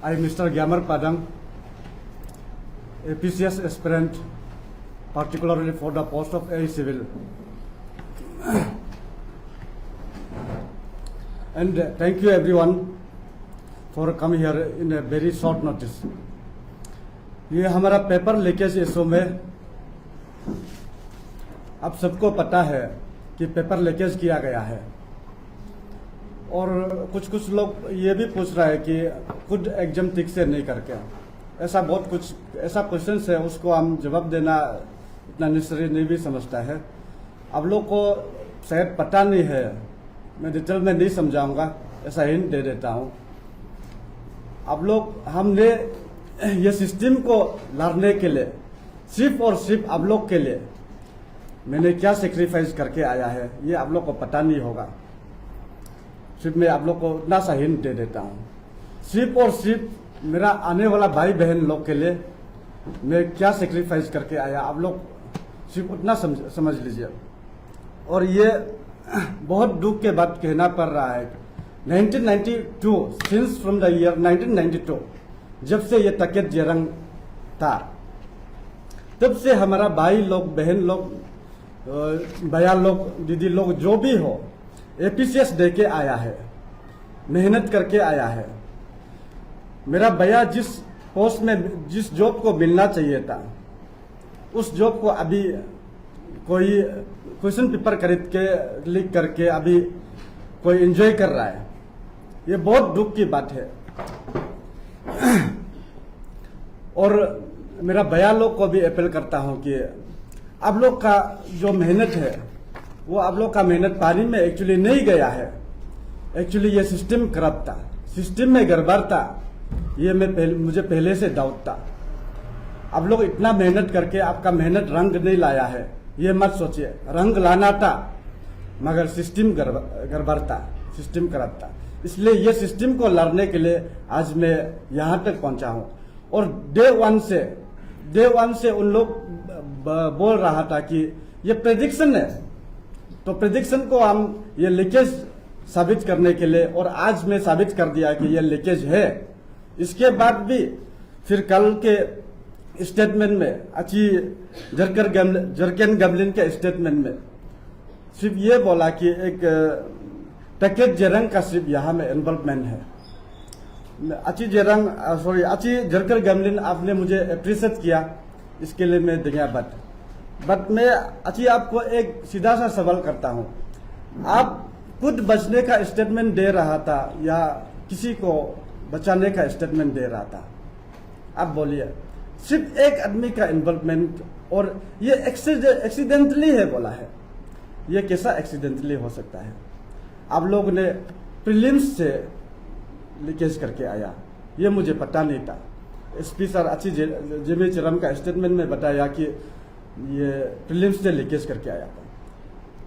I, Mr. Gyamar Padang, a PCS aspirant, particularly for the post of A Civil. And thank you everyone for coming here in a very short notice. ये हमारा paper leakage issue में आप सबको पता है कि paper leakage किया गया है और कुछ लोग ये भी पूछ रहा है कि खुद एग्जाम ठीक से नहीं करके ऐसा बहुत कुछ ऐसा क्वेश्चन है उसको हम जवाब देना इतना नेसेसरी नहीं भी समझता है। आप लोग को शायद पता नहीं है, मैं डिटेल में नहीं समझाऊंगा, ऐसा हिंट दे देता हूँ। आप लोग हमने ये सिस्टम को लड़ने के लिए सिर्फ और सिर्फ आप लोग के लिए मैंने क्या सेक्रीफाइस करके आया है ये आप लोग को पता नहीं होगा। सिर्फ मैं आप लोग को इतना सा हिंट दे देता हूँ, सिर्फ और सिर्फ मेरा आने वाला भाई बहन लोग के लिए मैं क्या सेक्रीफाइस करके आया आप लोग सिर्फ उतना समझ लीजिए। और ये बहुत दुख के बाद कहना पड़ रहा है 1992 सिंस फ्रॉम द ईयर 1992 जब से ये तकेत जरंग था तब से हमारा भाई लोग बहन लोग भैया लोग दीदी लोग जो भी हो एपीसीएस दे के आया है, मेहनत करके आया है। मेरा भैया जिस पोस्ट में जिस जॉब को मिलना चाहिए था उस जॉब को अभी कोई क्वेश्चन पेपर खरीद के लिख करके अभी कोई एंजॉय कर रहा है। ये बहुत दुख की बात है। और मेरा भैया लोग को भी अपील करता हूं कि आप लोग का जो मेहनत है वो आप लोग का मेहनत पानी में एक्चुअली नहीं गया है। एक्चुअली ये सिस्टम करप्ट था, सिस्टम में गड़बड़ था, ये मुझे पहले से डाउट था। आप लोग इतना मेहनत करके आपका मेहनत रंग नहीं लाया है ये मत सोचिए। रंग लाना था मगर सिस्टम गड़बड़ था, सिस्टम करप्ट था। इसलिए ये सिस्टम को लड़ने के लिए आज मैं यहाँ तक पहुंचा हूँ। और डे वन से उन लोग बोल रहा था कि ये प्रेडिक्शन है, तो प्रेडिक्शन को हम ये लीकेज साबित करने के लिए, और आज मैं साबित कर दिया कि ये लीकेज है। इसके बाद भी फिर कल के स्टेटमेंट में अच्छी जरकन गमलिन के स्टेटमेंट में सिर्फ ये बोला कि एक तकेत जरंग का सिर्फ यहाँ में इन्वॉल्वमेंट है। अच्छी जरकर गमलिन आपने मुझे अप्रिशिएट किया, इसके लिए मैं धन्यवाद। बट मैं अच्छी आपको एक सीधा सा सवाल करता हूँ, आप खुद बचने का स्टेटमेंट दे रहा था या किसी को बचाने का स्टेटमेंट दे रहा था? आप बोलिए। सिर्फ एक आदमी का इन्वॉल्वमेंट और ये एक्सीडेंटली है बोला है, ये कैसा एक्सीडेंटली हो सकता है? आप लोग ने प्रीलिम्स से लीकेज करके आया, ये मुझे पता नहीं था। एसपी सर अच्छी जिमी चिरम का स्टेटमेंट में बताया कि ये प्रीलिम्स से लीकेज करके आया था।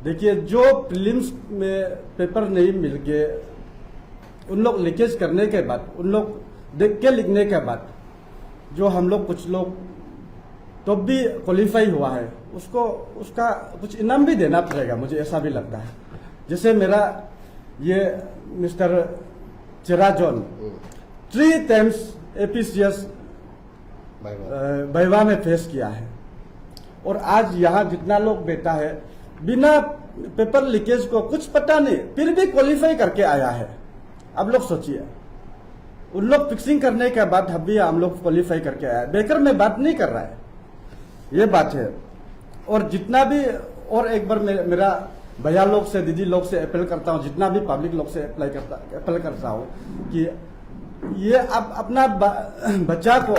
देखिए, जो प्रीलिम्स में पेपर नहीं मिल के उन लोग लीकेज करने के बाद, उन लोग देख के लिखने के बाद जो हम लोग कुछ लोग तो भी क्वालिफाई हुआ है उसका कुछ इनाम भी देना पड़ेगा, मुझे ऐसा भी लगता है। जैसे मेरा ये मिस्टर चिराजॉन 3 टाइम्स एपीसीएस वाइवा में फेस किया है और आज यहाँ जितना लोग बैठा है बिना पेपर लीकेज को कुछ पता नहीं फिर भी क्वालिफाई करके आया है। अब लोग सोचिए, उन लोग फिक्सिंग करने के बाद हम लोग क्वालिफाई करके आया है। बेकर में बात नहीं कर रहा है, ये बात है। और जितना भी, और एक बार मेरा भैया लोग से दीदी लोग से अपील करता हूँ, जितना भी पब्लिक लोग से अपील करता हूँ कि ये आप अपना बच्चा को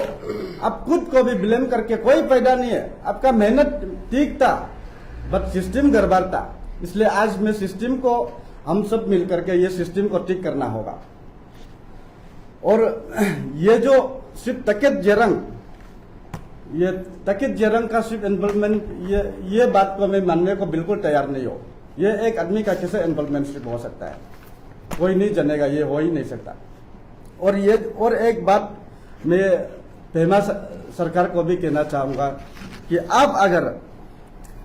आप खुद को भी ब्लेम करके कोई फायदा नहीं है। आपका मेहनत ठीक था बट सिस्टम गड़बड़ था, इसलिए आज मैं सिस्टम को हम सब मिल करके ये सिस्टम को ठीक करना होगा। और ये जो सिर्फ तकेत जरंग का सिर्फ इन्वॉल्वमेंट, ये बात को मैं मानने को बिल्कुल तैयार नहीं हो। ये एक आदमी का कैसे इन्वॉल्वमेंट सिर्फ हो सकता है? कोई नहीं जानेगा, ये हो ही नहीं सकता। और एक बात मैं पेमा सरकार को भी कहना चाहूंगा कि आप अगर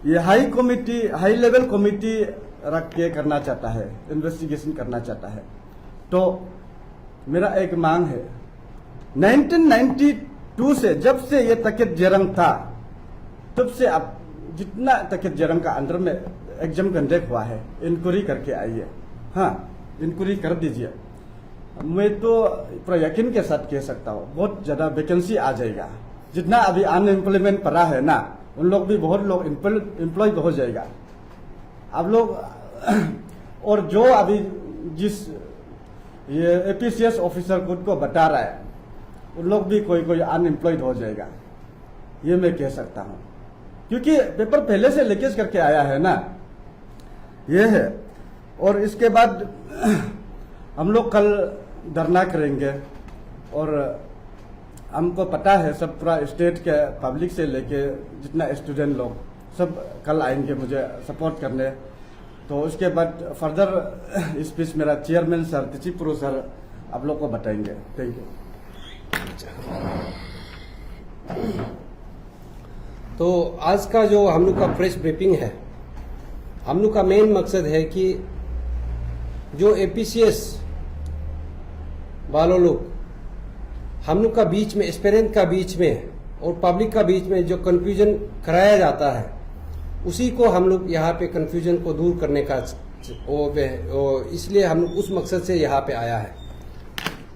ये हाई लेवल कमेटी रख के करना चाहता है, इन्वेस्टिगेशन करना चाहता है, तो मेरा एक मांग है, 1992 से जब से ये तकियत जरंग था तब से अब जितना तकियत जरंग का अंडर में एग्जाम कंडक्ट हुआ है, इंक्वायरी करके आइए। हाँ, इंक्वायरी कर दीजिए। मैं तो पूरा यकीन के साथ कह सकता हूँ बहुत ज़्यादा वैकेंसी आ जाएगा। जितना अभी अनएम्प्लॉयमेंट पड़ा है ना, उन लोग भी बहुत लोग एम्प्लॉय हो जाएगा। आप लोग और जो अभी जिस ये APCS ऑफिसर खुद को बता रहा है, उन लोग भी कोई अनएम्प्लॉयड हो जाएगा, ये मैं कह सकता हूँ। क्योंकि पेपर पहले से लीकेज करके आया है ना, ये है। और इसके बाद हम लोग कल धरना करेंगे और हमको पता है सब पूरा स्टेट के पब्लिक से लेके जितना स्टूडेंट लोग सब कल आएंगे मुझे सपोर्ट करने। तो उसके बाद फर्दर स्पीच मेरा चेयरमैन सर तिचिपुरो सर आप लोग को बताएंगे। Thank you. तो आज का जो हम लोग का प्रेस ब्रीफिंग है, हम लोग का मेन मकसद है कि जो APCS वालों लोग हम लोग का बीच में, एस्पिरेंट का बीच में और पब्लिक का बीच में जो कंफ्यूजन कराया जाता है, उसी को हम लोग यहाँ पे कंफ्यूजन को दूर करने का इसलिए हम लोग उस मकसद से यहाँ पे आया है।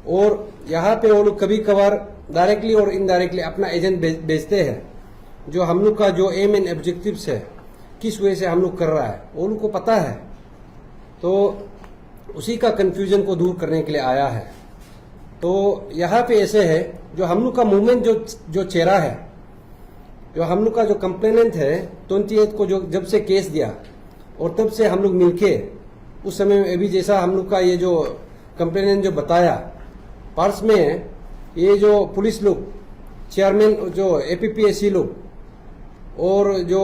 और यहाँ पे वो लोग कभी कभार डायरेक्टली और इनडायरेक्टली अपना एजेंट भेजते हैं, जो हम लोग का जो एम एंड ऑब्जेक्टिव्स है किस वजह से हम लोग कर रहा है वो लोग को पता है। तो उसी का कंफ्यूजन को दूर करने के लिए आया है। तो यहाँ पे ऐसे है, जो हम लोग का मूवमेंट जो चेहरा है, जो हम लोग का जो कंप्लेनेंट है 28 को जो जब से केस दिया और तब से हम लोग मिलके उस समय में अभी जैसा हम लोग का ये जो कंप्लेनेंट जो बताया, पर्स में ये जो पुलिस लोग, चेयरमैन जो APPSC लोग और जो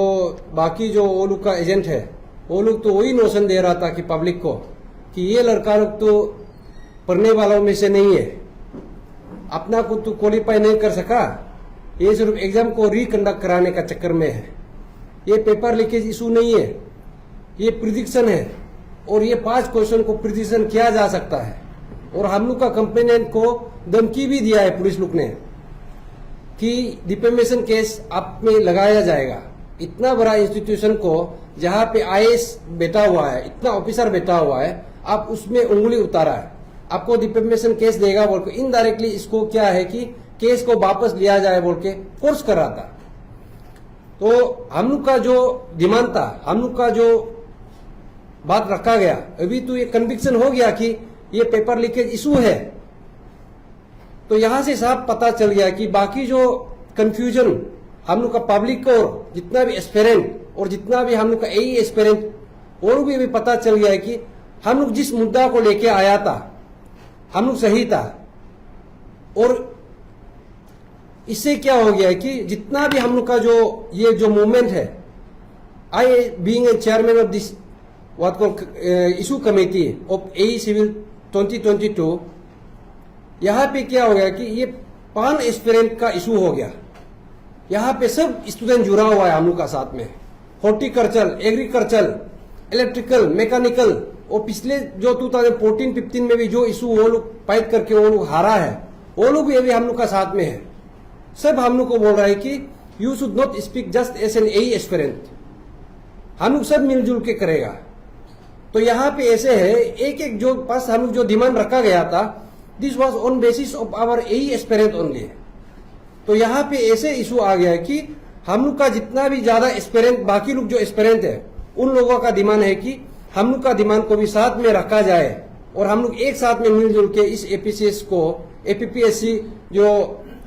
बाकी जो वो लोग का एजेंट है, वो लोग तो वही नोशन दे रहा था कि पब्लिक को कि ये लड़का लोग तो पढ़ने वालों में से नहीं है, अपना को तो क्वालिफाई नहीं कर सका, ये सिर्फ एग्जाम को रिकंडक्ट कराने का चक्कर में है, ये पेपर लीकेज इशू नहीं है, ये प्रिडिक्शन है और ये 5 क्वेश्चन को प्रिडिक्शन किया जा सकता है। और हम लोग का कंप्लेनेंट को धमकी भी दिया है पुलिस लोग ने कि डिफेमेशन केस आप में लगाया जाएगा। इतना बड़ा इंस्टीट्यूशन को जहाँ पे IAS बैठा हुआ है, इतना ऑफिसर बैठा हुआ है, आप उसमें उंगली उतारा है, आपको डिफेमेशन केस देगा बोल के इनडायरेक्टली इसको क्या है कि केस को वापस लिया जाए बोल के फोर्स कर रहा था। तो हम लोग का जो डिमांड था, हम लोग का जो बात रखा गया, अभी तो ये कन्विक्शन हो गया कि ये पेपर लीकेज इशू है। तो यहां से साफ पता चल गया कि बाकी जो कंफ्यूजन हम लोग का पब्लिक और जितना भी एस्पिरेंट और जितना भी हम लोग का AE एस्पिरेंट, वो लोग भी अभी पता चल गया है कि हम लोग जिस मुद्दा को लेके आया था हम लोग सही था। और इससे क्या हो गया है कि जितना भी हम लोग का जो ये जो मूवमेंट है, I being a chairman of this what called issue committee of AE civil 2022, यहाँ पे क्या हो गया कि ये पान एस्पिरेंट का इशू हो गया। यहाँ पे सब स्टूडेंट जुड़ा हुआ है हम लोग का साथ में, हॉर्टिकल्चर, एग्रीकल्चर, इलेक्ट्रिकल, मैकेनिकल। और पिछले जो 2014-15 में भी जो इशू वो लोग फाइट करके वो लोग हारा है, वो लोग भी अभी हम लोग का साथ में है। सब हम लोग को बोल रहा है कि you should not speak just as an AE aspirant, हम लोग सब मिलजुल के करेगा। तो यहाँ पे ऐसे है, एक एक जो पास हम लोग जो डिमांड रखा गया था, this was on basis of our AE aspirant only. तो यहाँ पे ऐसे इशू आ गया है कि हम लोग का जितना भी ज्यादा एस्पिरेंट, बाकी लोग जो एस्पिरेंट है, उन लोगों का डिमांड है कि हम लोग का डिमांड को भी साथ में रखा जाए और हम लोग एक साथ में मिलजुल के इस APCS को, APPSC जो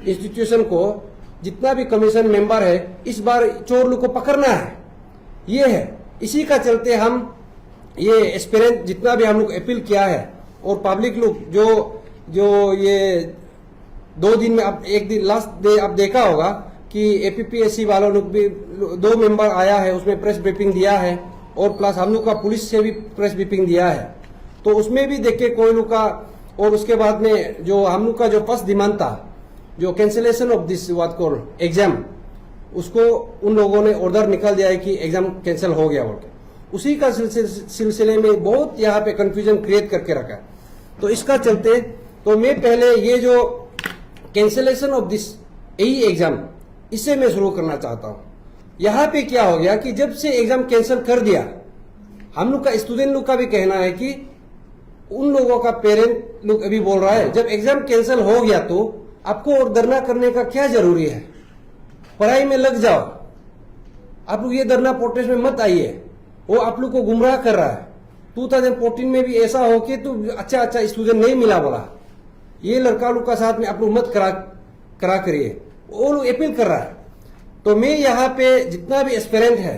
इंस्टीट्यूशन को, जितना भी कमीशन मेंबर है, इस बार चोर लोग को पकड़ना है, ये है। इसी का चलते हम ये एस्पिरेंट जितना भी हम लोग अपील किया है और पब्लिक लोग जो ये 2 दिन में, अब एक दिन लास्ट डे आप देखा होगा कि APPSC वालों लोग भी 2 मेंबर आया है, उसमें प्रेस ब्रीफिंग दिया है और प्लस हम लोग का पुलिस से भी प्रेस ब्रीफिंग दिया है। तो उसमें भी देख के कोई लोग का, और उसके बाद में जो हम लोग का जो फर्स्ट डिमांड था, जो cancellation of this what called exam, उसको उन लोगों ने ऑर्डर निकाल दिया है कि एग्जाम कैंसिल हो गया बोल के। उसी का सिलसिले में बहुत यहाँ पे कंफ्यूजन क्रिएट करके रखा है। तो इसका चलते तो मैं पहले ये जो cancellation of this AE exam, इससे मैं शुरू करना चाहता हूं। यहां पे क्या हो गया कि जब से एग्जाम कैंसिल कर दिया, हम लोग का स्टूडेंट लोग का भी कहना है कि उन लोगों का पेरेंट लोग अभी बोल रहा है जब एग्जाम कैंसिल हो गया तो आपको और धरना करने का क्या जरूरी है, पढ़ाई में लग जाओ, आप लोग ये धरना प्रोटेस्ट में मत आइए, वो आप लोग को गुमराह कर रहा है। 2014 में भी ऐसा हो कि तो अच्छा स्टूडेंट नहीं मिला बोला, ये लड़का लोग का साथ में आप लोग मत करा करिए, वो लोग अपील कर रहा है। तो मैं यहाँ पे जितना भी एस्पिरेंट है,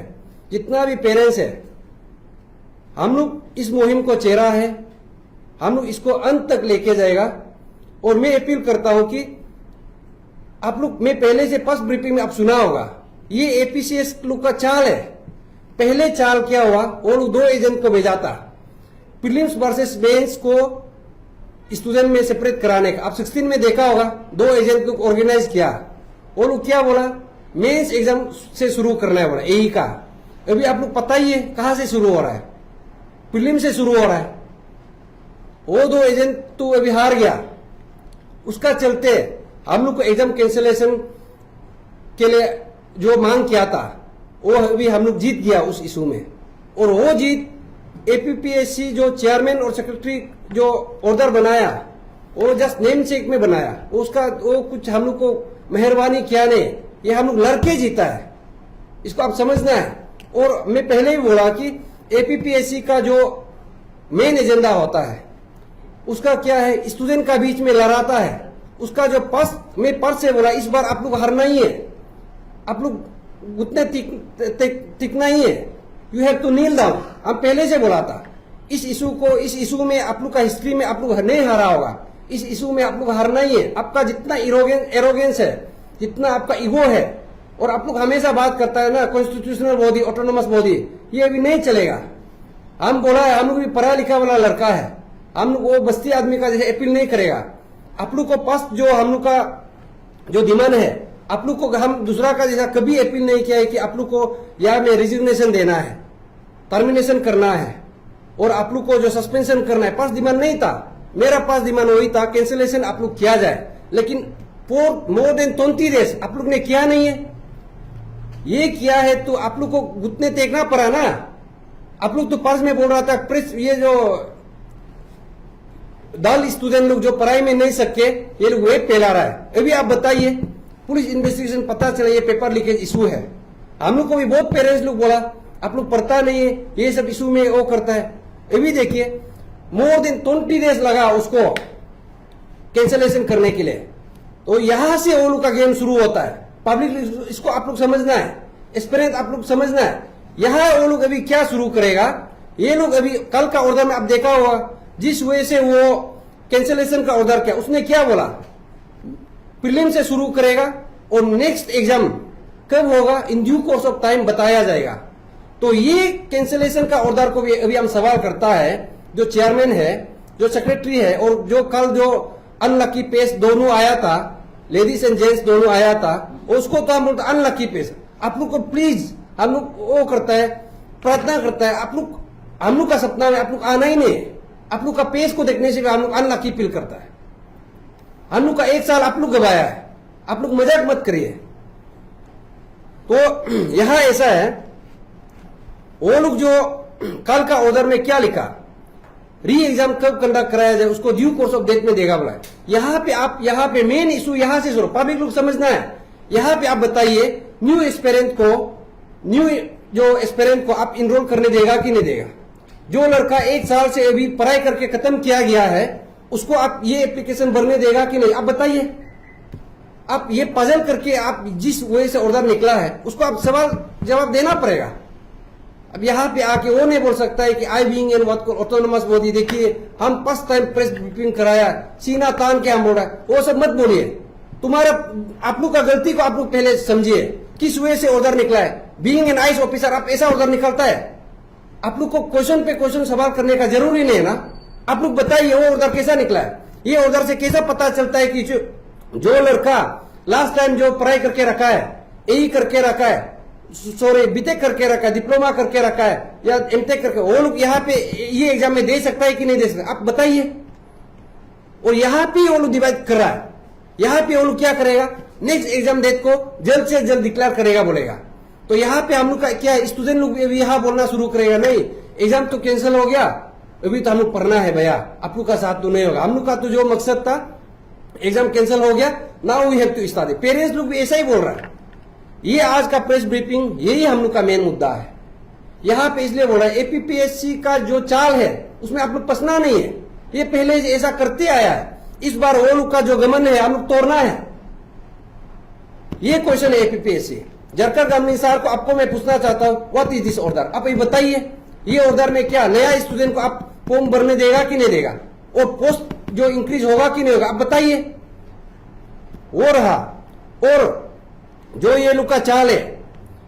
जितना भी पेरेंट्स है, हम लोग इस मुहिम को चेहरा है, हम लोग इसको अंत तक लेके जाएगा। और मैं अपील करता हूं कि आप लोग, मैं पहले से फर्स्ट ब्रीफिंग में आप सुना होगा, ये एपीसीएस लोग का चाल है। पहले चाल क्या हुआ, वो लोग 2 एजेंट को भेजा था प्रीलिम्स वर्सेस मेंस को स्टूडेंट में सेपरेट कराने का। आप 16 में देखा होगा 2 एजेंट को ऑर्गेनाइज किया। वो लोग क्या बोला, मेंस एग्जाम से शुरू करना है बोला, एई का। अभी आप लोग पता ही है कहां से शुरू हो रहा है, प्रीलिम से शुरू हो रहा है। वो 2 एजेंट तो अभी हार गया, उसका चलते हम लोग को एग्जाम कैंसिलेशन के लिए जो मांग किया था वो अभी हम लोग जीत गया उस इशू में। और वो जीत एपीपीएससी जो चेयरमैन और सेक्रेटरी जो ऑर्डर बनाया, वो जस्ट नेम चेक में बनाया, उसका वो कुछ हम लोग को मेहरबानी किया नहीं, ये हम लोग लड़के जीता है, इसको आप समझना है। और मैं पहले ही बोला कि एपीपीएससी का जो मेन एजेंडा होता है उसका क्या है, स्टूडेंट का बीच में लड़ाता है। उसका जो मैं पर्स से बोला, इस बार आप लोग हारना ही है, आप लोग उतने टिकना ही है, you have to kneel down. हम पहले से बोला था इस इशू में आप लोग का हिस्ट्री में आप लोग नहीं हारा होगा, इस इशू में आप लोग हारना ही है। आपका जितना एरोगेंस है, जितना आपका ईगो है, और आप लोग हमेशा बात करता है ना कॉन्स्टिट्यूशनल बॉडी, ऑटोनोमस बॉडी, ये अभी नहीं चलेगा। हम बोला है, हम लोग भी पढ़ा लिखा वाला लड़का है, हम लोग वो बस्ती आदमी का जैसे अपील नहीं करेगा। आप लोग को पास जो हम लोग का जो डिमांड है, आप लोग को हम दूसरा का जैसा कभी अपील नहीं किया है कि आप लोग को या में रिजिग्नेशन देना है, टर्मिनेशन करना है, और आप लोग को जो सस्पेंशन करना है, पास डिमांड नहीं था। मेरा पास डिमांड वही था कैंसिलेशन आप लोग किया जाए, लेकिन फॉर मोर देन 20 डेज आप लोग ने किया नहीं है। ये किया है तो आप लोग को घुटने टेकना पड़ा ना। आप लोग तो पास में बोल रहा था प्रेस, ये जो दल स्टूडेंट लोग जो पढ़ाई में नहीं सके, ये लोग वेब फैला रहा है। अभी आप बताइए, पुलिस इन्वेस्टिगेशन पता चला ये पेपर लीकेज इशू है। हम लोग को भी बहुत पेरेंट्स लोग बोला आप लोग पढ़ता नहीं है, ये सब इशू में वो करता है। अभी देखिए मोर देन 20 डेज लगा उसको कैंसिलेशन करने के लिए। तो यहां से वो लोग का गेम शुरू होता है। पब्लिक इसको आप लोग समझना है, एक्सपीरियंस आप लोग समझना है। यहां वो लोग अभी क्या शुरू करेगा, ये लोग अभी कल का ऑर्डर में आप देखा होगा, जिस वजह से वो कैंसिलेशन का ऑर्डर किया, उसने क्या बोला, प्रीलिम से शुरू करेगा और नेक्स्ट एग्जाम कब होगा in due course of time बताया जाएगा। तो ये कैंसिलेशन का ऑर्डर को भी अभी हम सवाल करता है, जो चेयरमैन है, जो सेक्रेटरी है, और जो कल जो अनलकी पेश दोनों आया था, लेडीज एंड जेंट्स दोनों आया था, उसको तो हम बोलते अनलकी पेश। आप लोग को प्लीज, हम लोग वो करता है, प्रार्थना करता है, आप लोग, हम लोग का सपना में आप लोग आना ही नहीं। आप लोग का पेश को देखने से भी हम लोग अनलकी फील करता है। हम लोग का 1 साल आप लोग गवाया है, आप लोग मजाक मत करिए। तो यहां ऐसा है, वो लोग जो कल का ऑर्डर में क्या लिखा, री एग्जाम कब कंडक्ट कराया जाए उसको ड्यू कोर्स ऑफ डेट में देगा बोला। यहाँ पे मेन इशू यहां से शुरू, पब्लिक लोग समझना है। यहां पे आप बताइए न्यू एस्पिरेंट को आप इनरोल करने देगा कि नहीं देगा। जो लड़का 1 साल से अभी पढ़ाई करके खत्म किया गया है, उसको आप ये एप्लीकेशन भरने देगा कि नहीं, आप बताइए। आप ये पजल करके आप जिस वजह से ऑर्डर निकला है उसको आप सवाल जवाब देना पड़ेगा। अब यहाँ पे आके वो नहीं बोल सकता है कि I being in what autonomous body, देखिए हम फर्स्ट टाइम प्रेस ब्रीफिंग कराया, सीना तान के हम बोल रहा है, वो सब मत बोलिए। तुम्हारा आप लोग का गलती को आप लोग पहले समझिए, किस वजह से ऑर्डर निकला है। बीइंग एन आईएएस ऑफिसर आप ऐसा ऑर्डर निकलता है, आप लोग को क्वेश्चन पे क्वेश्चन सवाल करने का जरूरी नहीं है ना। आप लोग बताइए वो ऑर्डर कैसा निकला है, ये ऑर्डर से कैसा पता चलता है कि जो लड़का लास्ट टाइम जो पढ़ाई करके रखा है, एई करके रखा है, सॉरी बीटेक करके रखा है, डिप्लोमा करके रखा है या एमटेक करके, वो लोग यहाँ पे ये एग्जाम में दे सकता है कि नहीं दे सकता, आप बताइए। और यहाँ पे वो लोग डिवाइड कर रहा है। यहाँ पे वो लोग क्या करेगा, नेक्स्ट एग्जाम डेट को जल्द से जल्द डिक्लेयर करेगा बोलेगा। तो यहाँ पे हम लोग का क्या, स्टूडेंट लोग भी यहाँ बोलना शुरू करेगा, नहीं एग्जाम तो कैंसिल हो गया, अभी तो हम लोग पढ़ना है भैया, आप लोग का साथ तो नहीं होगा। हम लोग का तो जो मकसद था एग्जाम कैंसिल हो गया, now we have to start. Parents लोग भी ऐसा ही बोल रहा है। ये आज का प्रेस ब्रीफिंग यही हम लोग का मेन मुद्दा है। यहाँ पे इसलिए बोल रहा है एपीपीएससी का जो चाल है उसमें आप लोग फंसना नहीं है, ये पहले से ऐसा करते आया है। इस बार वो लोग का जो गमन है हम लोग तोड़ना है, ये क्वेश्चन है एपीपीएससी। जरकर गामनी सर को आपको मैं पूछना चाहता हूँ, व्हाट इज दिस ऑर्डर, आप ये बताइए, ये ऑर्डर में क्या नया स्टूडेंट को आप फॉर्म भरने देगा कि नहीं देगा, और पोस्ट जो इंक्रीज होगा कि नहीं होगा, आप बताइए। वो रहा, और जो ये लोग का चाल है,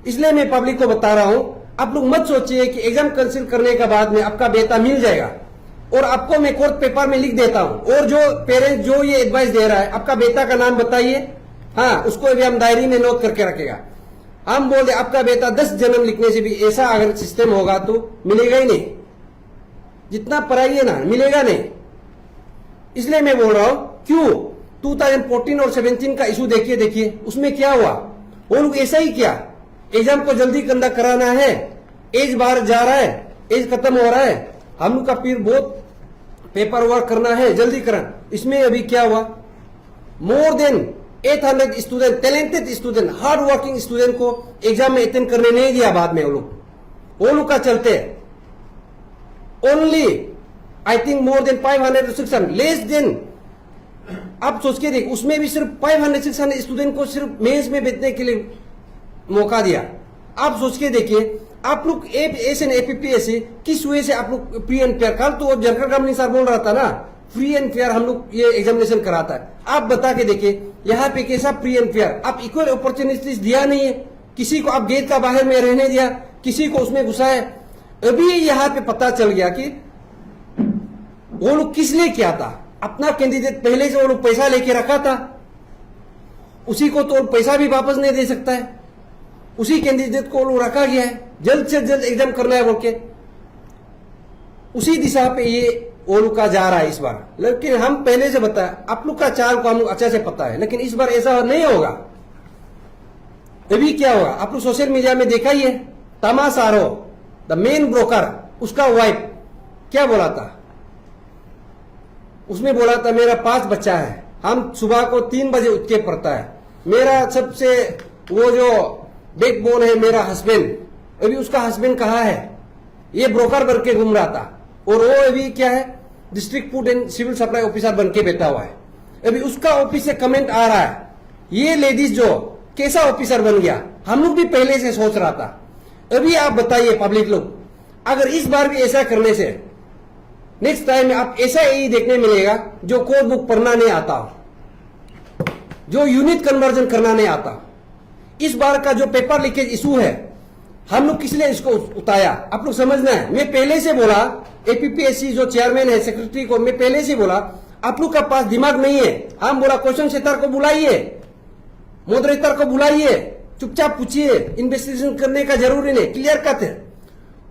इसलिए मैं पब्लिक को बता रहा हूं, आप लोग मत सोचिए कि एग्जाम कैंसिल करने के बाद में आपका बेटा मिल जाएगा और आपको मैं कोर्ट पेपर में लिख देता हूं, और जो पेरेंट्स जो ये एडवाइस दे रहा है आपका बेटा का नाम बताइए, हाँ उसको भी हम डायरी में नोट करके रखेगा। हम बोल दे आपका बेटा 10 जन्म लिखने से भी ऐसा अगर सिस्टम होगा तो मिलेगा ही नहीं, जितना पढ़ाइए ना मिलेगा नहीं। इसलिए मैं बोल रहा हूं, क्यों 2014 और 17 का इशू देखिए उसमें क्या हुआ, वो लोग ऐसा ही किया, एग्जाम को जल्दी कंडक्ट कराना है, एज बाहर जा रहा है, एज खत्म हो रहा है, हम लोग का फिर बहुत पेपर वर्क करना है, जल्दी करा। इसमें अभी क्या हुआ, more than 800 student, talented student, hard working student को एग्जाम में अटेंड करने नहीं दिया। बाद में वो लोग का चलते only I think more than 500 600 less than, आप सोच के देखिए, उसमें भी सिर्फ 500 600 स्टूडेंट को सिर्फ मेंस में बैठने के लिए मौका दिया। आप सोच के देखिए, आप लोग एपीपीएससी किस वे से आप लोग फ्री एंड फेयर, कल तो जरकर गामनी सर बोल रहा था ना फ्री एंड फेयर हम लोग ये एग्जामिनेशन कराता है। आप बता के देखिए यहाँ पे कैसा फ्री एंड फेयर, आप इक्वल अपॉर्चुनिटीज दिया नहीं है, किसी को आप गेट का बाहर में रहने दिया, किसी को उसमें घुसाया। अभी यहाँ पे पता चल गया कि वो लोग किस लिए किया था, अपना कैंडिडेट पहले से वो लोग पैसा लेके रखा था, उसी को तो पैसा भी वापस नहीं दे सकता है, उसी कैंडिडेट को लोग रखा गया है, जल्द से जल्द एग्जाम करना है बोल के, उसी दिशा पे ये वो लोग का जा रहा है इस बार। लेकिन हम पहले से बताया, आप लोग का चाल को हम लोग अच्छे से पता है, लेकिन इस बार ऐसा नहीं होगा। अभी क्या होगा, आप लोग सोशल मीडिया में देखा ही है, तमासारो द मेन ब्रोकर, उसका वाइफ क्या बोला था, उसमें बोला था मेरा 5 बच्चा है, हम सुबह को 3 बजे उठ के पढ़ता है, मेरा सबसे वो जो बैकबोन है मेरा हस्बैंड, अभी उसका हस्बैंड कहाँ है, ये ब्रोकर बन के घूम रहा था, और वो अभी क्या है district food and civil supply officer बन के बैठा हुआ है। अभी उसका ऑफिस से कमेंट आ रहा है, ये लेडीज जो कैसा ऑफिसर बन गया, हम लोग भी पहले से सोच रहा था। अभी आप बताइए पब्लिक लोग, अगर इस बार भी ऐसा करने से नेक्स्ट टाइम में आप ऐसा ही देखने मिलेगा जो कोड बुक पढ़ना नहीं आता, जो यूनिट कन्वर्जन करना नहीं आता। इस बार का जो पेपर लीकेज इशू है, हम लोग किस लिए इसको उठाया, आप लोग समझना है। मैं पहले से बोला, एपीपीएससी जो चेयरमैन है सेक्रेटरी को मैं पहले से बोला, आप लोग का पास दिमाग नहीं है। हम बोला क्वेश्चन सेटर को बुलाइए, मॉडरेटर को बुलाइए, चुपचाप पूछिए, इन्वेस्टिगेशन करने का जरूरी नहीं, क्लियर कट है।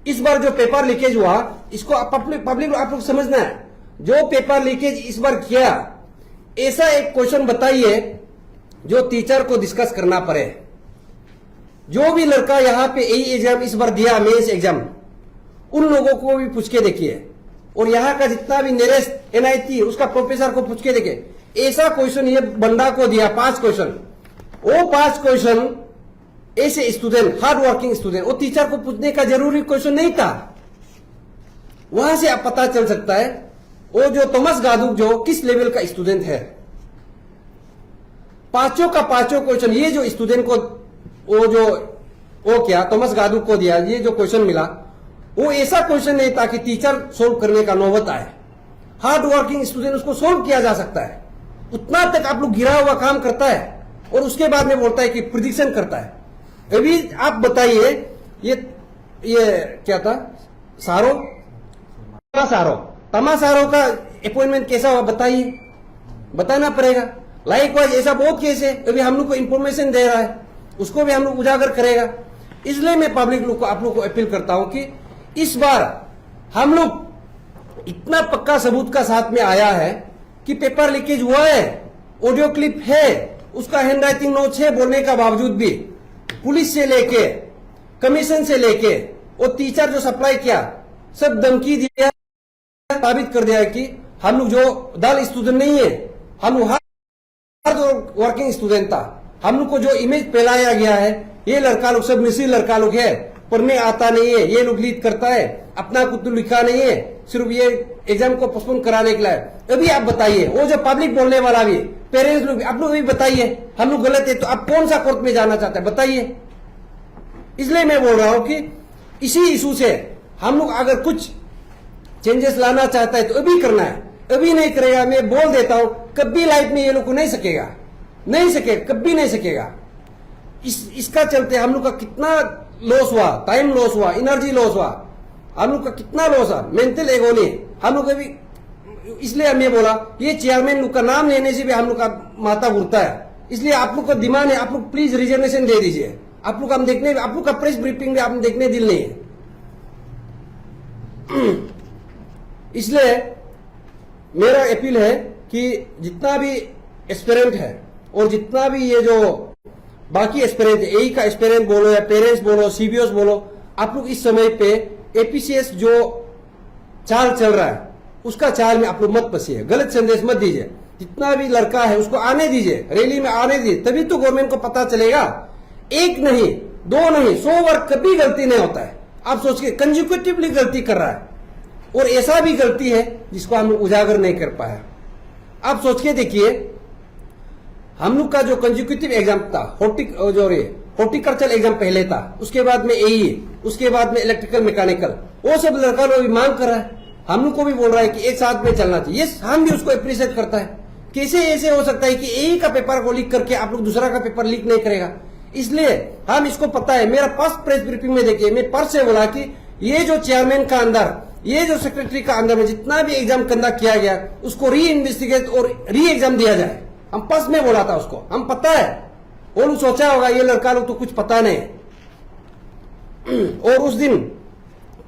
इस बार जो पेपर लीकेज हुआ, इसको पब्लिक आप लोग समझना है। जो पेपर लीकेज इस बार किया, ऐसा एक क्वेश्चन बताइए जो टीचर को डिस्कस करना पड़े। जो भी लड़का यहाँ पे यही एग्जाम इस बार दिया, मेंस एग्जाम, उन लोगों को भी पूछ के देखिए, और यहाँ का जितना भी नियरेस्ट एनआईटी उसका प्रोफेसर को पूछ के देखिए। ऐसा क्वेश्चन ये बंदा को दिया 5 क्वेश्चन, वो 5 क्वेश्चन ऐसे स्टूडेंट, हार्ड वर्किंग स्टूडेंट, वो टीचर को पूछने का जरूरी क्वेश्चन नहीं था। वहां से आप पता चल सकता है वो जो थॉमस गादुक जो किस लेवल का स्टूडेंट है। 5 का 5 क्वेश्चन ये जो स्टूडेंट को वो क्या थॉमस गादुक को दिया, ये जो क्वेश्चन मिला, वो ऐसा क्वेश्चन नहीं था कि टीचर सोल्व करने का नौबत आए। हार्ड वर्किंग स्टूडेंट उसको सोल्व किया जा सकता है। उतना तक आप लोग गिरा हुआ काम करता है, और उसके बाद में बोलता है कि प्रिडिक्शन करता है। अभी आप बताइए, ये क्या था, तमासारो का अपॉइंटमेंट कैसा हुआ बताइए, बताना पड़ेगा। लाइकवाइज ऐसा बहुत केस है, अभी हम लोग को इंफॉर्मेशन दे रहा है, उसको भी हम लोग उजागर करेगा। इसलिए मैं पब्लिक लोग को, आप लोग को अपील करता हूं कि इस बार हम लोग इतना पक्का सबूत का साथ में आया है कि पेपर लीकेज हुआ है, ऑडियो क्लिप है, उसका हैंड राइटिंग नोट्स है बोलने का बावजूद भी पुलिस से लेके कमीशन से लेके और टीचर जो सप्लाई किया सब धमकी दिया, साबित कर दिया कि हम लोग जो दल स्टूडेंट नहीं है, हम लोग जो वर्किंग स्टूडेंट था, हम लोग को जो इमेज फैलाया गया है ये लड़का लोग सब मिसी लड़का लोग है, पढ़ने आता नहीं है, ये लोग लीड करता है, अपना कुछ लिखा नहीं है, सिर्फ ये एग्जाम को पोस्टपोन कराने के लिए। अभी आप बताइए, वो जो पब्लिक बोलने वाला भी, पेरेंट्स लोग भी, आप लोग भी बताइए हम लोग गलत है तो आप कौन सा कोर्ट में जाना चाहते हैं बताइए। इसलिए मैं बोल रहा हूं कि इसी इशू से हम लोग अगर कुछ चेंजेस लाना चाहता है तो अभी करना है, अभी नहीं करेगा मैं बोल देता हूं कभी लाइफ में ये लोग को नहीं सकेगा, नहीं सकेगा, कभी नहीं सकेगा। इसका चलते हम लोग का कितना लॉस हुआ, टाइम लॉस हुआ, एनर्जी लॉस हुआ, हम लोग का कितना लॉस हुआ, मेंटल एगोनी हम लोग अभी। इसलिए हमने बोला ये चेयरमैन लोग का नाम लेने से भी हम लोग का माथा घूरता है, इसलिए आप लोग का दिमाग है, आप लोग प्लीज रिजर्वेशन दे दीजिए। आप लोग हम देखने, आप लोग का प्रेस ब्रीफिंग में आप देखने दिल नहीं है। इसलिए मेरा अपील है कि जितना भी एस्पिरेंट है और जितना भी ये जो बाकी एस्पिरेंट है, एई का एस्पिरेंट बोलो या पेरेंट्स बोलो, सीबीओस बोलो, आप लोग इस समय पे एपीसीएस जो चाल चल रहा है उसका चाल में आप लोग मत फंसिए, गलत संदेश मत दीजिए। जितना भी लड़का है उसको आने दीजिए, रैली में आने दीजिए, तभी तो गवर्नमेंट को पता चलेगा। एक नहीं, दो नहीं, 100 बार कभी गलती नहीं होता है। आप सोचिए कंजिक्यूटिवली गलती कर रहा है और ऐसा भी गलती है जिसको हम उजागर नहीं कर पाया। आप सोच के देखिए, हम लोग का जो कंजिक्यूटिव एग्जाम था, हॉर्टिकल्चर एग्जाम पहले था, उसके बाद में एई, उसके बाद में इलेक्ट्रिकल मैकेनिकल, वो सब लड़का लोग मांग कर रहा है, हम लोग को भी बोल रहा है कि एक साथ में चलना चाहिए। ये हम भी उसको अप्रिशिएट करता है। कैसे ऐसे हो सकता है कि एई का पेपर को लीक करके आप लोग दूसरा का पेपर लीक नहीं करेगा। इसलिए हम इसको पता है, मेरा फर्स्ट प्रेस ब्रीफिंग में देखिए मैं पर से बोला कि ये जो चेयरमैन का अंदर, ये जो सेक्रेटरी का अंदर में जितना भी एग्जाम कंडक्ट किया गया उसको री इन्वेस्टिगेट और री एग्जाम दिया जाए। हम फर्स्ट में बोला था उसको, हम पता है। और सोचा होगा ये लड़का लोग तो कुछ पता नहीं। और उस दिन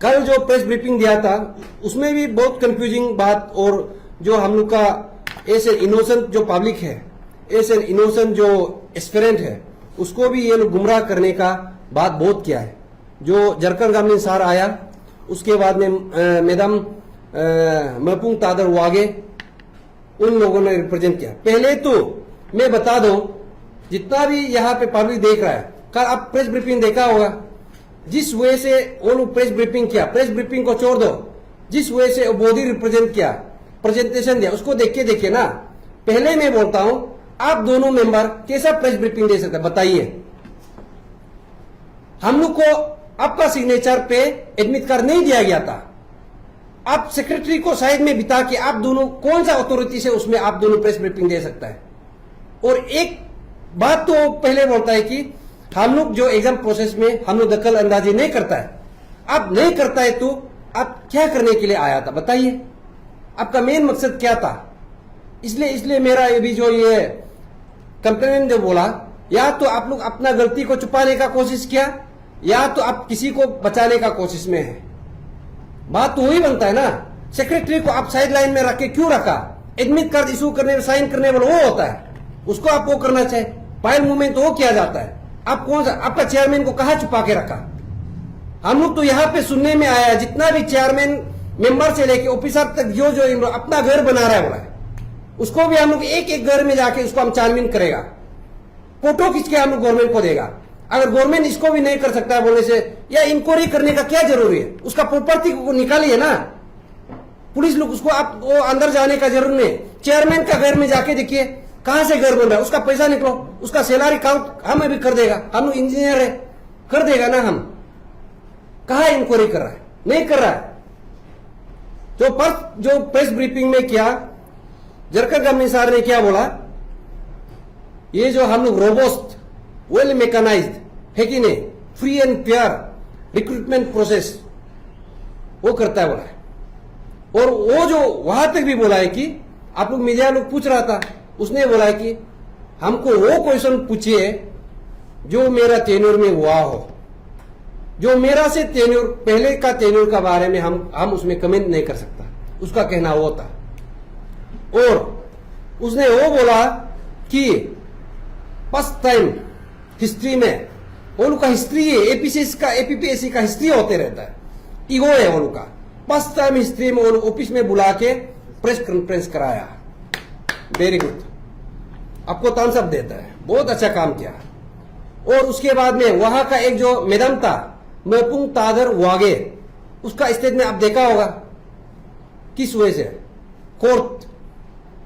कल जो प्रेस ब्रीफिंग दिया था उसमें भी बहुत कंफ्यूजिंग बात, और जो हम लोग का ऐसे इनोसेंट जो पब्लिक है, ऐसे इनोसेंट जो एस्पिरेंट है, उसको भी ये लोग गुमराह करने का बात बहुत किया है। जो जरकर गामलिन सार आया, उसके बाद में मैडम मपुंग तादर वागे, उन लोगों ने रिप्रेजेंट किया। पहले तो मैं बता दूं, जितना भी यहाँ पे पब्लिक देख रहा है, कल आप प्रेस ब्रीफिंग देखा होगा, जिस वे से वो लोग प्रेस ब्रीफिंग किया, प्रेस ब्रीफिंग को छोड़ दो, जिस वे से मोदी रिप्रेजेंट किया, प्रेजेंटेशन दिया, उसको देख के देखिए ना। पहले मैं बोलता हूं, आप दोनों मेंबर कैसा प्रेस ब्रीफिंग दे सकते हैं बताइए। हम लोग को आपका सिग्नेचर पे एडमिट कार्ड नहीं दिया गया था। आप सेक्रेटरी को साइड में बिता के आप दोनों कौन सा अथॉरिटी से उसमें आप दोनों प्रेस ब्रीफिंग दे सकता है। और एक बात तो पहले बोलता है कि हम लोग जो एग्जाम प्रोसेस में हम लोग दखल अंदाजी नहीं करता है। आप नहीं करता है तो आप क्या करने के लिए आया था बताइए, आपका मेन मकसद क्या था। इसलिए मेरा ये भी जो ये कंप्लेन जो बोला, या तो आप लोग अपना गलती को छुपाने का कोशिश किया, या तो आप किसी को बचाने का कोशिश में है। बात तो वही बनता है ना। सेक्रेटरी को आप साइड लाइन में रख के क्यों रखा? एडमिट कार्ड इशू करने में साइन करने वाला वो होता है, उसको आप वो करना चाहिए। फाइल मूवमेंट तो वो किया जाता है। आप कौन सा, आपका चेयरमैन को कहां छुपा के रखा? हम लोग तो यहाँ पे सुनने में आया जितना भी चेयरमैन मेंबर से लेके ऑफिसर तक जो जो अपना घर बना रहा है बोला है, उसको भी हम लोग एक एक घर में जाके उसको हम छानबीन करेगा, फोटो खींच के हम लोग गवर्नमेंट को देगा। अगर गवर्नमेंट इसको भी नहीं कर सकता है बोलने से, या इंक्वायरी करने का क्या जरूरी है? उसका प्रॉपर्टी को निकालिए ना, पुलिस लोग उसको आप वो अंदर जाने का जरूर नहीं। चेयरमैन का घर में जाके देखिए कहां से घर बन रहा है, उसका पैसा निकलो, उसका सैलरी काउंट हम अभी कर देगा, हम लोग इंजीनियर है, कर देगा ना। हम कहा इंक्वायरी कर रहा है? नहीं कर रहा है। जो प्रेस ब्रीफिंग में किया, जरकर गामलिन सार ने क्या बोला, ये जो हम लोग रोबोस्ट वेल मैकेनाइज्ड है कि नहीं, free and fair recruitment process वो करता है बोला है। और वो जो वहां तक भी बोला है कि आप लोग मीडिया लोग पूछ रहा था, उसने बोला है कि हमको वो क्वेश्चन पूछिए जो मेरा टेन्योर में हुआ हो, जो मेरा से टेन्योर पहले का टेन्योर का बारे में हम उसमें कमेंट नहीं कर सकता, उसका कहना वो था। और उसने वो बोला कि फर्स्ट टाइम हिस्ट्री में, वो लोग का हिस्ट्री है, एपीपीएससी का हिस्ट्री होते रहता है, ईगो है वो लोग का। फर्स्ट टाइम हिस्ट्री में वो लोग ऑफिस में बुला के प्रेस कॉन्फ्रेंस कराया। वेरी गुड, आपको thumbs up देता है, बहुत अच्छा काम किया। और उसके बाद में वहां का एक जो मैडम था, मेपुंग तादर वागे, उसका स्टेटमेंट आप देखा होगा, किस वजह से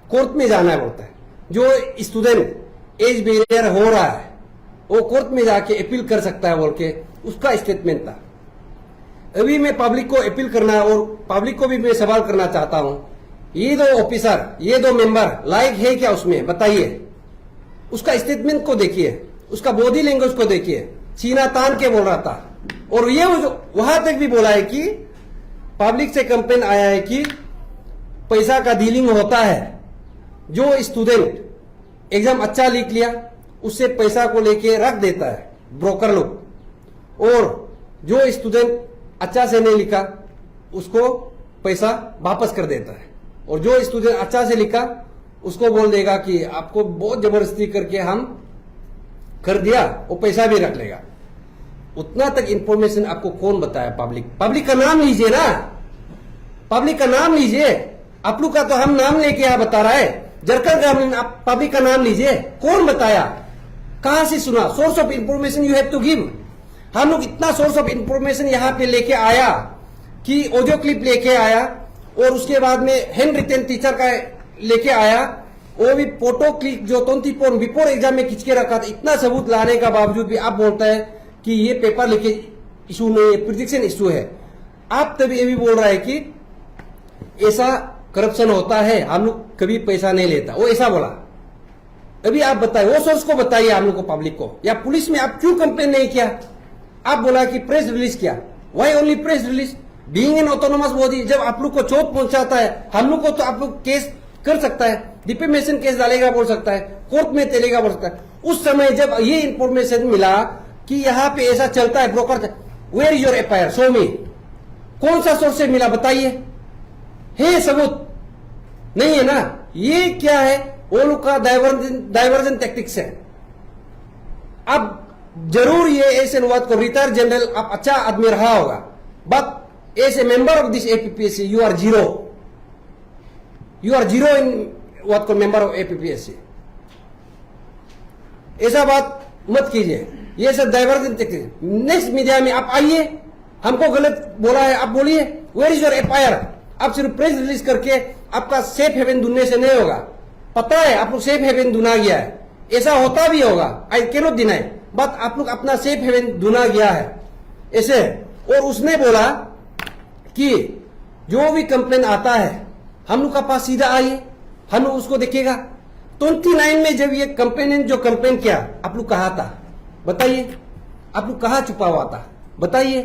कोर्ट में जाना बोलता है। जो स्टूडेंट एज बैरियर हो रहा है वो कोर्ट में जाके अपील कर सकता है बोल के उसका स्टेटमेंट था। अभी मैं पब्लिक को अपील करना और पब्लिक को भी मैं सवाल करना चाहता हूं, ये दो ऑफिसर, ये दो मेंबर लायक है क्या उसमें, बताइए। उसका स्टेटमेंट को देखिए, उसका बॉडी लैंग्वेज को देखिए, सीना तान के बोल रहा था। और ये वहां तक भी बोला है कि पब्लिक से कंप्लेन आया है कि पैसा का डीलिंग होता है। जो स्टूडेंट एग्जाम अच्छा लिख लिया उससे पैसा को लेके रख देता है ब्रोकर लोग, और जो स्टूडेंट अच्छा से नहीं लिखा उसको पैसा वापस कर देता है, और जो स्टूडेंट अच्छा से लिखा उसको बोल देगा कि आपको बहुत जबरदस्ती करके हम कर दिया, वो पैसा भी रख लेगा। उतना तक इंफॉर्मेशन आपको कौन बताया? पब्लिक का नाम लीजिए ना, पब्लिक का नाम लीजिए। आप लोग का तो हम नाम लेके यहाँ बता रहा है, जरकर ग्रामीण, आप पब्लिक का नाम लीजिए। कौन बताया, कहां से सुना? Source of information you have to give. हम लोग इतना सोर्स ऑफ इंफॉर्मेशन यहाँ पे लेके आया कि ऑडियो क्लिप लेके आया, और उसके बाद में हैंड रिटन टीचर का लेके आया, वो भी फोटो क्लिक जो 24 बिफोर एग्जाम में खींच के रखा था। इतना सबूत लाने का बावजूद भी आप बोलता है कि ये पेपर लीकेज इशू नहीं है, प्रिडिक्शन इशू है। आप तभी ये भी बोल रहा है कि ऐसा करप्शन होता है, हम लोग कभी पैसा नहीं लेता, वो ऐसा बोला। अभी आप बताइए, वो सोर्स को बताइए हम लोग को, पब्लिक को, या पुलिस में आप क्यों कंप्लेन नहीं किया? आप बोला कि प्रेस रिलीज किया, why only press release? Being an autonomous body, जब आप लोग को चोट पहुंचाता है हम लोग को, तो आप लोग केस कर सकता है, डिफेमेशन केस डालेगा बोल सकता है, कोर्ट में चलेगा बोल सकता है। उस समय जब ये इंफॉर्मेशन मिला कि यहाँ पे ऐसा चलता है broker, where is your FIR, show me. कौन सा सोर्स से मिला बताइए? है सबूत? नहीं है ना। ये क्या है? वो लोग का डाइवर्जन टैक्टिक्स है। अब जरूर ये ऐसे अनुवाद को, रिटायर जनरल आप अच्छा आदमी रहा होगा, but as a member of this APPSC you are zero, you are zero in what को मेंबर ऑफ एपीपीएससी। ऐसा बात मत कीजिए, ये सब डाइवर्जन टैक्टिक्स। नेक्स्ट मीडिया में आप आइए, हमको गलत बोला है आप बोलिए, वेयर इज योर एफआईआर। आप सिर्फ प्रेस रिलीज करके आपका सेफ हेवन ढूंढने से नहीं होगा। पता है आप लोग सेफ हेवन ढूंढा गया है, ऐसा होता भी होगा, आई कैन नॉट डिनाई, बट आप लोग अपना सेफ हेवन ढूंढा गया है ऐसे। और उसने बोला कि जो भी कंप्लेन आता है हम लोग का पास सीधा आइए, हम लोग उसको देखेगा। 29 में जब ये कंप्लेनेंट जो कंप्लेन किया, आप लोग कहा था बताइए? आप लोग कहा छुपा हुआ था बताइए?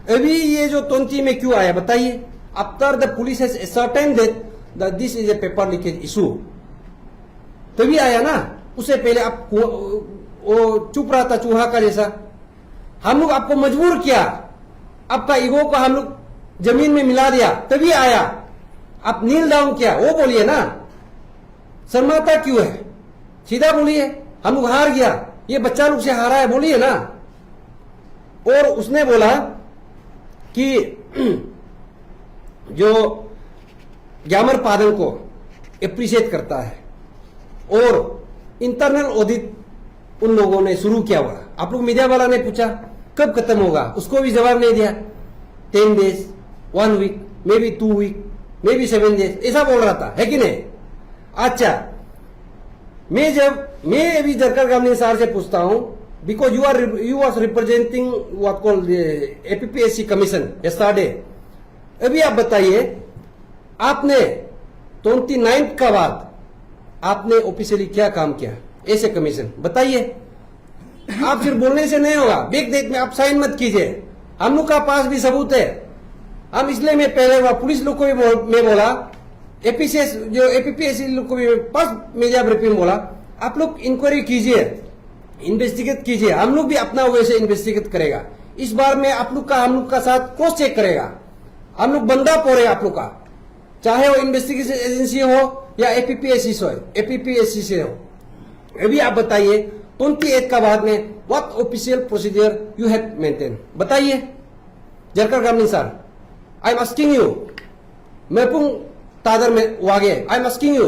अभी ये जो 20 में क्यों आया बताइए? After the police has certain that this is a paper leakage issue, तभी आया ना। उससे पहले आप वो चुप रहा था चूहा का जैसा। हम लोग आपको मजबूर किया, आपका ईगो को हम लोग जमीन में मिला दिया, तभी आया। आप नील डाउन किया, वो बोलिए ना, शर्माता क्यों है? सीधा बोलिए, हम लोग हार गया, ये बच्चा लोग से हारा है, बोलिए ना। और उसने बोला कि जो ग्यामर पादन को एप्रिशिएट करता है, और इंटरनल ऑडिट उन लोगों ने शुरू किया हुआ। आप लोग मीडिया वाला ने पूछा कब खत्म होगा, उसको भी जवाब नहीं दिया। 10 days, 1 week, may be 2 week, may be 7 days, ऐसा बोल रहा था, है कि नहीं? अच्छा, मैं अभी जरकर गामनी सार से पूछता हूं, because you was representing what called APPSC commission yesterday. अभी आप बताइए, आपने 29 का बाद आपने ऑफिशियली क्या काम किया ऐसे कमीशन, बताइए? आप सिर्फ बोलने से नहीं होगा, बैक डेट में आप साइन मत कीजिए। हम लोग का पास भी सबूत है। हम इसलिए मैं पहले पुलिस लोग को भी मैं बोला, एपीसीएस जो एपीपीएससी लोग को भी फर्स्ट मीडिया ब्रीफिंग बोला, आप लोग इंक्वायरी कीजिए, इन्वेस्टिगेट कीजिए। हम लोग भी अपना वैसे इन्वेस्टिगेट करेगा। इस बार में आप लोग का हम लोग का साथ क्रॉस चेक करेगा। हम लोग बंदा पोरे आप लोग का, चाहे वो इन्वेस्टिगेशन एजेंसी हो या एपीपीएससी से हो, अभी आप बताइए 28 का बाद में what official procedure you have maintain, बताइए Jarkar Gamlin sir, I am asking you, Mepung Tadar में वागे, आई एम आस्किंग यू,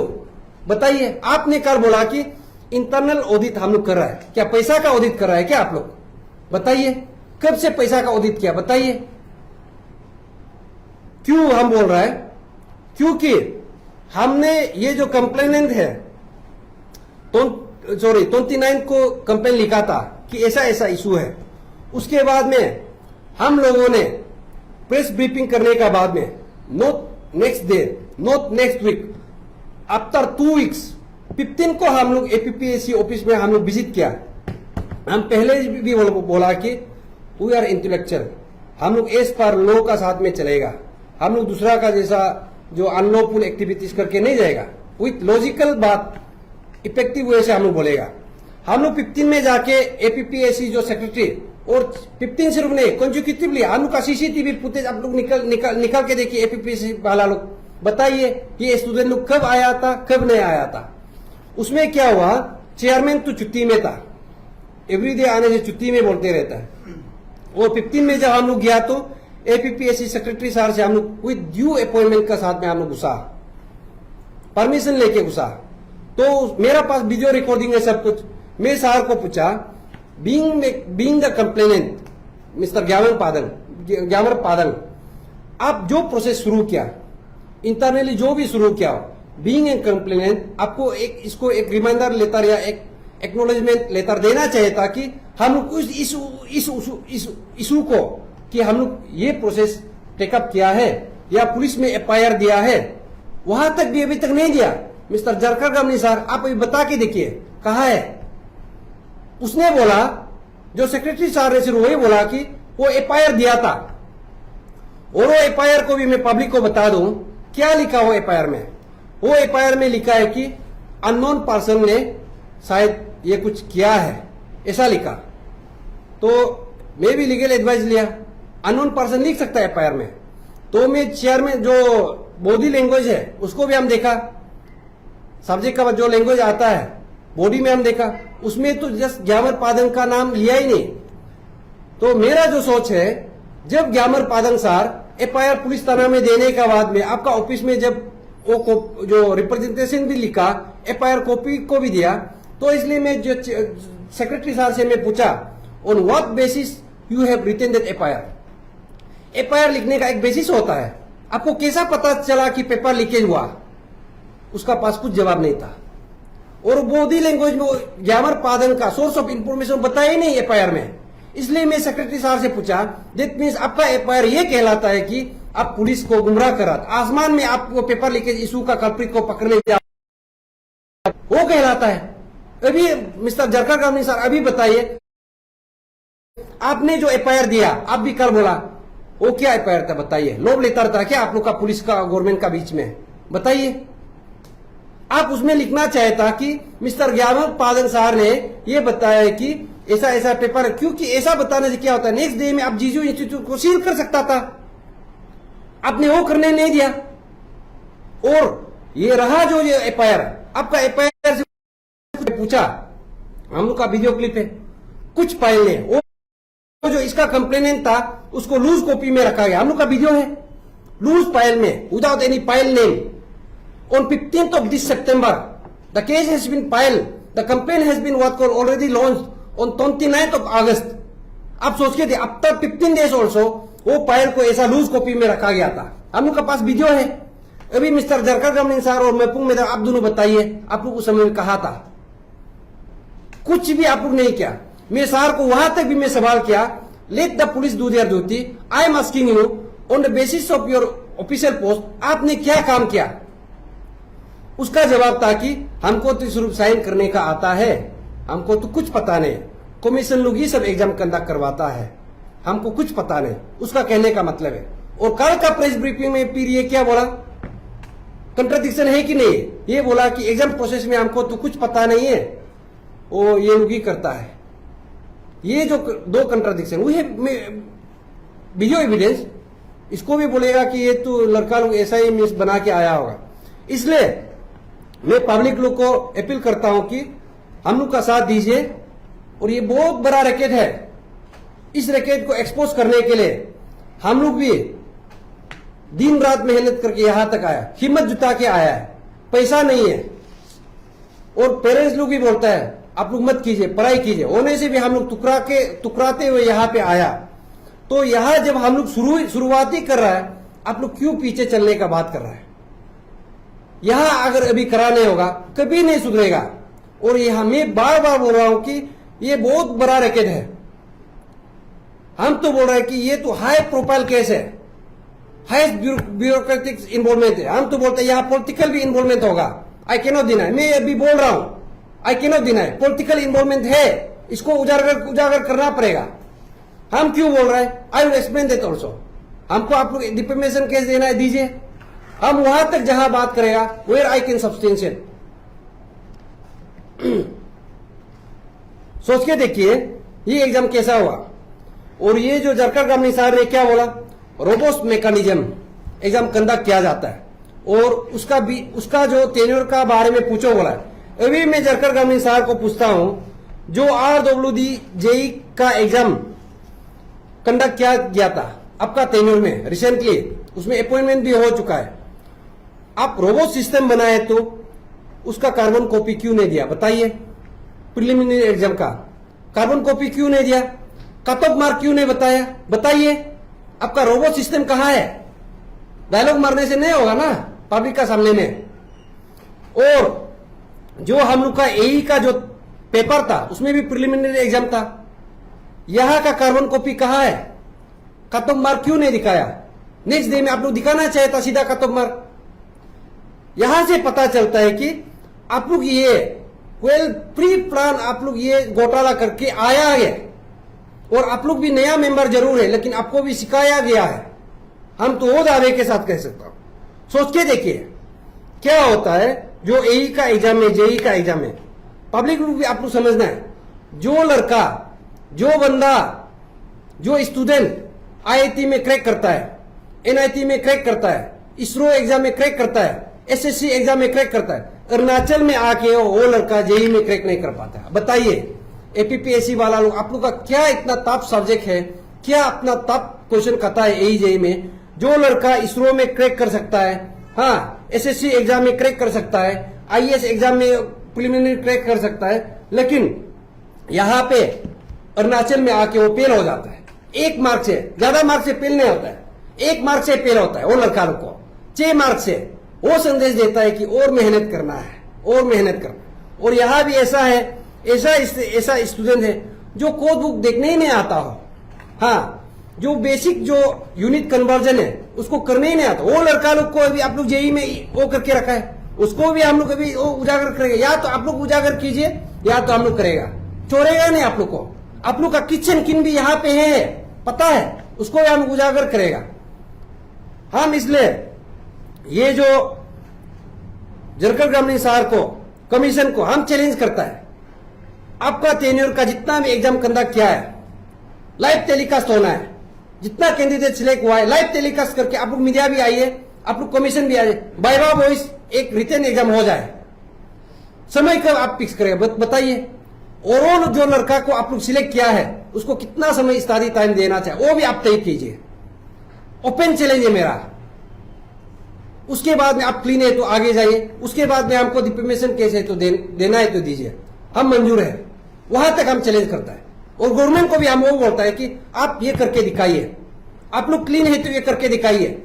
बताइए। आपने कल बोला कि इंटरनल ऑडिट हम लोग कर रहा है, क्या पैसा का ऑडिट कर रहा है क्या आप लोग, बताइए कब से पैसा का ऑडिट किया, बताइए। क्यों हम बोल रहा है, क्योंकि हमने ये जो कंप्लेनेंट है तो 29 को कंप्लेन लिखा था कि ऐसा ऐसा इशू है। उसके बाद में हम लोगों ने प्रेस ब्रीफिंग करने का बाद में not next day, not next week, after 2 weeks 15 को हम लोग एपीपीएससी ऑफिस में हम लोग विजिट किया। हम पहले भी बोला कि वी आर इंटेलेक्चुअल, हम लोग एज पर लॉ का साथ में चलेगा, हम लोग दूसरा का जैसा जो अनलॉफुल एक्टिविटीज करके नहीं जाएगा, विथ लॉजिकल बात इफेक्टिव वे से हम लोग बोलेगा। हम लोग 15 में जाके एपीपीएससी जो सेक्रेटरी और 15 सिर्फ नहीं कंसेक्यूटिवली हम लोग का सीसीटीवी फुटेज आप लोग निकाल के देखिए, एपीपीएससी वाला लोग बताइए ये स्टूडेंट लोग कब आया था कब नहीं आया था। उसमें क्या हुआ, चेयरमैन तो छुट्टी में था, एवरीडे आने से छुट्टी में बोलते रहता है, और 15 में जब हम लोग गया तो एपीपीएससी सेक्रेटरी सर से हम लोग विद ड्यू अपॉइंटमेंट का साथ में हम लोग घुसा, परमिशन लेके घुसा। तो मेरा पास वीडियो रिकॉर्डिंग है सब कुछ। मैं सर को पूछा, बीइंग द कंप्लेनेंट मिस्टर ग्यामर पादंग, आप जो प्रोसेस शुरू किया इंटरनली जो भी शुरू किया, बीइंग ए कंप्लेनेंट आपको इसको एक रिमाइंडर लेटर या एक एक्नॉलेजमेंट लेटर देना चाहिए ताकि हम लोग उस इशू को कि हम लोग ये प्रोसेस टेकअप किया है या पुलिस में एफआईआर दिया है, वहां तक भी अभी तक नहीं दिया। मिस्टर जरकर गामलिन सर आप अभी बता के देखिए कहा है। उसने बोला, जो सेक्रेटरी सर ने सिर्फ वही बोला कि वो एफआईआर दिया था, और वो एफआईआर को भी मैं पब्लिक को बता दूं क्या लिखा हो एफआईआर में। वो एफआईआर में लिखा है कि अननोन पर्सन ने शायद ये कुछ किया है, ऐसा लिखा। तो मैं भी लीगल एडवाइस लिया, अननोन पर्सन लिख सकता है एफआईआर में। तो मैं चेयर में जो बॉडी लैंग्वेज है उसको भी हम देखा, सब्जेक्ट का जो लैंग्वेज आता है बॉडी में हम देखा, उसमें तो जस्ट ग्यामर पादंग का नाम लिया ही नहीं। तो मेरा जो सोच है, जब ग्यामर पादंग सर एफआईआर पुलिस थाना में देने के बाद में आपका ऑफिस में जब वो जो रिप्रेजेंटेशन भी लिखा, एफआईआर कॉपी को भी दिया, तो इसलिए मैं जो सेक्रेटरी सर से मैं पूछा on what basis you have written that FIR. FIR लिखने का एक बेसिस होता है, आपको कैसा पता चला कि पेपर लीकेज हुआ, उसका पास कुछ जवाब नहीं था। और बॉडी लैंग्वेज में ग्यामर पादंग का सोर्स ऑफ इंफॉर्मेशन बताया ही नहीं एफआईआर में। इसलिए मैं सेक्रेटरी सर से पूछा, दैट मीन्स आपका एफआईआर ये कहलाता है कि आप पुलिस को गुमराह करा, आसमान में आपको पेपर लीकेज इशू का कल्प्रिट को पकड़ने जा, वो कहलाता है। अभी मिस्टर जरकर गामलिन सर अभी बताइए, आपने जो एफआईआर दिया, आप भी कल बोला, वो क्या एफआईआर था बताइए? लॉब लेटर था क्या आप लोग का पुलिस का गवर्नमेंट का बीच में? बताइए। आप उसमें लिखना चाहता कि मिस्टर ग्यामर पादंग सर ने ये बताया कि ऐसा ऐसा पेपर है, क्योंकि ऐसा बताने से क्या होता है, नेक्स्ट डे में आप जीजू इंस्टीट्यूट को सील कर सकता था, आपने वो करने नहीं दिया। और ये रहा जो ये एफआईआर, आपका एफआईआर से पूछा, हम लोग का वीडियो क्लिप है, कुछ फाइल ने वो जो इसका कंप्लेनेंट था उसको लूज कॉपी में रखा गया, हम लोग का वीडियो है, लूज फाइल में without any file name. On 15th of this September, the case has been filed. The complaint has been what called already launched on 29th of August. आप सोच के थे, आफ्टर 15 days also वो file को ऐसा loose copy में रखा गया था। हम लोग के पास वीडियो है। अभी मिस्टर जरकर गामलिन सर और मेपुंग मेहता, आप दोनों बताइए, आप लोग उस समय में कहा था? कुछ भी आप लोग नहीं किया। मैं सर को वहां तक भी मैं सवाल किया, let the police do their duty, I am asking you on the basis of your official post आपने क्या काम किया? उसका जवाब था कि हमको तो सिर्फ साइन करने का आता है, हमको तो कुछ पता नहीं, कमीशन लोग ये सब एग्जाम कंडक्ट करवाता है, हमको कुछ पता नहीं, उसका कहने का मतलब है। और कल का प्रेस ब्रीफिंग में फिर ये क्या बोला, कंट्राडिक्शन है कि नहीं? ये बोला कि एग्जाम प्रोसेस में हमको तो कुछ पता नहीं है, वो ये लोग ही करता है। ये जो दो कंट्राडिक्शन, वो है वीडियो एविडेंस, इसको भी बोलेगा कि ये तो लड़का लोग ऐसा ही मिस बना के आया होगा। इसलिए मैं पब्लिक लोग को अपील करता हूं कि हम लोग का साथ दीजिए, और ये बहुत बड़ा रैकेट है। इस रैकेट को एक्सपोज करने के लिए हम लोग भी दिन रात मेहनत करके यहां तक आया, हिम्मत जुटा के आया है, पैसा नहीं है। और पेरेंट्स लोग भी बोलता है आप लोग मत कीजिए, पढ़ाई कीजिए, होने से भी हम लोग टुकराते हुए यहां पे आया। तो यहां जब हम लोग शुरुआती कर रहा है, आप लोग क्यों पीछे चलने का बात कर रहा है? यहां अगर अभी करा नहीं होगा कभी नहीं सुधरेगा। और यहां मैं बार बार बोल रहा हूं कि ये बहुत बड़ा रैकेट है। हम तो बोल रहे हैं कि ये तो हाई प्रोफाइल केस है, हाईएस्ट ब्यूरोक्रेटिक इन्वॉल्वमेंट है। हम तो बोलते हैं यहां पॉलिटिकल भी इन्वॉल्वमेंट होगा। आई कैनॉट डिनाई, मैं अभी बोल रहा हूं, I cannot deny political involvement है, इसको उजागर करना पड़ेगा। हम क्यों बोल रहे हैं? I will explain that also. हमको आप लोग डिफेमेशन केस देना है, दीजिए, हम वहां तक जहां बात करेगा वेयर आई कैन सब्सटेंशिएट। सोच के देखिए ये एग्जाम कैसा हुआ। और ये जो जरकर गवर्निंग साहब ने क्या बोला, रोबोस्ट मैकेनिज्म एग्जाम कंडक्ट किया जाता है, और उसका जो टेन्योर का बारे में पूछो बोला है। अभी मैं जरकर गवर्निंग साहब को पूछता हूं, जो RWD JEE का एग्जाम कंडक्ट किया गया था आपका टेन्योर में रिसेंटली, उसमें अपॉइंटमेंट भी हो चुका है। आप रोबोट सिस्टम बनाए तो उसका कार्बन कॉपी क्यों नहीं दिया बताइए? प्रिलिमिनरी एग्जाम का कार्बन कॉपी क्यों नहीं दिया? कट ऑफ मार्क क्यों नहीं बताया? बताइए, आपका रोबोट सिस्टम कहां है? डायलॉग मारने से नहीं होगा ना पब्लिक का सामने में। और जो हम लोग का AE का जो पेपर था उसमें भी प्रिलिमिनरी एग्जाम था, यहां का कार्बन कॉपी कहां है? कट ऑफ मार्क क्यों नहीं दिखाया? नेक्स्ट डे में आप लोग दिखाना चाहिए था सीधा कट ऑफ मार्क। यहां से पता चलता है कि आप लोग ये वेल प्री प्लान आप लोग ये घोटाला करके आया है, और आप लोग भी नया मेंबर जरूर है लेकिन आपको भी सिखाया गया है। हम तो वो दावे के साथ कह सकता हूं। सोच के देखिए क्या होता है जो AE का एग्जाम है, JEE का एग्जाम है। पब्लिक लोग भी आप लोग समझना है, जो लड़का, जो बंदा, जो स्टूडेंट IIT में क्रैक करता है, NIT में क्रैक करता है, इसरो एग्जाम में क्रैक करता है, SSC एग्जाम में क्रैक करता है, अरुणाचल में आके वो लड़का JEE में क्रैक नहीं कर पाता। बताइए APPSC वाला लोग, आप लोग का क्या इतना टफ सब्जेक्ट है, क्या अपना टफ क्वेश्चन करता है AE JEE में? जो लड़का इसरो में क्रैक कर सकता है, हाँ SSC एग्जाम में क्रैक कर सकता है, IAS एग्जाम में प्रिलिमिनरी क्रैक कर सकता है, लेकिन यहां पे अरुणाचल में आके वो फेल हो जाता है। 1 मार्क से, ज्यादा मार्क से फेल नहीं होता है, 1 मार्क से फेल होता है वो लड़का को, 6 मार्क से। वो संदेश देता है कि और मेहनत करना है, और मेहनत करना। और यहां भी ऐसा है, ऐसा स्टूडेंट है जो कोड बुक देखने ही नहीं आता हो, हाँ जो बेसिक जो यूनिट कन्वर्जन है उसको करने ही नहीं आता, वो लड़का लोग को अभी आप लोग JEE में वो करके रखा है, उसको भी हम लोग अभी वो उजागर करेंगे। या तो आप लोग उजागर कीजिए या तो हम लोग करेगा, छोड़ेगा नहीं आप लोग को। आप लोग का किचन किन भी यहाँ पे है पता है, उसको भी हम उजागर करेगा। हम इसलिए ये जो जरकर गवर्निंग साहब को, कमीशन को हम चैलेंज करता है, आपका टेन्योर का जितना भी एग्जाम कंडक्ट किया है लाइव टेलीकास्ट होना है। जितना कैंडिडेट सिलेक्ट हुआ है लाइव टेलीकास्ट करके आप लोग मीडिया भी आइए, आप लोग कमीशन भी आइए, वाइवा वॉइस एक रिटन एग्जाम हो जाए। समय कब आप फिक्स करेंगे बताइए? और वो जो लड़का को आप लोग सिलेक्ट किया है उसको कितना समय स्टडी टाइम देना चाहिए वो भी आप तय कीजिए। ओपन चैलेंज है मेरा। उसके बाद में आप क्लीन है तो आगे जाइए, उसके बाद में हमको डिफेमेशन केस है तो देना है तो दीजिए, हम मंजूर है। वहां तक हम चैलेंज करता है। और गवर्नमेंट को भी हम वो बोलता है कि आप ये करके दिखाइए, आप लोग क्लीन है तो ये करके दिखाइए।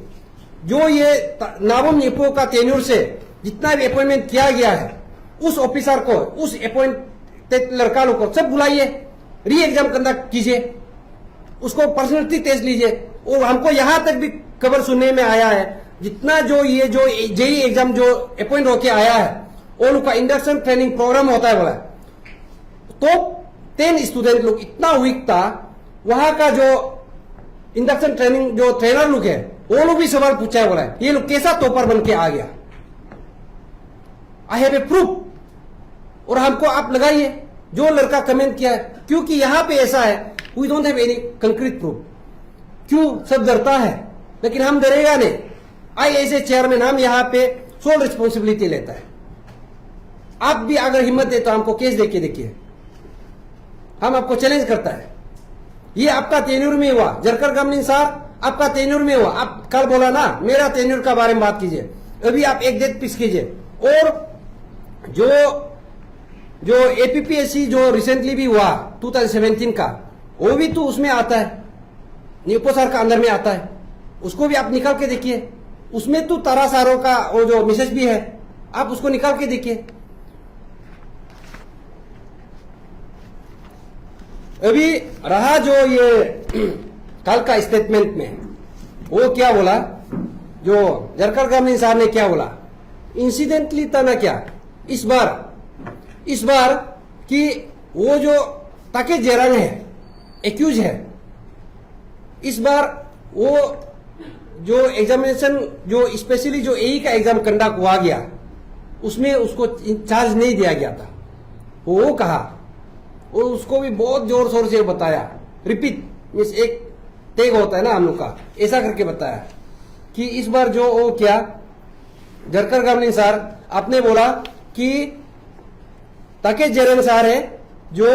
जो ये नाबम निपो का टेन्योर से जितना भी अपॉइंटमेंट किया गया है उस ऑफिसर को, उस अपॉइंटेड लड़का लोग को सब बुलाइए, री एग्जाम कंडक्ट कीजिए, उसको पर्सनैलिटी टेस्ट लीजिए। और हमको यहां तक भी खबर सुनने में आया है जितना जो ये जो JEE एग्जाम जो अपॉइंट होके आया है वो लोग का इंडक्शन ट्रेनिंग प्रोग्राम होता है बोला, तो 10 स्टूडेंट लोग इतना वीक था, वहां का जो इंडक्शन ट्रेनिंग जो ट्रेनर लोग है वो लोग भी सवाल पूछा है बोला है ये लोग कैसा टॉपर बन के आ गया। I have a proof. और हमको आप लगाइए जो लड़का कमेंट किया है, क्योंकि यहां पे ऐसा है we don't have any concrete proof. क्यों? सब डरता है, लेकिन हम डरेगा नहीं। आई एज ए चेयरमैन हम यहां पे सोल रिस्पॉन्सिबिलिटी लेता है। आप भी अगर हिम्मत है तो हमको केस देके देखिए, हम आपको चैलेंज करता है। ये आपका टेन्योर में हुआ, जरकर गामलिन साहब आपका टेन्योर में हुआ। आप कल बोला ना मेरा टेन्योर का बारे में बात कीजिए, अभी आप एक डेट फिक्स कीजिए। और जो एपीपीएससी जो रिसेंटली भी हुआ 2017 का, वो भी तो उसमें आता है, न्यूपो सर का अंदर में आता है, उसको भी आप निकाल के देखिए। उसमें तो तारा सारों का वो जो मैसेज भी है, आप उसको निकाल के देखिए। अभी रहा जो ये कल का स्टेटमेंट में, वो क्या बोला, जो जरकर गामलिन साहब ने क्या बोला, इंसिडेंटली था ना क्या इस बार कि वो जो ताके जेरंग है, एक्यूज है, इस बार वो जो एग्जामिनेशन जो स्पेशली जो एई का एग्जाम कंडक्ट हुआ गया, उसमें उसको चार्ज नहीं दिया गया था। वो कहा, और उसको भी बहुत जोर शोर से बताया, रिपीट मीन्स एक टेक होता है ना हम लोग का, ऐसा करके बताया कि इस बार जो वो क्या जरकर गामलिन सर आपने बोला कि ताके जेरंग सर है जो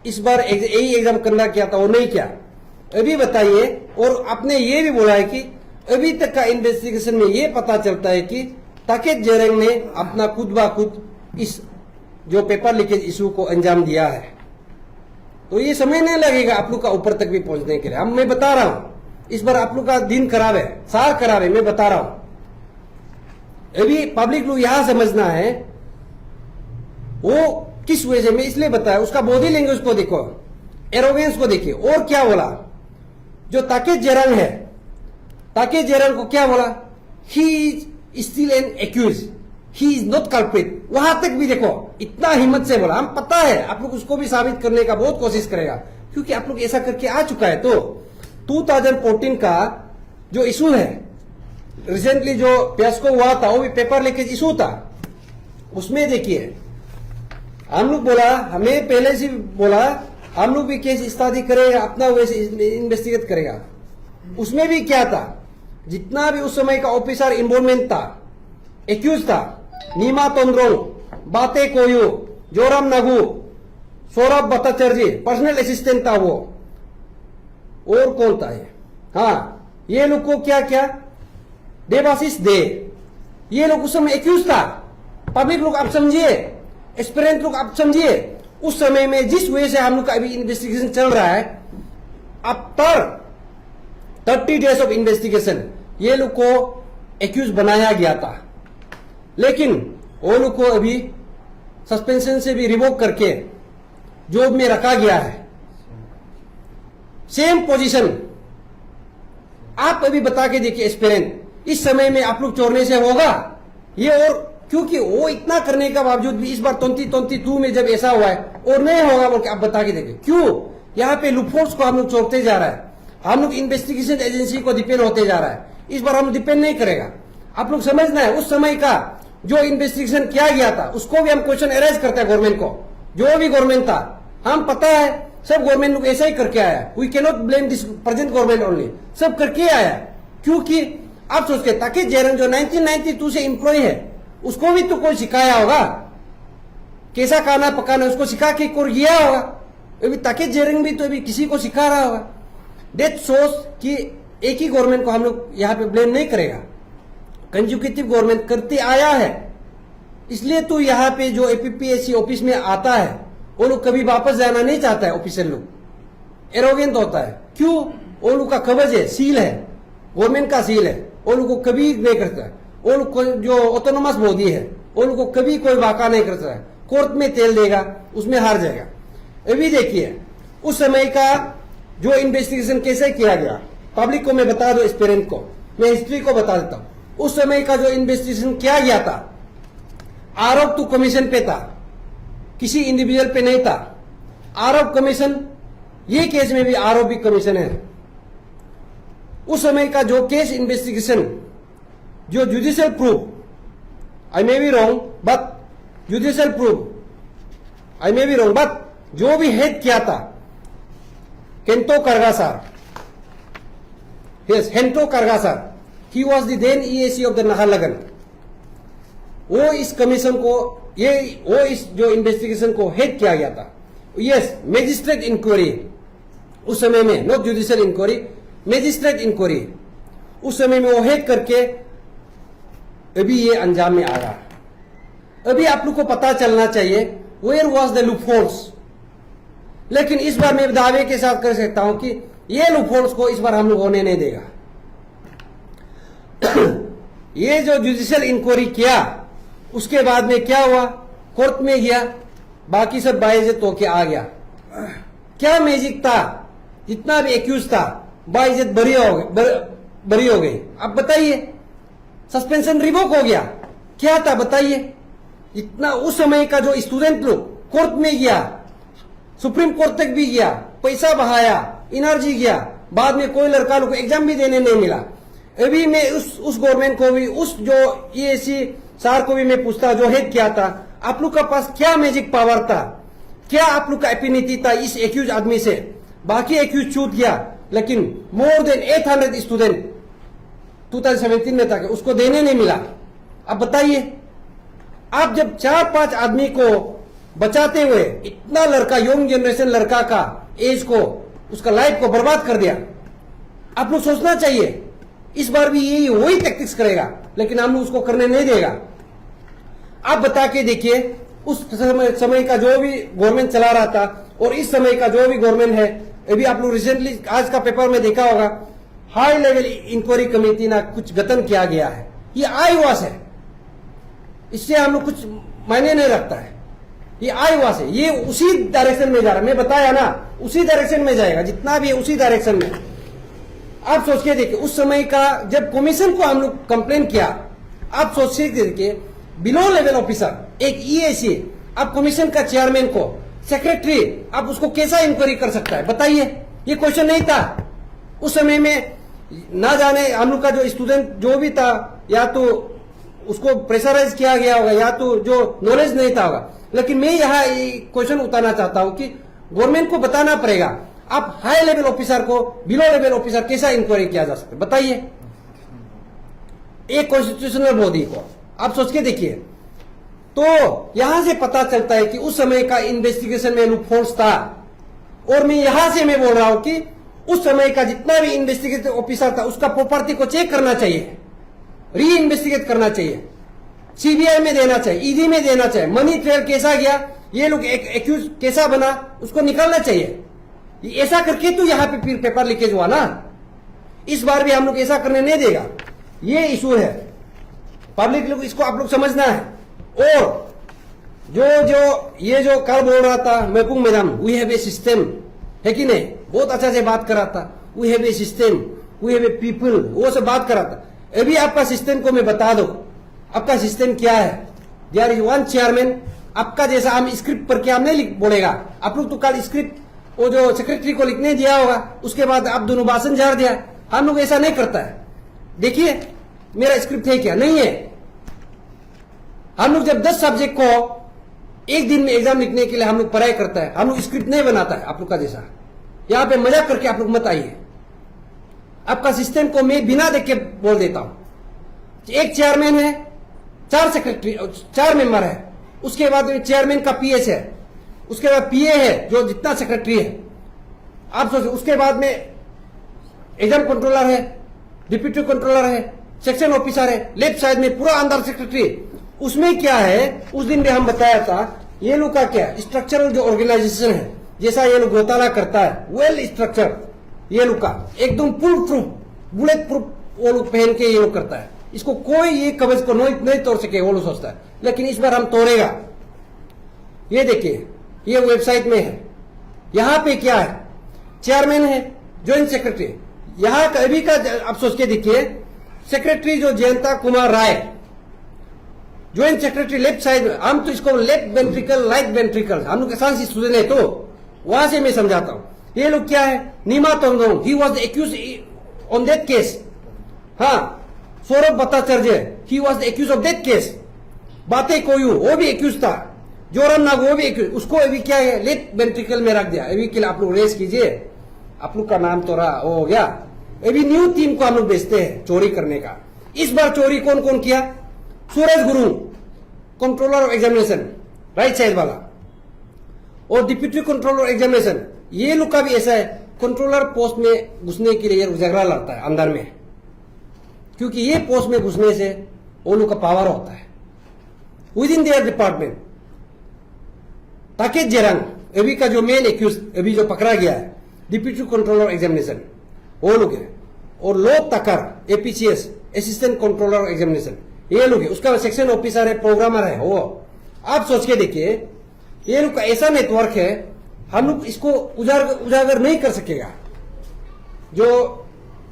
इस बार यही एग्जाम कंडक्ट किया था, वो नहीं किया। अभी बताइए। और आपने ये भी बोला है कि अभी तक का इन्वेस्टिगेशन में ये पता चलता है कि ताके जेरंग ने अपना खुद ब खुद इस जो पेपर लीकेज इशू को अंजाम दिया है। तो ये समय नहीं लगेगा आप लोग का ऊपर तक भी पहुंचने के लिए। हम मैं बता रहा हूं, इस बार आप लोग का दिन खराब है, साल खराब है, मैं बता रहा हूं। अभी पब्लिक लोग यहां समझना है वो किस वजह से, मैं इसलिए बताया, उसका बॉडी लैंग्वेज को देखो, एरोगेंस को देखिए। और क्या बोला, जो ताके जेरंग है, ताके जेरंग को क्या बोला, he is still an accused, he is not culprit. वहां तक भी देखो, इतना हिम्मत से बोला। हम पता है आप लोग उसको भी साबित करने का बहुत कोशिश करेगा, क्योंकि आप लोग ऐसा करके आ चुका है। तो 2014 का जो इशू है, रिसेंटली जो पियास्को हुआ था, वो भी पेपर लीकेज इशू था। उसमें देखिए हम लोग बोला, हमें पहले से बोला हम लोग भी केस स्टडी करेगा, अपना वैसे इन्वेस्टिगेट करेगा। उसमें भी क्या था, जितना भी उस समय का ऑफिसर इन्वॉल्वमेंट था, एक्यूज था, नीमा तोंद्रोंग, बाते कोयू, जोराम नागू, सौरभ भट्टाचार्य पर्सनल असिस्टेंट था वो, और कौन था ये, हाँ ये लोग को क्या क्या, देवाशीष दे, ये लोग उस समय एक्यूज था। पब्लिक लोग आप समझिए, एक्सपीरियंस लोग आप समझिए, उस समय में जिस वजह से हम लोग का अभी इन्वेस्टिगेशन चल रहा है, आफ्टर 30 डेज ऑफ इन्वेस्टिगेशन ये लोग को एक्यूज बनाया गया था। लेकिन वो लोग को अभी सस्पेंशन से भी रिवोक करके जॉब में रखा गया है। सेम पोजीशन आप अभी बता के देखिए, एक्सपीरियंस इस समय में आप लोग छोड़ने से होगा ये, और क्योंकि वो इतना करने का बावजूद भी इस बार 2022 में जब ऐसा हुआ है और नहीं होगा बोल के आप बता के देखिए, क्यों यहाँ पे लूपहोल्स को हम लोग छोड़ते जा रहा है, हम लोग इन्वेस्टिगेशन एजेंसी को डिपेंड होते जा रहा है। इस बार हम डिपेंड नहीं करेगा। आप लोग समझना है, उस समय का जो इन्वेस्टिगेशन किया गया था उसको भी हम क्वेश्चन अरेज करते हैं गवर्नमेंट को, जो भी गवर्नमेंट था। हम पता है सब गवर्नमेंट लोग ऐसा ही करके आया, we can not blame this present government only, सब करके आया। क्योंकि आप सोचते ताकि जेरंग जो 1992 से एम्प्लॉय है, उसको भी तो कोई सिखाया होगा कैसा खाना पकाना, उसको सिखा के कोई गया होगा। अभी ताकि जेरंग भी तो अभी किसी को सिखा रहा होगा। डेट सोच कि एक ही गवर्नमेंट को हम लोग यहाँ पे ब्लेम नहीं करेगा, कंज्यूकेटिव गवर्नमेंट करते आया है। इसलिए तो यहाँ पे जो एपीपीएससी ऑफिस में आता है वो लोग कभी वापस जाना नहीं चाहता है। ऑफिसर लोग एरोगेंट होता है, क्यों, वो लोग का कवच है, सील है, गवर्नमेंट का सील है, वो लोग को कभी नहीं करता है। वो लोग को जो ऑटोनोमस बॉडी है वो लोग को कभी कोई वाका नहीं करता है, कोर्ट में तेल देगा उसमें हार जाएगा। अभी देखिए उस समय का जो इन्वेस्टिगेशन कैसे किया गया, पब्लिक को मैं बता दो, एक्सपीरियंस को मैं हिस्ट्री को बता देता हूं। उस समय का जो इन्वेस्टिगेशन किया गया था, आरोप तो कमीशन पे था, किसी इंडिविजुअल पे नहीं था। आरोप कमीशन, ये केस में भी आरोप भी कमीशन है। उस समय का जो केस इन्वेस्टिगेशन, जो judicial proof, I may be wrong but judicial proof, I may be wrong but जो भी हेड किया था केंटो करगा sir, yes Hento Karga sir, he was the then EAC of the Naharlagun. वो इस कमीशन को वो इस जो इन्वेस्टिगेशन को हेड किया गया था। यस, मैजिस्ट्रेट इंक्वायरी उस समय में, not judicial inquiry, magistrate inquiry उस समय में वो हेड करके अभी ये अंजाम में आ रहा है। अभी आप लोग को पता चलना चाहिए वेयर वॉज द लूपहोल्स। लेकिन इस बार मैं दावे के साथ कह सकता हूं कि ये लूपहोल्स को इस बार हम लोग होने नहीं देगा। ये जो जुडिशियल इंक्वायरी किया उसके बाद में क्या हुआ, कोर्ट में गया, बाकी सब बाइज्जत होके आ गया। क्या मैजिक था, जितना भी एक्यूज था बाइज्जत बरी हो गई। अब बताइए, सस्पेंशन रिवोक हो गया, क्या था बताइए। इतना उस समय का जो स्टूडेंट लोग कोर्ट में गया, सुप्रीम कोर्ट तक भी गया, पैसा बहाया, एनर्जी गया, बाद में कोई लड़का लोग को एग्जाम भी देने नहीं मिला। अभी मैं उस गवर्नमेंट को भी, उस जो EAC सर को भी मैं पूछता जो हेड किया था, आप लोग का पास क्या मैजिक पावर था, क्या आप लोग का एफिनिटी था इस एक्यूज आदमी से। बाकी एक्यूज छूट गया, लेकिन मोर देन 800 स्टूडेंट 2017 में था, उसको देने नहीं मिला। अब बताइए, आप जब 4-5 आदमी को बचाते हुए इतना लड़का, यंग जनरेशन लड़का का एज को, उसका लाइफ को बर्बाद कर दिया, आप लोग सोचना चाहिए इस बार भी यही वही टैक्टिक्स करेगा, लेकिन हम लोग उसको करने नहीं देगा। आप बता के देखिए, उस समय का जो भी गवर्नमेंट चला रहा था और इस समय का जो भी गवर्नमेंट है, अभी आप लोग रिसेंटली आज का पेपर में देखा होगा, हाई लेवल इंक्वायरी कमेटी ना कुछ गठन किया गया है। ये आईवास है, इससे हम लोग कुछ मायने नहीं रखता है। ये आईवास है, ये उसी डायरेक्शन में जा रहा है। मैं बताया ना, उसी डायरेक्शन में जाएगा, जितना भी है उसी डायरेक्शन में। आप सोच के देखिए, उस समय का जब कमीशन को हम लोग कंप्लेन किया, आप सोच के देखिए, बिलो लेवल ऑफिसर एक EAC, आप कमीशन का चेयरमैन को, सेक्रेटरी, आप उसको कैसा इंक्वायरी कर सकता है बताइए। ये क्वेश्चन नहीं था उस समय में। ना जाने हम लोग का जो स्टूडेंट जो भी था, या तो उसको प्रेशराइज किया गया होगा, या तो जो नॉलेज नहीं था होगा। लेकिन मैं यहाँ क्वेश्चन उतारना चाहता हूं कि गवर्नमेंट को बताना पड़ेगा, आप हाई लेवल ऑफिसर को, बिलो लेवल ऑफिसर कैसा इंक्वायरी किया जा सकता है बताइए, एक कॉन्स्टिट्यूशनल बॉडी को। आप सोच के देखिए, तो यहां से पता चलता है कि उस समय का इन्वेस्टिगेशन में लूपहोल्स था। और मैं यहां से मैं बोल रहा हूं कि उस समय का जितना भी इन्वेस्टिगेटिव ऑफिसर था, उसका प्रॉपर्टी को चेक करना चाहिए, री इन्वेस्टिगेट करना चाहिए, CBI में देना चाहिए, ED में देना चाहिए। मनी ट्रेल कैसा गया, ये लोग एक्यूज कैसा बना, उसको निकालना चाहिए। ऐसा करके तो यहाँ पे फिर पेपर लीकेज हुआ ना। इस बार भी हम लोग ऐसा करने नहीं देगा। ये इशू है, पब्लिक लोग इसको आप लोग समझना है। और ये जो कल बोल रहा था Mepung madam, we have a system, है कि नहीं, बहुत अच्छा से बात कर रहा था, we have a system, we have a people, वो सब बात कर रहा था। अभी आपका सिस्टम को मैं बता दो, आपका सिस्टम क्या है। देयर इज वन चेयरमैन, आपका जैसा हम स्क्रिप्ट पर क्या नहीं बोलेगा। आप लोग तो कल स्क्रिप्ट वो जो सेक्रेटरी को लिखने दिया होगा, उसके बाद आप दोनों भाषण झाड़ दिया। हम लोग ऐसा नहीं करता है। देखिए मेरा स्क्रिप्ट है क्या, नहीं है। हम लोग जब 10 सब्जेक्ट को एक दिन में एग्जाम लिखने के लिए हम लोग पढ़ाई करता है, हम लोग स्क्रिप्ट नहीं बनाता है आप लोग का जैसा। यहां पे मजाक करके आप लोग मत आइए। आपका सिस्टम को मैं बिना देख के बोल देता हूं। एक चेयरमैन है, 4 सेक्रेटरी, 4 मेंबर है, उसके बाद चेयरमैन का PS है, उसके बाद PA है जो जितना सेक्रेटरी है आप सोचो, उसके बाद में एग्जाम कंट्रोलर है, डिप्यूटी कंट्रोलर है, सेक्शन ऑफिसर है, लेफ्ट साइड में पूरा अंदर सेक्रेटरी। उसमें क्या है, उस दिन भी हम बताया था, ये लोग का क्या स्ट्रक्चरल जो ऑर्गेनाइजेशन है, जैसा ये लोग घोटाला करता है, वेल स्ट्रक्चर ये लोग का एकदम फुल प्रूफ, बुलेट प्रूफ वो लोग पहन के ये लोग करता है। इसको कोई ये कवच को नहीं तोड़ सके वो लोग सोचता है, लेकिन इस बार हम तोड़ेगा। ये देखिए, ये वेबसाइट में है, यहां पे क्या है, चेयरमैन है, ज्वाइंट सेक्रेटरी, यहां अभी का आप सोच के देखिए, सेक्रेटरी जो Jayanta Kumar Rai, joint secretary left side में। हम तो इसको लेफ्ट वेंट्रिकल, राइट वेंट्रिकल, हम लोग साइंस स्टूडेंट है तो वहां से मैं समझाता हूं। ये लोग क्या है, Nima Tongong, he was accuse on that case. हाँ, Saurabh Bhattacharya, he was accuse of that case. बातें कोयू, वो भी एक्यूज था, जोरम नाग वो भी एक्यूज, उसको अभी क्या है लेफ्ट वेंट्रिकल में रख दिया। अभी के लिए आप लोग रेस कीजिए, आप लोग का नाम तो रहा वो हो गया। अभी न्यू टीम को हम लोग भेजते हैं चोरी करने का। इस बार चोरी कौन कौन किया, सूरज गुरु, controller of examination right side वाला, और डिप्यूटी कंट्रोलर एग्जामिनेशन, ये लोग का भी ऐसा है, कंट्रोलर पोस्ट में घुसने के लिए झगड़ा लड़ता है अंदर में, क्योंकि ये पोस्ट में घुसने से वो लोग का पावर होता है विद इन देयर डिपार्टमेंट। ताकि जेरंग अभी का जो मेन एक्यूज अभी जो पकड़ा गया है डिप्यूटी कंट्रोलर एग्जामिनेशन वो लोग है, और लोक तकर एपीसीएस असिस्टेंट कंट्रोलर एग्जामिनेशन ये लोग है, उसका सेक्शन ऑफिसर है, प्रोग्रामर है वो। आप सोच के देखिए ये लोग का ऐसा नेटवर्क है, हम लोग इसको उजागर नहीं कर सकेगा, जो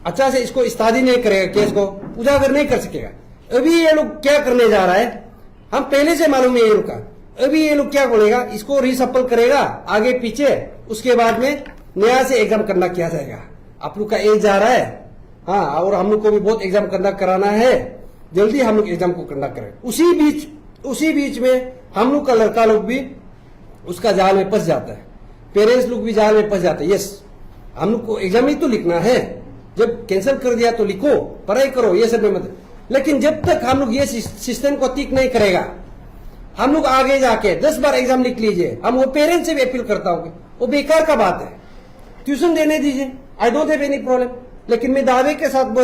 अच्छा से इसको स्टडी नहीं करेगा, केस को उजागर नहीं कर सकेगा। अभी ये लोग क्या करने जा रहा है हम पहले से मालूम है ये लोग का। अभी ये लोग क्या बोलेगा, इसको रिसफल करेगा आगे पीछे, उसके बाद में नया से एग्जाम करना किया जाएगा। आप लोग का एज जा रहा है, हाँ, और हम लोग को भी बहुत एग्जाम करना कराना है, जल्दी हम लोग एग्जाम को करना करें। उसी बीच में हम लोग का लड़का लोग भी उसका जाल में फंस जाता है, पेरेंट्स लोग भी जाल में फंस जाते हैं। यस, हम लोग को एग्जाम ही तो लिखना है, जब कैंसिल कर दिया तो लिखो, पढ़ाई करो, ये सब में मत। लेकिन जब तक हम लोग ये सिस्टम को ठीक नहीं करेगा, हम लोग आगे जाके 10 बार एग्जाम लिख लीजिए, हम वो पेरेंट्स से भी अपील करता हूँ, वो बेकार का बात है। ट्यूशन देने दीजिए, I don't have any problem, लेकिन मैं दावे के साथ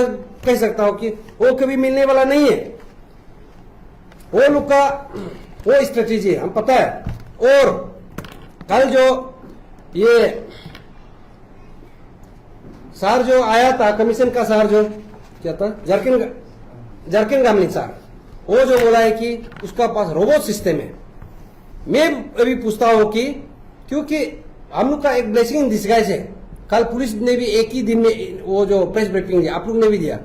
कह सकता हूं कि वो कभी मिलने वाला नहीं है। वो लोग का वो स्ट्रेटेजी है, हम पता है। और कल जो ये सर जो आया था, कमीशन का सर जो क्या था, जरकिन गामनी सर, वो जो बोला है कि उसका पास रोबोट सिस्टम है। मैं अभी पूछता हूं कि क्योंकि हम लोग का एक ब्लेसिंग इन डिस्गाइज है, कल पुलिस ने भी एक ही दिन में वो जो प्रेस ब्रीफिंग दिया, आप लोग ने भी दिया।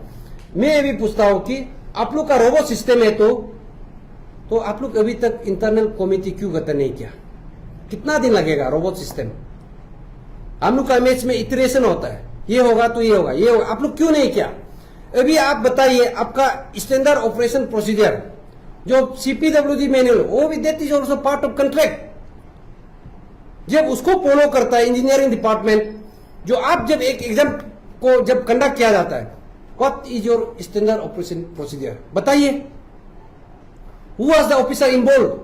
मैं अभी पूछता हूं कि आप लोग का रोबोट सिस्टम है तो आप लोग अभी तक इंटरनल कमेटी क्यों गठन नहीं किया? कितना दिन लगेगा रोबोट सिस्टम? हम लोग का इमेज में इटरेशन होता है, ये होगा तो ये होगा, ये होगा, आप लोग क्यों नहीं किया? अभी आप बताइए, आपका स्टैंडर्ड ऑपरेशन प्रोसीजर जो सीपीडब्ल्यूडी मैनुअल, वो भी that is also part of contract. जब उसको फॉलो करता है इंजीनियरिंग डिपार्टमेंट, जो आप जब एक एग्जाम को जब कंडक्ट किया जाता है, what is your standard operation procedure बताइए। Who was the officer involve?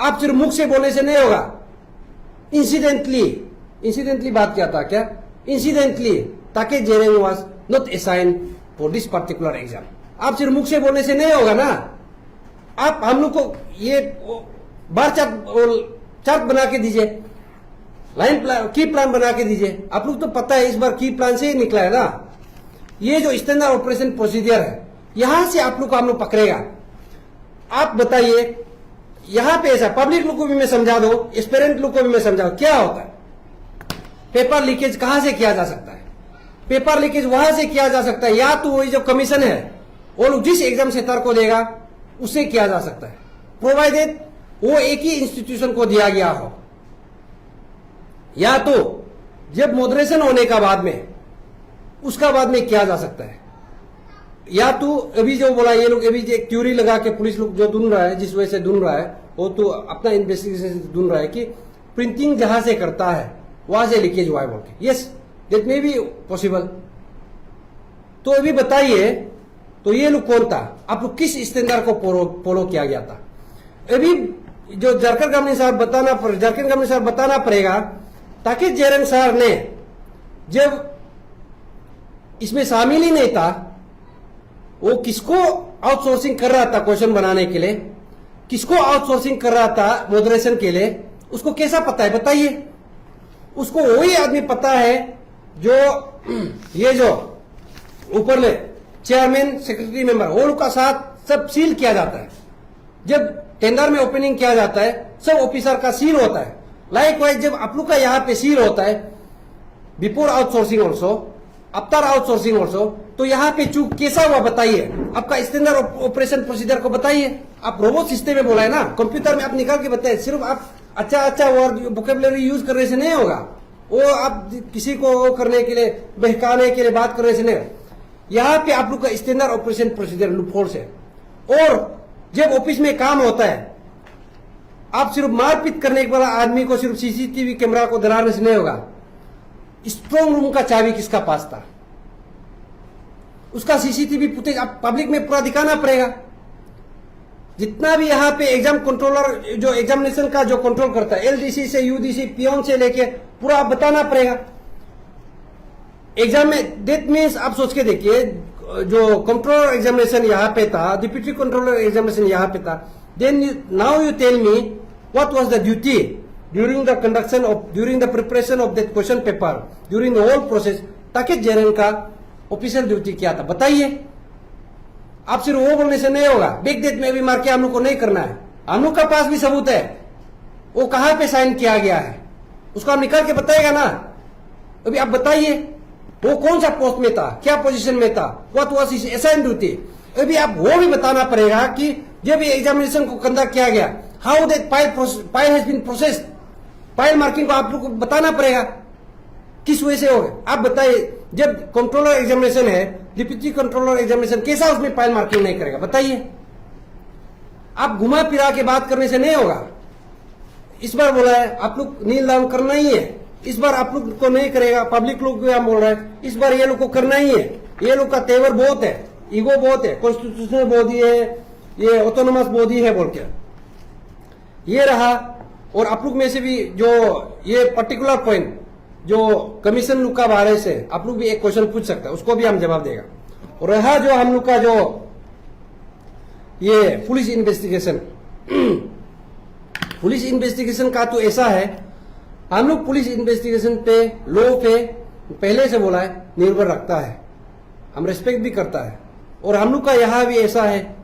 आप सिर्फ मुख से बोलने से नहीं होगा। इंसिडेंटली बात क्या था, क्या incidentally Taki Jereng was not assign for this particular exam, आप सिर्फ मुख से बोलने से नहीं होगा ना। आप हम लोग को ये बार चार्ट बना के दीजिए, लाइन प्लान, की प्लान बना के दीजिए। आप लोग तो पता है इस बार की प्लान से ही निकला है ना। ये जो स्टैंडर्ड ऑपरेशन प्रोसीजर है, यहां से आप लोग को हम लोग पकड़ेगा। आप बताइए, यहां पे ऐसा पब्लिक लोग को भी मैं समझा दो, एस्पिरेंट लोग को भी मैं समझा, क्या होता है पेपर लीकेज कहां से किया जा सकता है? पेपर लीकेज वहां से किया जा सकता है, या तो वही जो कमीशन है वो लोग जिस एग्जाम सेंटर को देगा उससे किया जा सकता है, प्रोवाइडेड वो एक ही इंस्टीट्यूशन को दिया गया हो, या तो जब मॉडरेशन होने का बाद में उसका बाद में किया जा सकता है, या तो अभी जो बोला ये लोग अभी एक थ्योरी लगा के पुलिस लोग जो ढूंढ रहा है, जिस वजह से ढूंढ रहा है वो तो अपना इन्वेस्टिगेशन से ढूंढ रहा है कि प्रिंटिंग जहां से करता है वहां से लीकेज हुआ है बोल के। Yes, that may be possible. तो अभी बताइए, तो ये लोग कौन था? आप लोग किस स्टैंडर्ड को फॉलो किया गया था? अभी जो जरकिन गामनी साहब बताना पड़ेगा, ताकि जेरंग सर ने जब इसमें शामिल ही नहीं था, वो किसको आउटसोर्सिंग कर रहा था क्वेश्चन बनाने के लिए, किसको आउटसोर्सिंग कर रहा था मॉडरेशन के लिए, उसको कैसा पता है बताइए? उसको वही आदमी पता है जो ये जो ऊपर ले चेयरमैन सेक्रेटरी मेंबर वो लोग का साथ सब सील किया जाता है। जब टेंडर में ओपनिंग किया जाता है सब ऑफिसर का सील होता है। लाइक वाइज जब आप लोग का यहाँ पे सील होता है before outsourcing also, after outsourcing also, तो यहाँ पे चूक कैसा हुआ बताइए? आपका स्टैंडर्ड ऑपरेशन प्रोसीजर को बताइए। आप रोबोट सिस्टम में बोला है ना, कंप्यूटर में आप निकाल के बताइए। सिर्फ आप अच्छा वर्ड वोकेबुलरी यूज करने से नहीं होगा, वो आप किसी को वो करने के लिए, बहकाने के लिए बात करने से नहीं। यहाँ पे आप लोग का स्टैंडर्ड ऑपरेशन प्रोसीजर लूपहोल्स है। और जब ऑफिस में काम होता है, आप सिर्फ मारपीट करने वाला आदमी को सिर्फ सीसीटीवी कैमरा को दराने से नहीं होगा। स्ट्रॉन्ग रूम का चाबी किसका पास था, उसका सीसीटीवी फुटेज आप पब्लिक में पूरा दिखाना पड़ेगा। जितना भी यहाँ पे एग्जाम कंट्रोलर जो एग्जामिनेशन का जो कंट्रोल करता है, एलडीसी से यूडीसी पियोन से लेके पूरा आप बताना पड़ेगा एग्जाम में। दैट मीन्स आप सोच के देखिए, जो कंट्रोलर एग्जामिनेशन यहाँ पे था, डिप्यूटी कंट्रोलर एग्जामिनेशन यहाँ पे था, then now you tell me what was the duty during the conduction of, during the preparation of that question paper, during the whole process. ताकि जेरन का ऑफिशियल ड्यूटी क्या था बताइए। आप सिर्फ वो बोलने से नहीं होगा, बैक डेट में भी मार के हम लोग को नहीं करना है। हम लोग का पास भी सबूत है, वो कहां पे साइन किया गया है, उसको आप निकाल के बताएगा ना। अभी आप बताइए वो कौन सा पोस्ट में था, क्या पोजीशन में था, what was his assign duty. अभी आप वो भी बताना पड़ेगा कि जब ये एग्जामिनेशन को कंडक्ट किया गया, how that file has been processed. File marking को आप लोग को बताना पड़ेगा किस वजह से हो गया। आप बताइए, जब कंट्रोलर एग्जामिनेशन है, डिप्यूटी कंट्रोलर एग्जामिनेशन, कैसा उसमें फाइल मार्किंग नहीं करेगा बताइए। आप घुमा फिरा के बात करने से नहीं होगा। इस बार बोला है आप लोग नील डाउन करना ही है, इस बार आप लोग को नहीं करेगा, पब्लिक लोग भी हम बोल रहे हैं इस बार ये लोग को करना ही है। ये लोग का तेवर बहुत है, ईगो बहुत है, कॉन्स्टिट्यूशनल बॉडी है, ये ऑटोनोमस बॉडी है बोल के ये रहा। और आप लोग में से भी जो ये पर्टिकुलर पॉइंट जो कमीशन लोग का बारे से आप लोग भी एक क्वेश्चन पूछ सकते हैं, उसको भी हम जवाब देगा। और रहा जो हम लोग का जो ये पुलिस इन्वेस्टिगेशन, पुलिस इन्वेस्टिगेशन का तो ऐसा है, हम लोग पुलिस इन्वेस्टिगेशन पे, लॉ पे पहले से बोला है निर्भर रखता है, हम रेस्पेक्ट भी करता है। और हम लोग का यहाँ भी ऐसा है,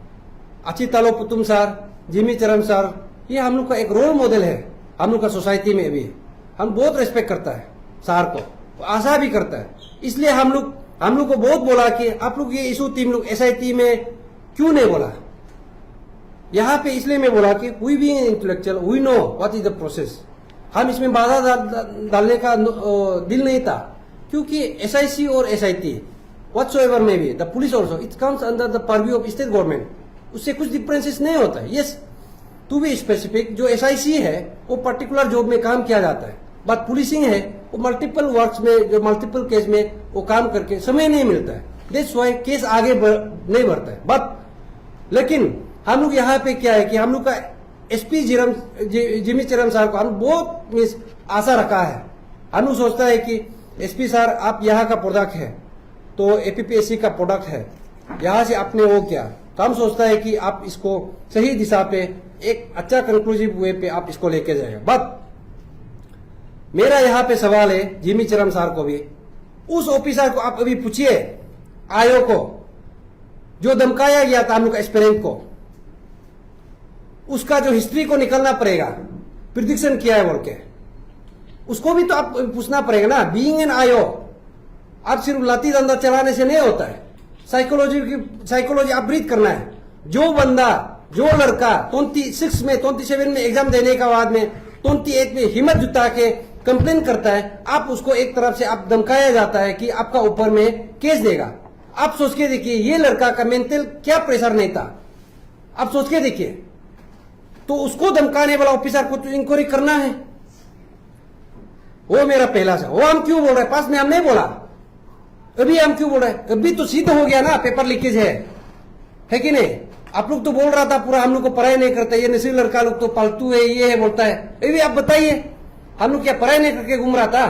अचितालो पुतुम सर, जिमी चरण सर, ये हम लोग का एक रोल मॉडल है हम लोग का सोसाइटी में भी। हम बहुत रेस्पेक्ट करता है सार को, आशा भी करता है। इसलिए हम लोग को बहुत बोला कि आप लोग ये इशू टीम लोग एसआईटी में क्यों नहीं बोला यहाँ पे। इसलिए मैं बोला कि we being intellectual we know what is the process. हम इसमें बाधा डालने का दिल नहीं था, क्योंकि एसआईसी और एसआईटी व्हाटसोएवर में भी the police also it comes under the purview of state government, उससे कुछ डिफरेंसेस नहीं होता है। यस टू बी स्पेसिफिक, जो एसआईसी है वो पर्टिकुलर जॉब में काम किया जाता है, बट पुलिसिंग है वो मल्टीपल वर्क्स में, जो मल्टीपल केस में वो काम करके समय नहीं मिलता है, दैट्स व्हाई केस आगे नहीं बढ़ता है। बट लेकिन हम लोग यहाँ पे क्या है कि हम लोग का एसपी जिमी चरण साहब को हम बहुत आशा रखा है। हम लोग सोचता है कि एसपी सर आप यहाँ का प्रोडक्ट है, तो एपीपीएससी का प्रोडक्ट है, यहाँ से आपने वो किया, तो हम सोचता है कि आप इसको सही दिशा पे एक अच्छा कंक्लूसिव वे पे आप इसको लेके जाएगा। बट मेरा यहाँ पे सवाल है जिमी चरण सर को भी, उस ऑफिसर को आप अभी पूछिए आयोग को जो धमकाया गया था हम लोग एस्पिरेंट को, उसका जो हिस्ट्री को निकलना पड़ेगा, प्रिडिक्शन किया है बोल के, उसको भी तो आप पूछना पड़ेगा ना। बीइंग एन आयोग आप सिर्फ लाठी डंडा चलाने से नहीं होता है, साइकोलॉजी आप ब्रीथ करना है। जो बंदा, जो लड़का 26 में 27 में एग्जाम देने के बाद में 28 में हिम्मत जुटा के कंप्लेन करता है, आप उसको एक तरफ से आप धमकाया जाता है कि आपका ऊपर में केस देगा। आप सोच के देखिए ये लड़का का मेंटल क्या प्रेशर नहीं था, आप सोच के देखिए। तो उसको धमकाने वाला ऑफिसर को तो इंक्वायरी करना है। वो मेरा पहला सा, वो हम क्यों बोल रहे हैं, पास में हम नहीं बोला, अभी हम क्यों बोल रहे हैं, अभी तो सिद्ध हो गया ना पेपर लीकेज है कि नहीं। आप लोग तो बोल रहा था पूरा हम लोग को पढ़ाई नहीं करता, ये नशील लड़का लोग तो पालतू है, ये है बोलता है। अभी आप बताइए हम लोग क्या पढ़ाई नहीं करके घूम रहा था।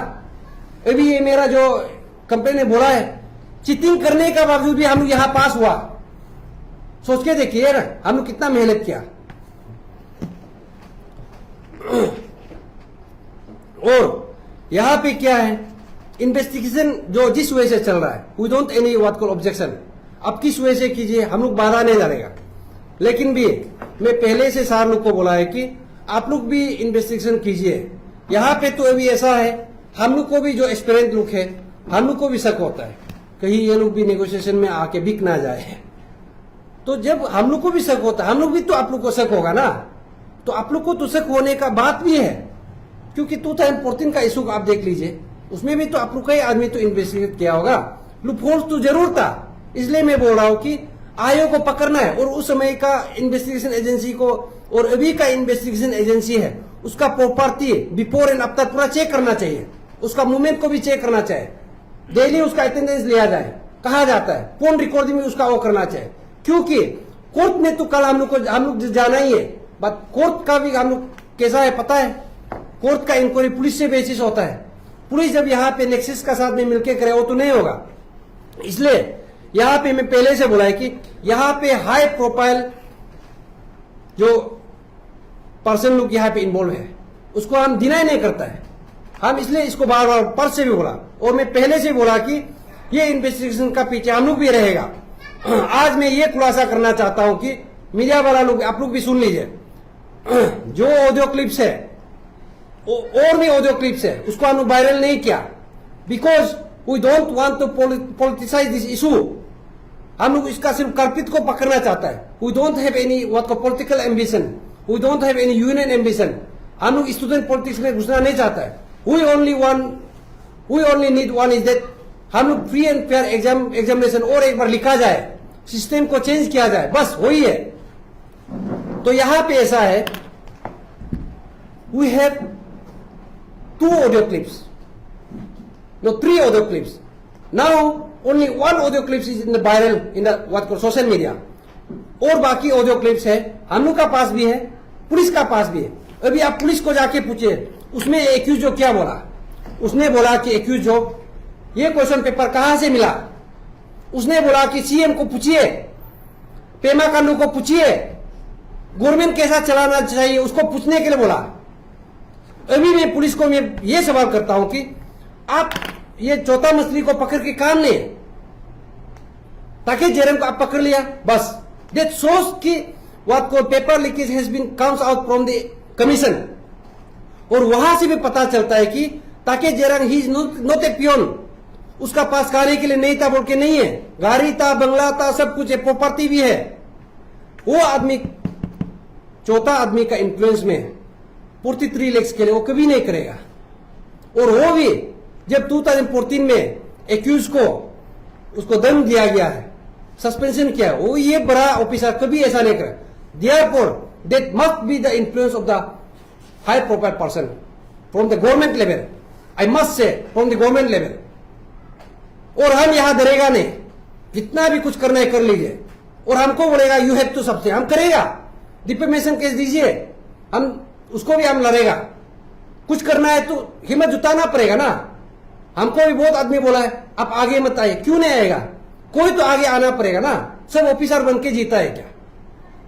अभी ये मेरा जो कंपनी ने बोला है, चीटिंग करने का बावजूद भी हम लोग यहाँ पास हुआ। सोच के देखिए ना हम लोग कितना मेहनत किया। और यहाँ पे क्या है, इन्वेस्टिगेशन जो जिस वजह से चल रहा है, we don't any what call objection, आप किस वजह से कीजिए, हम लोग बाधा नहीं डालेगा। लेकिन भी मैं पहले से सार लोग को बोला है कि आप लोग भी इन्वेस्टिगेशन कीजिए। यहाँ पे तो अभी ऐसा है, हम लोग को भी जो एक्सपीरियंस लोग है, हम लोग को भी शक होता है कहीं ये लोग भी नेगोशिएशन में आके बिक ना जाए। तो जब हम लोग को भी शक होता है, हम लोग भी तो आप लोग को शक होगा ना। तो आप लोग को तो शक होने का बात भी है, क्योंकि 2014 का इशू आप देख लीजिए, उसमें भी तो आप लोग का ही आदमी तो इन्वेस्टिगेट किया होगा, लूपहोल्स तो जरूर था। इसलिए मैं बोल रहा हूं कि आयोग को पकड़ना है, और उस समय का इन्वेस्टिगेशन एजेंसी को और अभी का इन्वेस्टिगेशन एजेंसी है, उसका प्रॉपर्टी बिफोर एंड आफ्टर पूरा चेक करना चाहिए, उसका मूवमेंट को भी चेक करना चाहिए, डेली उसका अटेंडेंस लिया जाए, कहा जाता है फोन रिकॉर्डिंग में उसका वो करना चाहिए। क्योंकि कोर्ट में तो कल हम लोग जाना ही है, बट कोर्ट का भी हम लोग कैसा है पता है? कोर्ट का इंक्वायरी पुलिस से बेसिस होता है। पुलिस जब यहाँ पे नेक्सस का साथ में मिलकर करे वो तो नहीं होगा। इसलिए यहाँ पे मैं पहले से बोला है कि यहाँ पे हाई प्रोफाइल जो पर्सन लोग यहाँ पे इन्वॉल्व है उसको हम डिनाई नहीं करता है। हम इसलिए इसको बार बार पर से भी बोला, और मैं पहले से बोला कि ये इन्वेस्टिगेशन का पीछे हम लोग भी रहेगा। आज मैं ये खुलासा करना चाहता हूं कि मीडिया वाला लोग, आप लोग भी सुन लीजिए, जो ऑडियो क्लिप्स है और भी ऑडियो क्लिप्स है उसको हम लोग वायरल नहीं किया, because we don't want to politicise this issue. हम लोग इसका सिर्फ कल्पित को पकड़ना चाहता है। We don't have any what को political ambition, we don't have any union ambition. हम लोग स्टूडेंट पॉलिटिक्स में घुसना नहीं चाहता है। We only need one is that हम लोग फ्री एंड फेयर एग्जामिनेशन और एक बार लिखा जाए, सिस्टम को चेंज किया जाए, बस वही है। तो यहां पे ऐसा है, we have 2 audio clips, no 3 audio clips. Now only 1 audio clips is in the viral in the what called social media. और बाकी ऑडियो क्लिप्स है हम लोग का पास भी है, पुलिस का पास भी है। अभी आप पुलिस को जाके पूछिए, उसमें एक्यूज जो क्या बोला, उसने बोला कि एक्यूज जो ये क्वेश्चन पेपर कहां से मिला, उसने बोला कि सीएम को पूछिए, पेमा खांडू को पूछिए, गवर्नमेंट कैसा चलाना चाहिए उसको पूछने के लिए बोला। अभी मैं पुलिस को मैं ये सवाल करता हूं कि आप ये चौथा मछली को पकड़ के काम ले, ताकि जयराम को आप पकड़ लिया, बस दैट शोज कि व्हाट को paper leakage has been comes out from the commission. और वहां से भी पता चलता है कि ताकि Jairam he is not a peon, उसका पास खाने के लिए नहीं था बोल के नहीं है, गाड़ी था, बंगला था, सब कुछ है, प्रॉपर्टी भी है। वो आदमी चौथा आदमी का इन्फ्लुएंस में 43 लाख के लिए वो कभी नहीं करेगा। और वो भी जब 2014 में एक्यूज को उसको दंड दिया गया है, सस्पेंशन किया है, वो ये बड़ा ऑफिसर कभी ऐसा नहीं करे। Therefore that must be the influence of the high profile person from the government level, I must say from the government level. और हम यहां डरेगा नहीं, जितना भी कुछ करना है कर लीजिए, और हमको बोलेगा यू हैव टू सबसे, हम करेगा। डिफेमेशन केस दीजिए, हम उसको भी हम लड़ेगा। कुछ करना है तो हिम्मत जुटाना पड़ेगा ना। हमको भी बहुत आदमी बोला है आप आगे मत आइए, क्यों नहीं आएगा? कोई तो आगे आना पड़ेगा ना। सब ऑफिसर बन के जीता है क्या?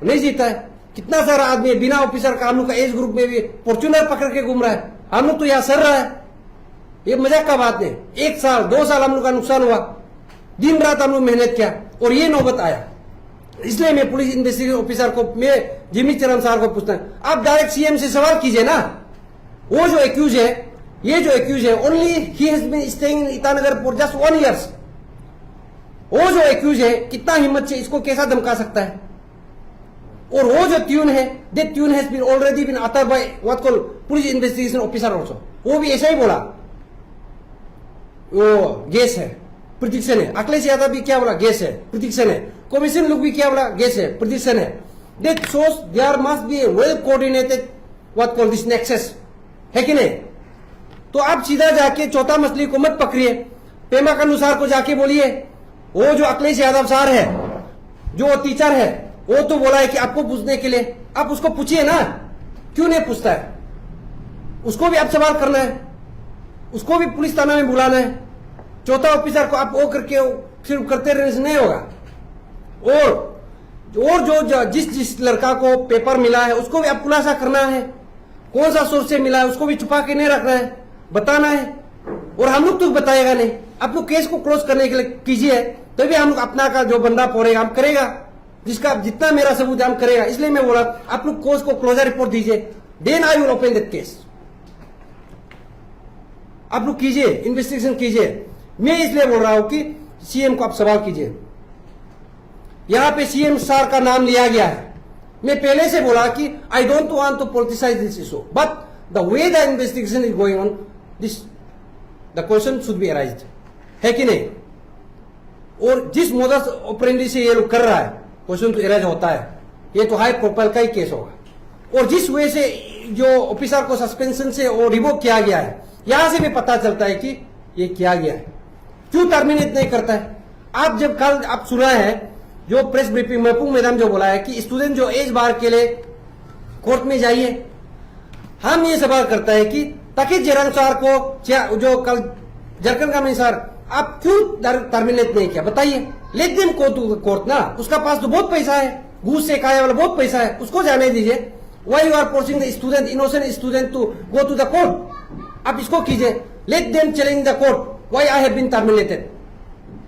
नहीं जीता है। कितना सारा आदमी बिना ऑफिसर का हम लोग का एज ग्रुप में भी फॉर्च्यूनर पकड़ के घूम रहा है, हम लोग तो यहां सर रहा है। ये मजाक का बात नहीं। 1 साल 2 साल हम लोग का नुकसान हुआ, दिन रात हम लोग मेहनत किया, और ये नौबत आया। इसलिए मैं पुलिस इन्वेस्टिगेशन ऑफिसर को, मैं जिमी चरण साहब को पूछता हूं, आप डायरेक्ट सीएम से सवाल कीजिए ना। वो जो एक्यूज है, ये जो एक्यूज है, only he has been staying in Itanagar for just 1 year. वो जो एक्यूज है कितना हिम्मत से इसको कैसा धमका सकता है? और वो जो ट्यून है, that tune has been already been uttered by what called police investigation officer also. वो भी ऐसा ही बोला, वो गैस है, प्रिडिक्शन है। अखिलेश यादव भी क्या बोला? गैस है, प्रिडिक्शन है। कमीशन लोग भी क्या बोला? गैस है, प्रिडिक्शन है। That shows there must be a well coordinated what called this nexus, है कि नहीं? तो आप सीधा जाके चौथा मछली को मत पकड़िए, पेमा खांडू साहब को जाके बोलिए। वो जो अखिलेश यादव साहब है, जो टीचर है, वो तो बोला है कि आपको पूछने के लिए, आप उसको पूछिए ना, क्यों नहीं पूछता है? उसको भी आप सवाल करना है, उसको भी पुलिस थाना में बुलाना है। चौथा ऑफिसर को आप वो करके सिर्फ करते रहने से नहीं होगा। और जो जिस लड़का को पेपर मिला है उसको भी आप खुलासा करना है, कौन सा सोर्स से मिला है उसको भी छुपा के नहीं रखना है, बताना है। और हम लोग तो बताएगा नहीं, आप लोग केस को क्लोज करने के लिए कीजिए, तभी हम लोग अपना का जो बंदा पड़ेगा हम करेगा, जिसका जितना मेरा सबूत हम करेगा। इसलिए मैं बोला आप लोग केस को क्लोजर रिपोर्ट दीजिए, then I will open that case. आप लोग कीजिए, इन्वेस्टिगेशन कीजिए। मैं इसलिए बोल रहा हूं कि सीएम को आप सवाल कीजिए। यहां पे सीएम सर का नाम लिया गया है। मैं पहले से बोला कि I don't want to politicise this issue, but the way the investigation is going on, this the question should be arised, है कि नहीं? और जिस मोडस ऑपरेंडी से ये लोग कर रहा है, क्वेश्चन तो अराइज होता है। ये तो हाई प्रोफाइल का ही केस होगा। और जिस वे से जो ऑफिसर को सस्पेंशन से और रिवोक किया गया है, यहां से भी पता चलता है कि ये किया गया है। क्यों टर्मिनेट नहीं करता है? आप जब कल आप सुना है जो प्रेस ब्रीफिंग महबूब मैडम जो बोला है कि स्टूडेंट जो एज बार के लिए कोर्ट में जाइए, हम ये सवाल करता है कि ताकि जेरंग सर को जो कल झारखंड का मिनिस्टर आप क्यों टर्मिनेट नहीं किया, बताइए। Let them go to court ना, उसका पास तो बहुत पैसा है, घूस से खाने वाला बहुत पैसा है, उसको जाने दीजिए। Why you are forcing the student, innocent student to go to the court, आप इसको कीजिए। Let them challenge the court why I have been terminated,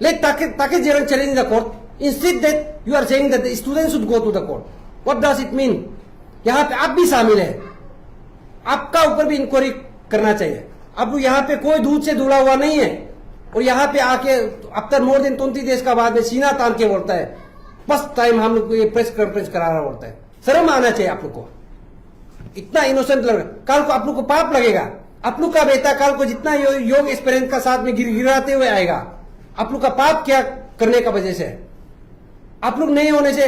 let Taki Jerang challenge the court instead that you are saying that the student should go to the court. What does it mean? यहाँ पे आप भी शामिल है, आपका ऊपर भी inquiry करना चाहिए। अब यहाँ पे कोई दूध से धुला हुआ नहीं है, और यहाँ पे आके आफ्टर मोर देन 20 डेज का बाद में सीना तान के बोलता है फर्स्ट टाइम हम लोग को ये प्रेस कॉन्फ्रेंस करा रहा बोलता है। शर्म आना चाहिए आप लोग को, इतना इनोसेंट लग रहा है। कल को आप लोग को पाप लगेगा, आप लोग का बेटा कल को जितना योग एक्सपीरियंस का साथ में गिराते हुए आएगा, आप लोग का पाप क्या करने का वजह से, आप लोग नहीं होने से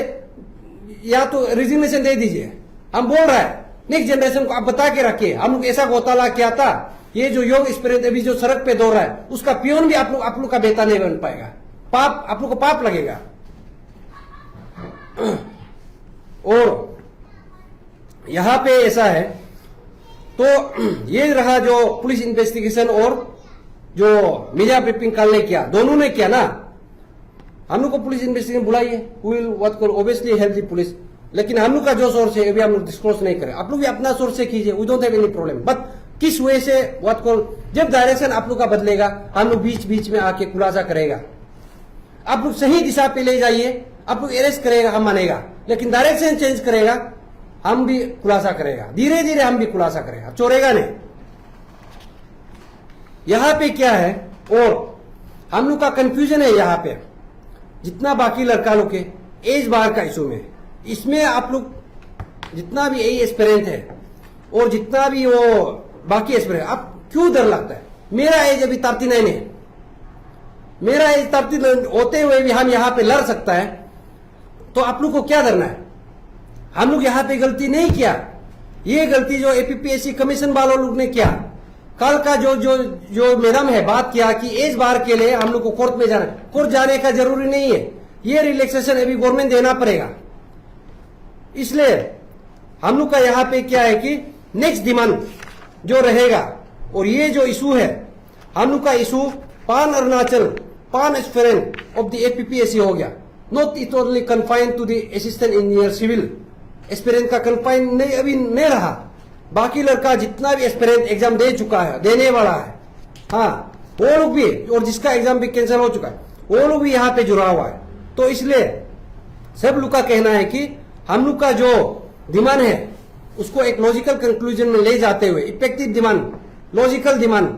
या तो रिजिग्नेशन दे दीजिए। हम बोल रहा है नेक्स्ट जनरेशन को आप बता के रखिए, हम लोग ऐसा घोटाला किया था, ये जो योग एक्सपीरियंस अभी जो सड़क पे दौड़ रहा है उसका पियोन भी आप लोग का बेटा नहीं बन पाएगा, पाप आप लोग को पाप लगेगा। और यहां पे ऐसा है, तो ये रहा जो पुलिस इन्वेस्टिगेशन और जो मीडिया ब्रीफिंग कल ने किया, दोनों ने किया ना। हम लोग को पुलिस इन्वेस्टिगेशन बुलाइए, will what call obviously help the police, लेकिन हम लोग का जो सोर्स है अभी हम लोग डिस्क्लोज नहीं करें, आप लोग भी अपना सोर्स से कीजिए, we don't have any problem. But किस वे से व्हाट कॉल, जब डायरेक्शन आप लोग का बदलेगा हम लोग बीच बीच में आके खुलासा करेगा। आप लोग सही दिशा पे ले जाइए, आप लोग अरेस्ट करेगा हम मानेगा, लेकिन डायरेक्शन चेंज करेगा हम भी खुलासा करेगा, धीरे धीरे हम भी खुलासा करेगा, चोरेगा नहीं। यहां पे क्या है, और हम लोग का कंफ्यूजन है यहाँ पे जितना बाकी लड़का लोग के एज बार का इशू में, इसमें आप लोग जितना भी एज एस्पिरेंट है और जितना भी वो बाकी एस्पिरेंट, आप क्यों डर लगता है? मेरा एज अभी 39 है, मेरा एज 39 होते हुए भी हम यहाँ पे लड़ सकता है, तो आप लोग को क्या डरना है? हम लोग यहाँ पे गलती नहीं किया, ये गलती जो एपीपीएससी कमीशन वालों लोग ने किया। कल का जो मैडम है बात किया कि एज बार के लिए हम लोग को कोर्ट में जाना, कोर्ट जाने का जरूरी नहीं है, ये रिलैक्सेशन अभी गवर्नमेंट देना पड़ेगा। इसलिए हम लोग का यहाँ पे क्या है कि नेक्स्ट डिमांड जो रहेगा, और ये जो इशू है हम लोग का इशू पान अरुणाचल, पान एस्पिरेंट ऑफ द एपीपीएससी हो गया, not it only confined to the assistant engineer civil aspirant का कन्फाइंड नहीं अभी नहीं रहा, बाकी लड़का जितना भी एस्पिरेंट एग्जाम दे चुका है, देने वाला है, हाँ वो लोग भी, और जिसका एग्जाम भी कैंसिल हो चुका है वो लोग भी यहाँ पे जुड़ा हुआ है। तो इसलिए सब लोग का कहना है कि हम लोग का जो डिमांड है उसको एक लॉजिकल कंक्लूजन में ले जाते हुए इफेक्टिव डिमांड, लॉजिकल डिमांड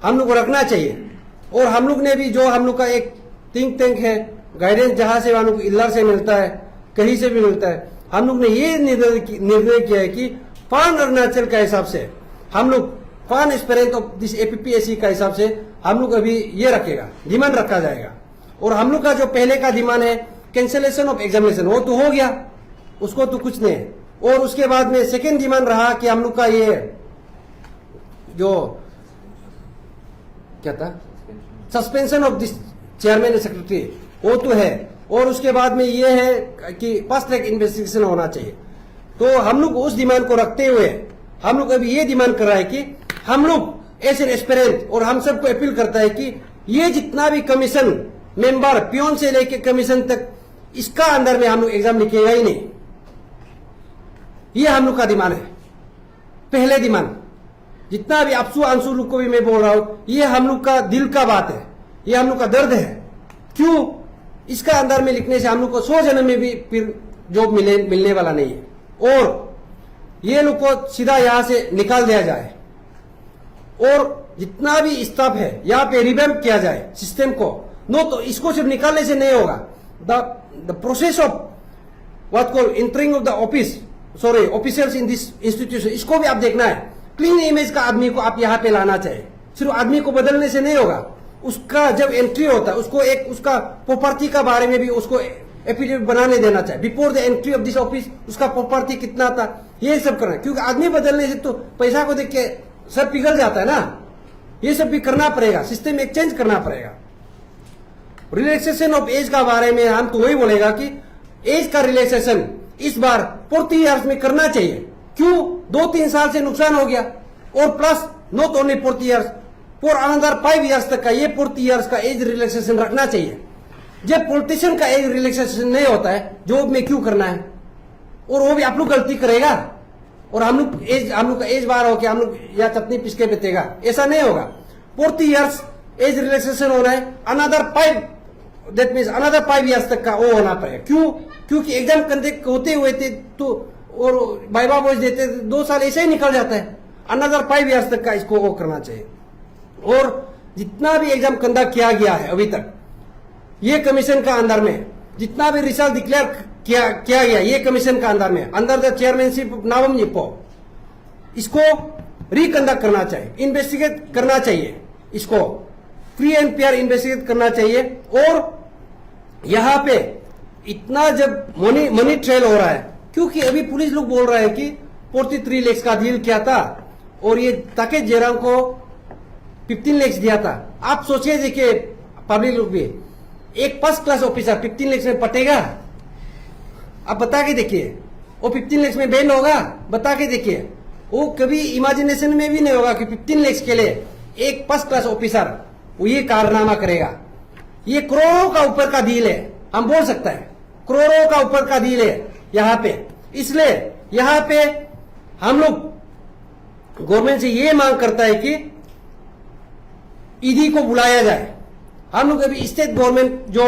हम लोग को रखना चाहिए। और हम लोग ने भी जो हम लोग का एक थिंक टैंक है, गाइडेंस जहां से हम लोग को इल्लार से मिलता है, कहीं से भी मिलता है, हम लोग ने ये निर्णय किया है कि पान अरुणाचल का हिसाब से हम लोग पान एस्पिरेंट ऑफ दिस एपीपीएससी का हिसाब से हम लोग अभी ये रखेगा, डिमांड रखा जाएगा। और हम लोग का जो पहले का डिमांड है कैंसिलेशन ऑफ एग्जामिनेशन, वो तो हो गया, उसको तो कुछ नहीं है। और उसके बाद में सेकेंड डिमांड रहा कि हम लोग का ये जो क्या था, suspension of this chairman secretary, वो तो है। और उसके बाद में ये है कि फास्ट ट्रैक इन्वेस्टिगेशन होना चाहिए। तो हम लोग उस डिमांड को रखते हुए हम लोग अभी ये डिमांड कर रहा है कि हम लोग एज एन एस्पिरेंट, और हम सबको अपील करता है कि ये जितना भी कमीशन मेंबर पियोन से लेके कमीशन तक, इसका अंदर में हम लोग एग्जाम लिखेगा ही नहीं, ये हम लोग का डिमांड है। पहले डिमांड जितना भी अफसू अंशु लोग को भी मैं बोल रहा हूं, ये हम लोग का दिल का बात है, ये हम लोग का दर्द है। क्यों? इसका अंदर में लिखने से हम लोग को 100 जन्म में भी फिर जॉब मिलने वाला नहीं है, और ये लोग को सीधा यहां से निकाल दिया जाए, और जितना भी स्टाफ है यहाँ पे रिवैम्प किया जाए सिस्टम को। नो, तो इसको सिर्फ निकालने से नहीं होगा, the process of what call entering of the office, sorry officers in this institution, इसको भी आप देखना है। क्लीन इमेज का आदमी को आप यहाँ पे लाना चाहिए, सिर्फ आदमी को बदलने से नहीं होगा। उसका जब एंट्री होता है उसको एक उसका प्रॉपर्टी का बारे में भी उसको एफिडेविट बनाने देना चाहिए before the entry of this office, उसका प्रॉपर्टी कितना था, ये सब करना है। क्योंकि आदमी बदलने से तो पैसा को देख के सब पिघल जाता है ना, ये सब भी करना पड़ेगा, सिस्टम एक्सचेंज करना पड़ेगा। रिलैक्सेशन ऑफ एज का बारे में हम तो वही बोलेगा कि एज का रिलैक्सेशन इस बार 40 ईयर्स में करना चाहिए। क्यों? 2-3 साल से नुकसान हो गया, और plus not only 40 years, for another 5 years तक का ये 40 ईयर्स का एज रिलैक्सेशन रखना चाहिए। जब पॉलिटिशियन का एज रिलैक्सेशन नहीं होता है, जॉब में क्यों करना है? और वो भी आप लोग गलती करेगा, और हम लोग का एज बार हो के हम लोग या चटनी पिसके बेचेगा, ऐसा नहीं होगा। 40 ईयर्स एज रिलैक्सेशन होना है, another 5, that means another 5 years तक का वो होना पड़ेगा। क्यों? क्योंकि एग्जाम कंडक्ट होते हुए थे तो और वाइवा वॉइस देते 2 साल ऐसे ही निकल जाता है। अनदर 5 ईयर्स तक का इसको वो करना चाहिए। और जितना भी एग्जाम कंडक्ट किया गया है अभी तक, ये कमीशन का अंदर में जितना भी रिजल्ट डिक्लेयर किया गया ये कमीशन का अंदर में, अंडर द चेयरमैनशिप ऑफ नावम निपो, इसको रिकंडक्ट करना चाहिए, इन्वेस्टिगेट करना चाहिए, इसको फ्री एंड फेयर इन्वेस्टिगेट करना चाहिए। और यहां पे इतना जब मनी ट्रेल हो रहा है, क्योंकि अभी पुलिस लोग बोल रहा है कि 43 लाख का डील किया था और ये ताकेश जयराम को 15 लाख दिया था। आप सोचिए, देखिए पब्लिक लोग भी, एक फर्स्ट क्लास ऑफिसर 15 लाख में पटेगा? आप बता के देखिए, वो 15 लाख में बैन होगा? बता के देखिए, वो कभी इमेजिनेशन में भी नहीं होगा कि 15 लाख के लिए एक फर्स्ट क्लास ऑफिसर वो ये कारनामा करेगा। ये करोड़ों का ऊपर का डील है, हम बोल सकते हैं करोड़ों का ऊपर का डील है यहाँ पे। इसलिए यहाँ पे हम लोग गवर्नमेंट से ये मांग करता है कि ईडी को बुलाया जाए। हम लोग अभी स्टेट गवर्नमेंट जो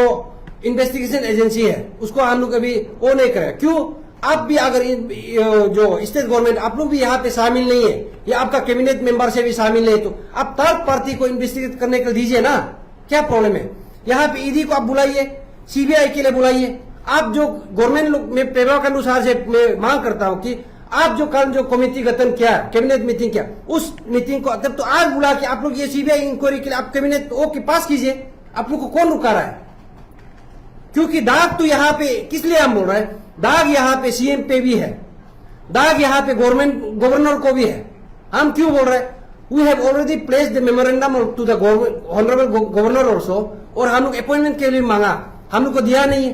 इन्वेस्टिगेशन एजेंसी है उसको हम लोग अभी वो नहीं करेगा। क्यों? आप भी अगर जो स्टेट गवर्नमेंट आप लोग भी यहाँ पे शामिल नहीं है या आपका कैबिनेट मेंबर से भी शामिल नहीं, तो आप थर्ड पार्टी को इन्वेस्टिगेट करने के लिए दीजिए ना, क्या प्रॉब्लम है? यहाँ पे ईडी को आप बुलाइए, सीबीआई के लिए बुलाइए। आप जो गवर्नमेंट लोग में पेपर के अनुसार से मैं मांग करता हूँ कि आप जो कल जो कमेटी गठन किया, कैबिनेट मीटिंग किया, उस मीटिंग को तब तो आज बुला के आप लोग ये सीबीआई इंक्वायरी के लिए आप कैबिनेट ओ के पास कीजिए। आप लोग को कौन रुका रहा है? क्योंकि दाग तो यहाँ पे किस लिए हम बोल रहे हैं, दाग यहाँ पे सीएम पे भी है, दाग यहाँ पे गवर्नर को भी है। हम क्यों बोल रहे हैं? We have already placed the memorandum to the honourable governor also, और हम लोग अपॉइंटमेंट के लिए मांगा, हम लोग को दिया नहीं है।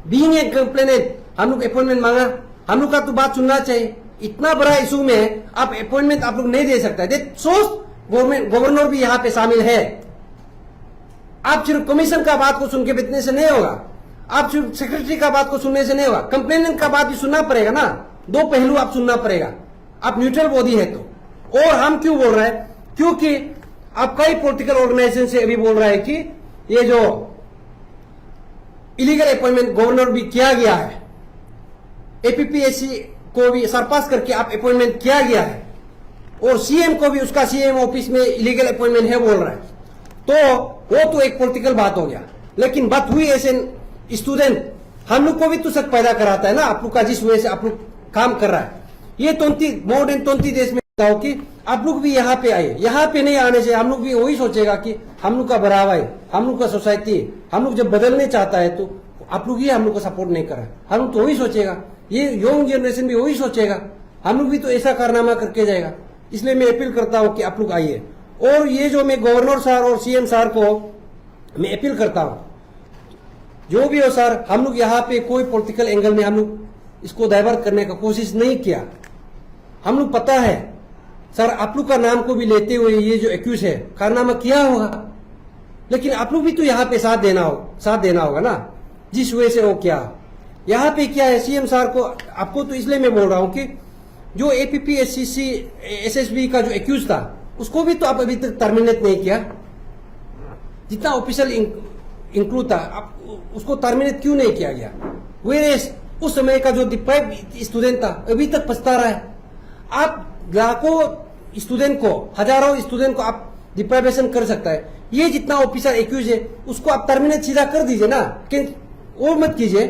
बीइंग ए कंप्लेनेंट हम लोग अपॉइंटमेंट मांगा, हम लोग का तो बात सुनना चाहिए। इतना बड़ा इशू में आप अपॉइंटमेंट आप लोग नहीं दे सकता। गवर्नर भी यहाँ पे शामिल है। आप सिर्फ कमीशन का बात को सुन के बितने से नहीं होगा, आप सिर्फ सेक्रेटरी का बात को सुनने से नहीं होगा, कंप्लेनेंट का बात भी सुनना पड़ेगा ना। दो पहलू आप सुनना पड़ेगा, आप न्यूट्रल बॉडी है तो। और हम क्यों बोल रहे हैं? क्योंकि आप कई पॉलिटिकल ऑर्गेनाइजेशन से अभी बोल रहा है कि ये जो इलीगल अपॉइंटमेंट गवर्नर भी किया गया है, एपीपीएससी को भी सरपास करके आप अपॉइंटमेंट किया गया है, और सीएम को भी उसका सीएम ऑफिस में इलीगल अपॉइंटमेंट है बोल रहा है, तो वो तो एक पॉलिटिकल बात हो गया। लेकिन बात हुई ऐसे स्टूडेंट, हम लोग को भी तो शक पैदा कराता है ना आप लोग का, जिस वजह से आप लोग काम कर रहा है। ये 20 मोर देन 20 देश में हो कि आप लोग भी यहाँ पे आए। यहाँ पे नहीं आने से हम लोग भी वही सोचेगा कि हम लोग का बढ़ावा है, हम लोग का सोसाइटी है, हम लोग जब बदलने चाहता है तो आप लोग ही हम लोग को सपोर्ट नहीं कर रहे। हम लोग तो वही सोचेगा, ये यंग जनरेशन भी वही सोचेगा, हम लोग भी तो ऐसा कारनामा करके जाएगा। इसलिए मैं अपील करता हूँ कि आप लोग आइए। और ये जो मैं गवर्नर सर और सीएम सर को मैं अपील करता हूँ, जो भी हो सर, हम लोग यहाँ पे कोई पॉलिटिकल एंगल में हम लोग इसको डाइवर्ट करने का कोशिश नहीं किया। हम लोग पता है सर, आप लोग का नाम को भी लेते हुए ये जो एक्यूज है कारनामा किया होगा, लेकिन आप लोग भी तो यहाँ पे साथ देना होगा ना, जिस वजह से वो क्या यहाँ पे क्या है। सीएम सर को आपको तो इसलिए मैं बोल रहा हूँ कि जो एपीपीएससी एसएसबी का जो एक्यूज था उसको भी तो आप अभी तक टर्मिनेट नहीं किया। जितना ऑफिशियल इंक्लूड था आप उसको टर्मिनेट क्यों नहीं किया गया? वेरेस उस समय का जो डिप्राइव स्टूडेंट था अभी तक पछता रहा है। आप लाखों स्टूडेंट को, हजारों स्टूडेंट को आप डिप्राइवेशन कर सकता है। ये जितना ऑफिसर एक्यूज है उसको आप टर्मिनेट सीधा कर दीजिए ना, कि वो मत कीजिए,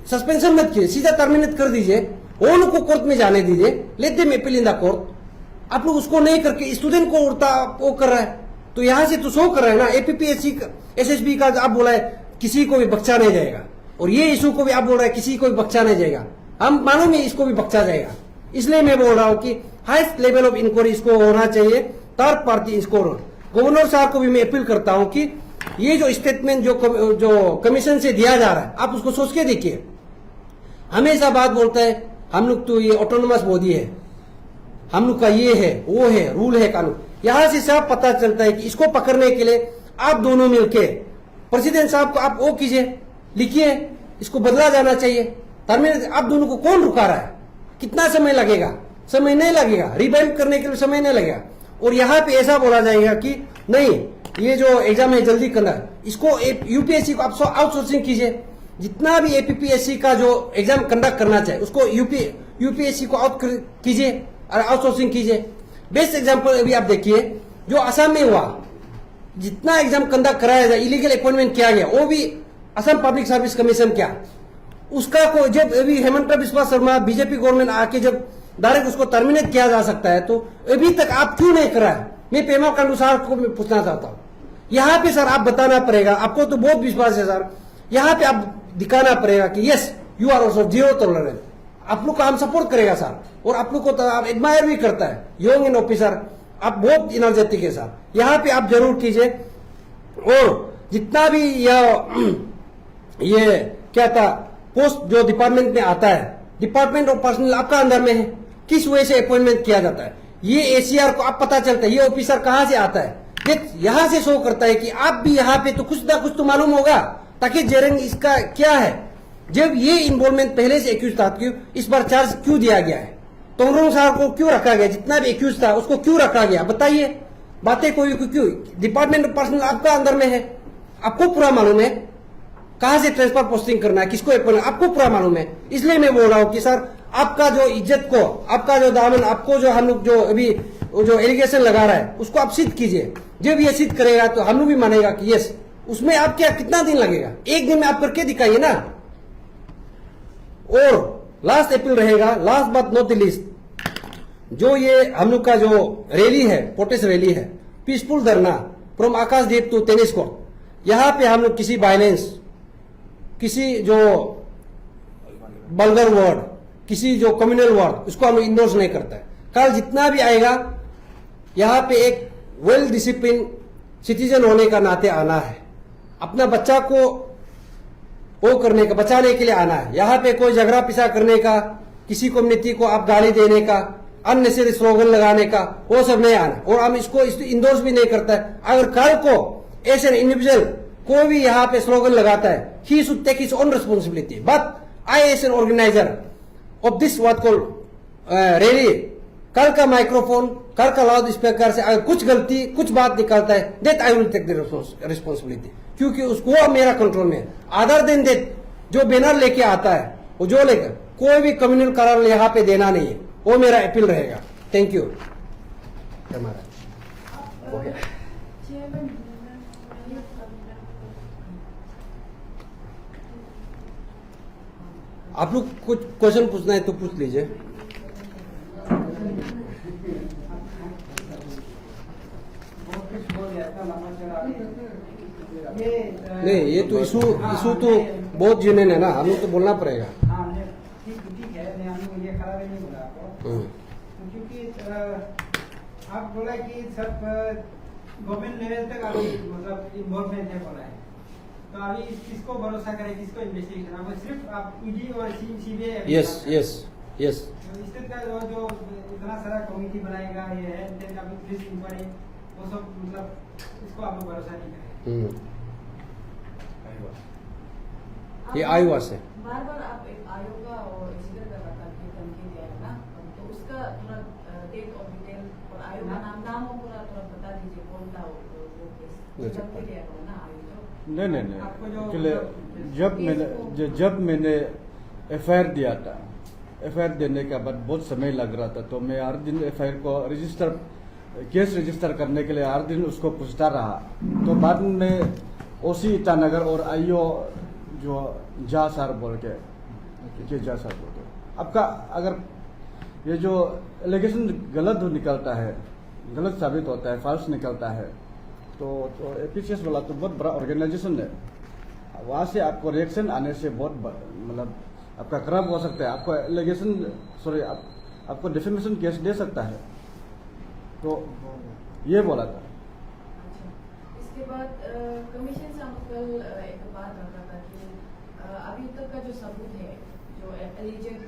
सस्पेंशन मत कीजिए, सीधा टर्मिनेट कर दीजिए। वो लोग को कोर्ट में जाने दीजिए, let them appeal in the court. आप लोग उसको नहीं करके स्टूडेंट को उड़ता वो कर रहा है, तो यहां से तो शो कर रहा है ना। एपीपीएससी एसएसबी का आप बोला है किसी को भी बख्शा नहीं जाएगा, और ये इशू को भी आप बोल रहे हैं किसी को भी बख्शा नहीं जाएगा। हम मालूम है इसको भी बख्शा जाएगा। इसलिए मैं बोल रहा हूं कि हाईएस्ट लेवल ऑफ इंक्वायरी इसको होना चाहिए, थर्ड पार्टी इसको। गवर्नर साहब को भी मैं अपील करता हूं कि ये जो स्टेटमेंट जो कमीशन से दिया जा रहा है, आप उसको सोच के देखिए। हमेशा बात बोलता है हम लोग तो ये ऑटोनोमस बॉडी है, हम लोग का ये है वो है, रूल है कानून। यहां से साफ पता चलता है कि इसको पकड़ने के लिए आप दोनों मिलके प्रेसिडेंट साहब को आप वो कीजिए, लिखिए इसको बदला जाना चाहिए। टर्मिनेट आप दोनों को कौन रुका रहा है? कितना समय लगेगा? समय नहीं लगेगा, रिवाइव करने के लिए समय नहीं लगेगा। और यहाँ पे ऐसा बोला जाएगा कि नहीं ये जो एग्जाम है जल्दी करना है, इसको यूपीएससी को आप आउटसोर्सिंग कीजिए। जितना भी एपीपीएससी का जो एग्जाम कंडक्ट करना चाहिए उसको यूपीएससी को आउट कीजिए और आउटसोर्सिंग कीजिए। बेस्ट एग्जाम्पल अभी आप देखिए जो असम में हुआ, जितना एग्जाम कंडक्ट कराया जाए, इलीगल अपॉइंटमेंट किया गया, वो भी असम पब्लिक सर्विस कमीशन क्या उसका को जब अभी हेमंत बिस्वा शर्मा बीजेपी गवर्नमेंट आके जब डायरेक्ट उसको टर्मिनेट किया जा सकता है, तो अभी तक आप क्यों नहीं कराया? मैं पेमा कांडू साहब को पूछना चाहता हूँ। यहाँ पे सर आप बताना पड़ेगा, आपको तो बहुत विश्वास है सर, यहाँ पे आप दिखाना पड़ेगा कि yes you are also zero tolerance. आप लोग को हम सपोर्ट करेगा सर, और आप लोग को तो आप एडमायर भी करता है, यंग एंड ऑफिसर आप बहुत एनर्जेटिक है सर, यहाँ पे आप जरूर कीजिए। और जितना भी ये क्या था पोस्ट जो डिपार्टमेंट में आता है, डिपार्टमेंट ऑफ पर्सनल आपका अंदर में है, किस वजह से अपॉइंटमेंट किया जाता है, ये एसीआर को आप पता चलता है ये ऑफिसर कहां से आता है, यहां से शो करता है कि आप भी यहाँ पे तो कुछ ना कुछ तो मालूम होगा, ताकि जेरेंग इसका क्या है। जब ये इन्वॉल्वमेंट पहले से एक्यूज था, क्यों इस बार चार्ज क्यों दिया गया है? तोमरोंग साहब को क्यों रखा गया? जितना भी एक्यूज था उसको क्यों रखा गया? बताइए, बातें कोई क्यों? डिपार्टमेंट ऑफ पर्सनल आपका अंदर में है, आपको पूरा मालूम है कहां से ट्रांसफर पोस्टिंग करना है, किसको अपॉइंट, आपको पूरा मालूम है। इसलिए मैं बोल रहा हूं कि सर आपका जो इज्जत को, आपका जो दामन, आपको जो हम लोग जो अभी जो एलिगेशन लगा रहा है उसको आप सिद्ध कीजिए। जब ये सिद्ध करेगा तो हम लोग भी मानेगा कि यस, उसमें आप क्या कितना दिन लगेगा? एक दिन में आप करके दिखाइए ना। और लास्ट अप्रैल रहेगा, last but not the least, जो ये हम लोग का जो रैली है, प्रोटेस्ट रैली है, पीसफुल धरना from Akashdeep to tennis court, यहाँ पे हम लोग किसी वायलेंस, किसी जो बल्गर वर्ड, किसी जो कम्युनल वर्ड, उसको हम इंडोर्स नहीं करता है। कल जितना भी आएगा यहाँ पे एक वेल डिसिप्लिन सिटीजन होने का नाते आना है, अपना बच्चा को वो करने का, बचाने के लिए आना है। यहाँ पे कोई झगड़ा पिसा करने का, किसी कम्युनिटी को आप गाली देने का, अननेसेसरी स्लोगन लगाने का, वो सब नहीं आना। और हम इसको इंडोर्स भी नहीं करता है। अगर कल को एज एन इंडिविजुअल कोई भी यहाँ पे स्लोगन लगाता है, he should take his own responsibility. But I as an organiser of this what called rally, कल का माइक्रोफोन, कल का लाउड स्पीकर से अगर कुछ गलती, कुछ बात निकलता है, that I will take the responsibility, क्योंकि उसको मेरा कंट्रोल में है। अदर देन दैट जो बैनर लेके आता है, वो जो लेकर कोई भी कम्युनल करार यहाँ पे देना नहीं है, वो मेरा अपील रहेगा। Thank you. आप लोग कुछ क्वेश्चन पूछना है तो पूछ लीजिए। नहीं, ये तो इशू तो बहुत जेन्युइन है ना, हम लोग तो बोलना पड़ेगा। ठीक है, मैं हम लोग ये खराब नहीं बोला आपको, क्योंकि आप बोला कि सब गवर्नमेंट लेवल तक अभी मतलब इन्वॉल्वमेंट है बोला है, तो अभी किसको भरोसा करें, किसको इन्वेस्टिगेशन? आपको सिर्फ आप ईडी और सीबीआई? यस स्टेट का जो इतना सारा कमिटी बनाएगा, ये है पुलिस इंक्वायरी, वो सब मतलब इसको आप लोग भरोसा नहीं करें? ये आयुवा से बार बार आप एक आयोग का और जिक्र कर रहा था कि धमकी दिया है ना, तो उसका थोड़ा डेट और डिटेल और आयोग का नाम और पूरा थोड़ा बता दीजिए, कौन था वो केस धमकी दिया था ना आयोग? नहीं, एक्चुअली जब मैंने एफआईआर दिया था, एफआईआर देने के बाद बहुत समय लग रहा था, तो मैं हर दिन एफआईआर को केस रजिस्टर करने के लिए हर दिन उसको पूछता रहा। तो बाद में ओसी ईटानगर और आईओ जो जा सर बोल के जा सर बोल के, आपका अगर ये जो एलिगेशन गलत निकलता है, गलत साबित होता है, फॉल्स निकलता है, तो एपीसीएस वाला तो बहुत बड़ा ऑर्गेनाइजेशन है, वहाँ से आपको रिएक्शन आने से बहुत मतलब आपका खराब हो सकता है, आपको एलिगेशन आपको डिफेमेशन केस दे सकता है। तो ये बोला था। इसके बाद कमीशन से हम कल एक बात रखा था कि अभी तक का जो सबूत है जो एलिजेड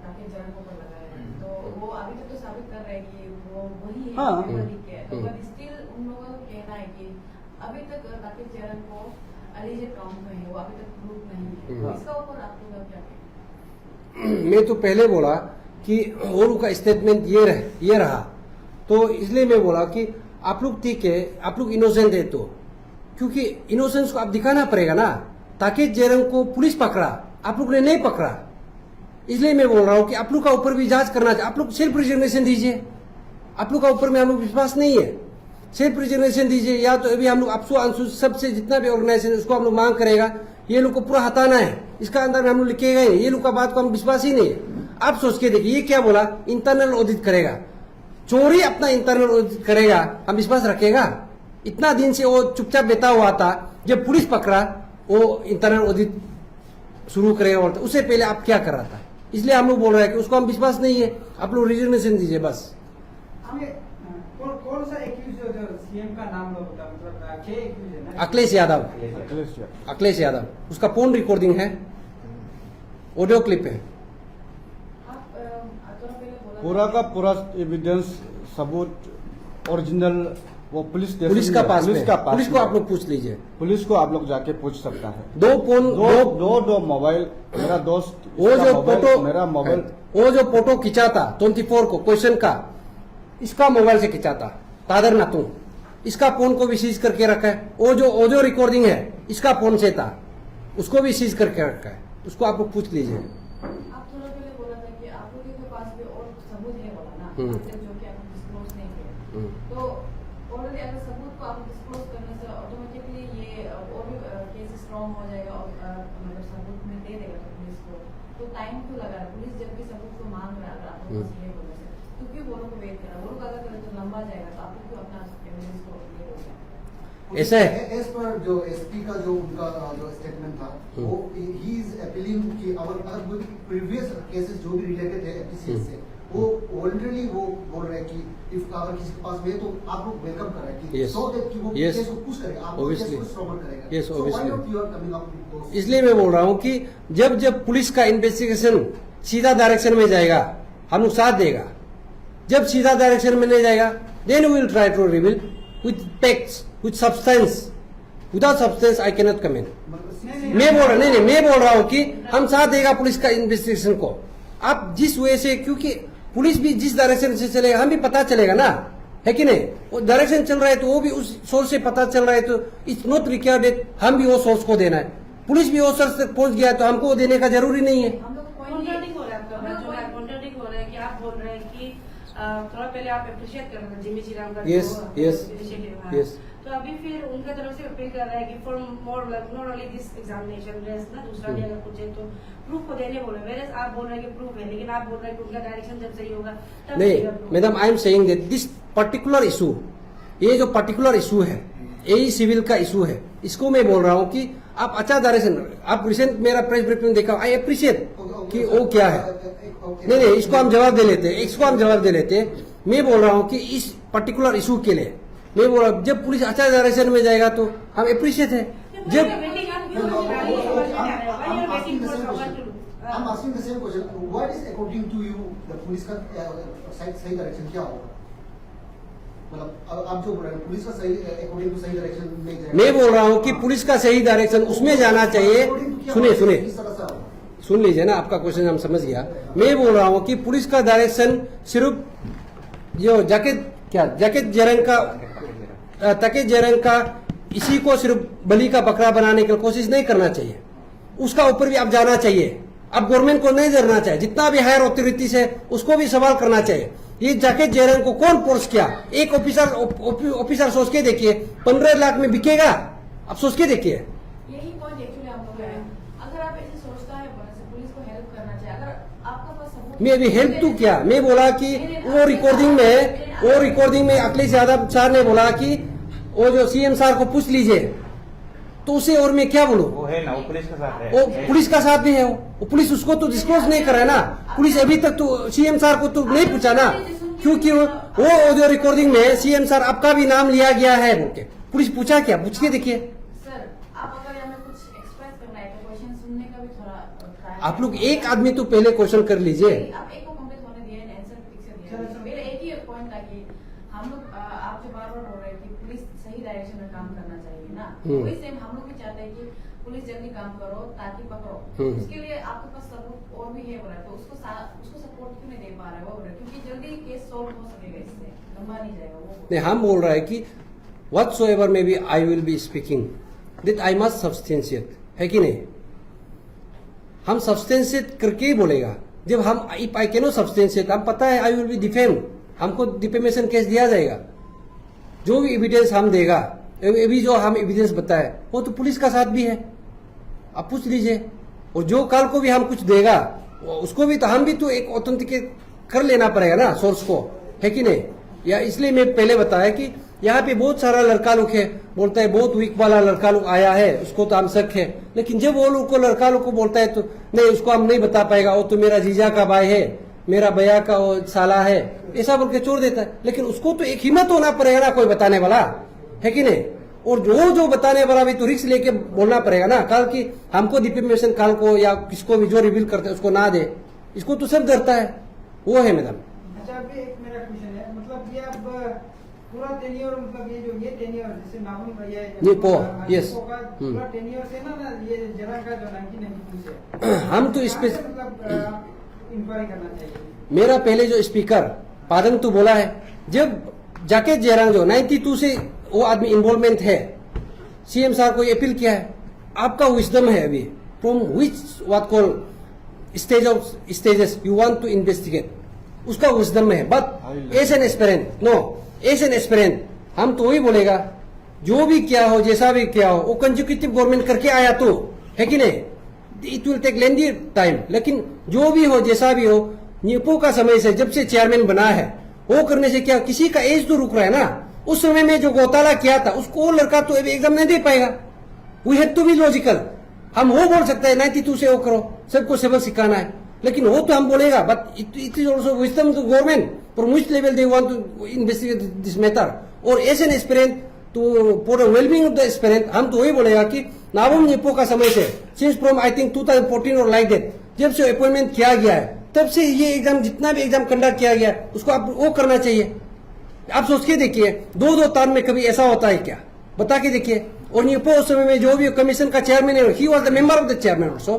ताकि जरंगों पर लगाया है तो वो अभी तक तो साबित कर रहे हैं कि वो वही है हाँ। वही है तो बट स्टिल उन लोगों का कहना है कि अभी तक ताकि जरंगों एलिजेड काउंट में है वो अभी तक प्रूफ नहीं है हाँ। इसका ऊपर आप लोग क्या कहेंगे? मैं तो पहले बोला कि और का स्टेटमेंट ये रहा तो इसलिए मैं बोला कि आप लोग ठीक है, आप लोग इनोसेंट है तो क्योंकि इनोसेंस को आप दिखाना पड़ेगा ना। ताकि जेरंग को पुलिस पकड़ा, आप लोग ने नहीं पकड़ा, इसलिए मैं बोल रहा हूं कि आप लोग का ऊपर भी जांच करना चाहिए। आप लोग सेल्फ रिजर्वेशन दीजिए, आप लोग का ऊपर में हम लोग विश्वास नहीं है, सेल्फ रिजर्वेशन दीजिए। या तो अभी हम लोग अफसू अंशु सबसे जितना भी ऑर्गेनाइजेशन उसको हम लोग मांग करेगा, ये लोग को पूरा हटाना है, इसका अंदर में हम लोग लिखेगा ये लोग का बात को हम विश्वास ही नहीं है। आप सोच के देखिए, ये क्या बोला, इंटरनल ऑडिट करेगा, चोरी अपना इंटरनल ऑडिट करेगा, हम विश्वास रखेगा? इतना दिन से वो चुपचाप बैठा हुआ था, जब पुलिस पकड़ा वो इंटरनल ऑडिट शुरू करेगा बोलता, उससे पहले आप क्या कर रहा था? इसलिए हम लोग बोल रहे हैं कि उसको हम विश्वास नहीं है, आप लोग रिजर्वेशन दीजिए बस। हमें कौन सा एक्यूज जो सीएम का नाम लो बता, मतलब क्या एक्यूज है ना? अखिलेश यादव, अखिलेश यादव, उसका फोन रिकॉर्डिंग है, ऑडियो क्लिप है, आप थोड़ा पहले बोला पूरा का पूरा एविडेंस सबूत ओरिजिनल वो पुलिस का पास में, पास पुलिस को आप लोग पूछ लीजिए, पुलिस को आप लोग जाके पूछ सकता है। दो फोन, दो मोबाइल, मेरा दोस्त वो जो फोटो, मेरा मोबाइल, वो जो फोटो खिंचा था 24 को क्वेश्चन का, इसका मोबाइल से खिंचा था तादर नातू, इसका फोन को भी सीज करके रखा है। वो जो ऑडियो रिकॉर्डिंग है इसका फोन से था, उसको भी सीज करके रखा है, उसको आप लोग पूछ लीजिए। आप थोड़ा पहले बोला था कि आप लोगों के पास भी और सबूत है बोला ना, जो कि आप डिस्क्लोज नहीं किए, तो ऑलरेडी अगर सबूत को आप डिस्क्लोज करने से ऑटोमेटिकली ये और भी केस स्ट्रॉन्ग हो जाएगा और मतलब सबूत में दे देगा पुलिस को, तो टाइम क्यों लगा रहा है? पुलिस जब भी सबूत को मांग रहा है आप लोग ये बोलने से, तो क्यों वो लोग को वेट कर रहा है? वो लोग अगर करें तो लंबा जाएगा, तो आप लोग क्यों अपना एविडेंस को ये बोलते हैं? ऐसे एज पर जो एसपी का जो उनका जो स्टेटमेंट था वो ही इज अपीलिंग कि अगर प्रीवियस केसेस जो भी रिलेटेड है एपीसीएस से वो ऑलरेडी वो बोल रहे हैं कि इफ अगर किसी के पास में तो आप लोग वेलकम कर रहे हैं कि सो दैट कि वो केस को पुश करेगा, आप केस को स्ट्रॉन्गर करेगा। Yes, So why obviously. not you are coming up with those? इसलिए मैं बोल रहा हूं कि जब पुलिस का इन्वेस्टिगेशन सीधा डायरेक्शन में जाएगा हम लोग साथ देगा, जब सीधा डायरेक्शन में नहीं जाएगा then we will try to reveal with facts, with substance. Without substance I can not comment. मैं बोल रहा नहीं, मैं बोल रहा हूं कि हम साथ देगा पुलिस का इन्वेस्टिगेशन को। आप जिस वे से, क्योंकि पुलिस भी जिस डायरेक्शन से चलेगा हम भी पता चलेगा ना, है कि नहीं? वो डायरेक्शन चल रहा है तो वो भी उस सोर्स से पता चल रहा है, तो इट्स नॉट रिक्वायर्ड हम भी वो सोर्स को देना है। पुलिस भी वो सोर्स तक पहुंच गया तो हमको वो देने का जरूरी नहीं है। हम लोग को कॉन्ट्राडिक्ट हो रहा है आपका, जो है कॉन्ट्राडिक्ट हो रहा है कि आप बोल रहे हैं कि थोड़ा पहले आप अप्रिशिएट कर रहे थे जिमी चिराम का Yes, yes, इनिशिएटिव, yes. तो अभी फिर उनका तरफ से अपील कर रहा है कि for more not only this examination rest ना, दूसरा भी अगर कुछ है तो प्रूफ को देने बोल रहे हैं। आप बोल रहे हैं कि प्रूफ है, लेकिन आप बोल रहे हैं कि उनका डायरेक्शन जब सही होगा तब नहीं देगा proof। Madam, I am saying that this particular issue, ये जो पर्टिकुलर इशू है यही सिविल का इशू है, इसको मैं बोल रहा हूँ कि आप अच्छा डायरेक्शन, आप रिसेंट मेरा प्रेस ब्रीफिंग देखा, आई अप्रिशिएट कि वो क्या है। नहीं, इसको हम जवाब दे लेते हैं, इसको हम जवाब दे लेते हैं। मैं बोल रहा हूँ कि इस पर्टिकुलर इशू के लिए मैं बोल रहा हूँ जब पुलिस अच्छा डायरेक्शन में जाएगा तो हम अप्रिशिएट है। जब I'm asking the same question. What is according to you the police का सही डायरेक्शन क्या होगा? मतलब आप जो बोल रहे हैं पुलिस का सही अकॉर्डिंग टू सही डायरेक्शन में जाएगा। मैं बोल रहा हूँ कि पुलिस का सही डायरेक्शन उसमें जाना चाहिए। सुनिए इस तरह से होगा। सुन लीजिए ना, आपका क्वेश्चन हम समझ गया। मैं बोल रहा हूँ कि पुलिस का डायरेक्शन सिर्फ जो जाकिर जरंग का इसी को सिर्फ बलि का बकरा बनाने की कोशिश नहीं करना चाहिए, उसका ऊपर भी आप जाना चाहिए। अब गवर्नमेंट को नहीं डरना चाहिए, जितना भी हायर अथॉरिटीज है उसको भी सवाल करना चाहिए। ये जाकिर जरंग को कौन फोर्स किया? एक ऑफिसर सोच के देखिए 15 लाख में बिकेगा, आप सोच के देखिए। यही पॉइंट एक्चुअली हम लोग है। अगर आप ऐसे सोचता है पुलिस को हेल्प करना चाहिए, अगर आपका पास सबूत मैं अभी हेल्प तो क्या, मैं बोला कि वो रिकॉर्डिंग में अखिलेश यादव सर ने बोला कि वो जो सीएम सर को पूछ लीजिए, तो उसे और मैं क्या बोलूं? वो है ना, वो पुलिस के साथ है। वो पुलिस का साथ भी है, वो पुलिस उसको तो डिस्क्लोज नहीं कर रहा है ना। पुलिस अभी तक तो सीएम सर को तो नहीं पूछा ना, क्योंकि वो ऑडियो रिकॉर्डिंग में सीएम सर आपका भी नाम लिया गया है बोल के, पुलिस पूछा क्या, पूछ के देखिए। सर आप अगर हमें कुछ एक्सप्रेस करना है तो क्वेश्चन सुनने का भी थोड़ा try आप लोग करें। एक आदमी तो पहले क्वेश्चन कर लीजिए। आप एक को कंप्लीट होने दिया है, आंसर ठीक से दिया। मेरा एक ही पॉइंट था कि हम लोग आप जो बार बार बोल रहे हैं कि पुलिस सही डायरेक्शन में काम करना चाहिए ना, वही सेम हम लोग भी चाहते हैं कि पुलिस जल्दी काम करो ताकि पकड़ो। उसके लिए आपके पास सबूत और भी है बोला, तो उसको सपोर्ट क्यों नहीं दे पा रहे हो, क्योंकि जल्दी केस सॉल्व हो सकेगा, इससे लंबा नहीं जाएगा वो। नहीं, हम बोल रहा है कि whatsoever may be I will be speaking that I must substantiate, है कि नहीं? हम substantiate करके ही बोलेगा। जब हम if I cannot substantiate, हम पता है I will be defamed, हमको डिफेमेशन केस दिया जाएगा। जो भी एविडेंस हम देगा, अभी जो हम एविडेंस बताए वो तो पुलिस का साथ भी है, आप पूछ लीजिए। और जो कल को भी हम कुछ देगा उसको भी तो हम भी तो एक ऑथेंटिकेट कर लेना पड़ेगा ना सोर्स को, है कि नहीं? या इसलिए मैं पहले बताया कि यहाँ पे बहुत सारा लड़का लोग है, बोलता है बहुत वीक वाला लड़का लोग आया है, उसको तो हम शक है। लेकिन जब वो लोग को लड़का लोग को बोलता है तो नहीं, उसको हम नहीं बता पाएगा, वो तो मेरा जीजा का भाई है, मेरा भैया का वो साला है, ऐसा बोल के छोड़ देता है। लेकिन उसको तो एक हिम्मत होना पड़ेगा ना कोई बताने वाला, है कि नहीं? और जो बताने वाला भी तो रिस्क लेके बोलना पड़ेगा ना, कल की हमको डिफेमेशन कल को या किसको भी जो रिवील करते हैं उसको ना दे, इसको तो सब डरता है। वो है मैडम। अच्छा, अभी एक मेरा क्वेश्चन है, मतलब ये अब पूरा टेन्योर, मतलब ये टेन्योर जैसे नामनी भैया ये पो, यस, पूरा टेन्योर से ना ये जरा का जो 1992 से हम तो इस पे मतलब इंक्वायरी करना चाहिए। मेरा पहले जो स्पीकर पादंग तो बोला है, जब जाके जयराम जो 92 से वो आदमी इन्वॉल्वमेंट है, सीएम साहब को अपील किया है, आपका विजडम है अभी from which what call stage of stages you want to investigate, उसका विजडम है। But as an aspirant, no, as an aspirant हम तो वही बोलेगा, जो भी क्या हो, जैसा भी क्या हो, वो कंजिक्यूटिव गवर्नमेंट करके आया तो, है कि नहीं? It will take lengthy time, लेकिन जो भी हो, जैसा भी हो, नीपो का समय से जब से चेयरमैन बना है वो करने से क्या किसी का एज तो रुक रहा है ना। उस समय में जो घोटाला किया था उसको वो लड़का तो एग्जाम नहीं दे पाएगा। We have to be logical. हम वो बोल सकते हैं 92 से वो करो, सबको सबक सिखाना है, लेकिन वो तो हम बोलेगा, but it is also wisdom to government from which level they want to investigate this matter. और एज एन एस्पिरेंट तो for the wellbeing of the aspirant हम तो वही बोलेगा कि नाबम निपो का समय से सिंस फ्रॉम आई थिंक 2014 और लाइक दैट, जब से अपॉइंटमेंट किया गया है तब से ये एग्जाम, जितना भी एग्जाम कंडक्ट किया गया उसको आप वो करना चाहिए। आप सोच के देखिए, दो टर्म में कभी ऐसा होता है क्या? बता के देखिए। और निपो उस समय में जो भी कमीशन का चेयरमैन है, he was the member of the chairman also.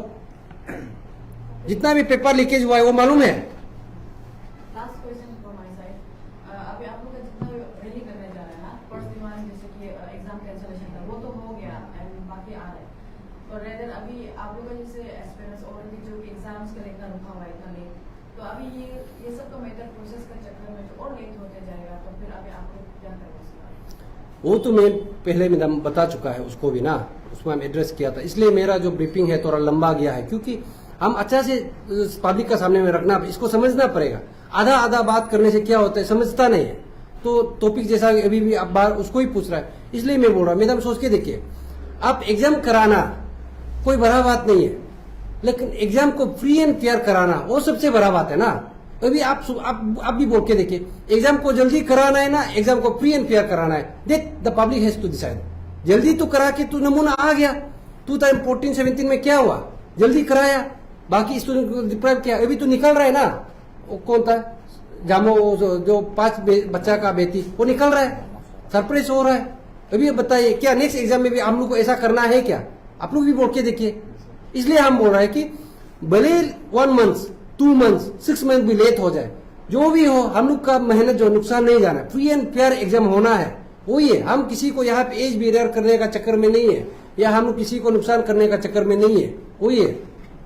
जितना भी पेपर लीकेज हुआ है वो मालूम है। Last question from my side, अभी आप लोग का जितना रैली करने जा रहे हैं ना, फर्स्ट डिमांड जैसे कि एग्जाम कैंसिलेशन था वो तो हो गया एंड बाकी आ रहा है, और रेदर अभी आप लोग का जैसे एस्पिरेंट्स और भी जो एग्जाम्स का लेकर रुका हुआ है इतना लेट, तो अभी ये सब का मेथड प्रोसेस का चक्कर में जो और लेट होते जाएगा, तो फिर अभी आप लोग क्या करेंगे? वो तो मैं पहले मैडम बता चुका है, उसको भी ना, उसमें हम एड्रेस किया था, इसलिए मेरा जो ब्रीफिंग है थोड़ा लंबा गया है, क्योंकि हम अच्छा से पब्लिक का सामने में रखना, इसको समझना पड़ेगा। आधा आधा बात करने से क्या होता है, समझता नहीं है। तो टॉपिक जैसा अभी भी आप बार उसको ही पूछ रहा है, इसलिए मैं बोल रहा हूँ, मैडम सोच के देखिए, आप एग्जाम कराना कोई बड़ा बात नहीं है, लेकिन एग्जाम को फ्री एंड फेयर कराना वो सबसे बड़ा बात है ना। अभी आप भी बोल के देखिए, एग्जाम को जल्दी कराना है ना, एग्जाम को फ्री एंड फेयर कराना है, that the public has to decide. जल्दी तो करा के तो नमूना आ गया, 2014-17 में क्या हुआ, जल्दी कराया, बाकी स्टूडेंट को डिप्राइव किया, अभी तो निकल रहा है ना। वो कौन था, जामो, जो 5 बच्चा का बेटी, वो निकल रहा है, सरप्राइज हो रहा है। अभी बताइए, क्या नेक्स्ट एग्जाम में भी हम लोग को ऐसा करना है क्या? आप लोग भी बोल के देखिए। इसलिए हम बोल रहे हैं कि भले 1 मंथ 2 मंथ 6 मंथ भी लेट हो जाए, जो भी हो, हम लोग का मेहनत जो नुकसान नहीं जाना, फ्री एंड फेयर एग्जाम होना है, वही है। हम किसी को यहाँ पे एज बैरियर करने का चक्कर में नहीं है, या हम लोग किसी को नुकसान करने का चक्कर में नहीं है, वही है।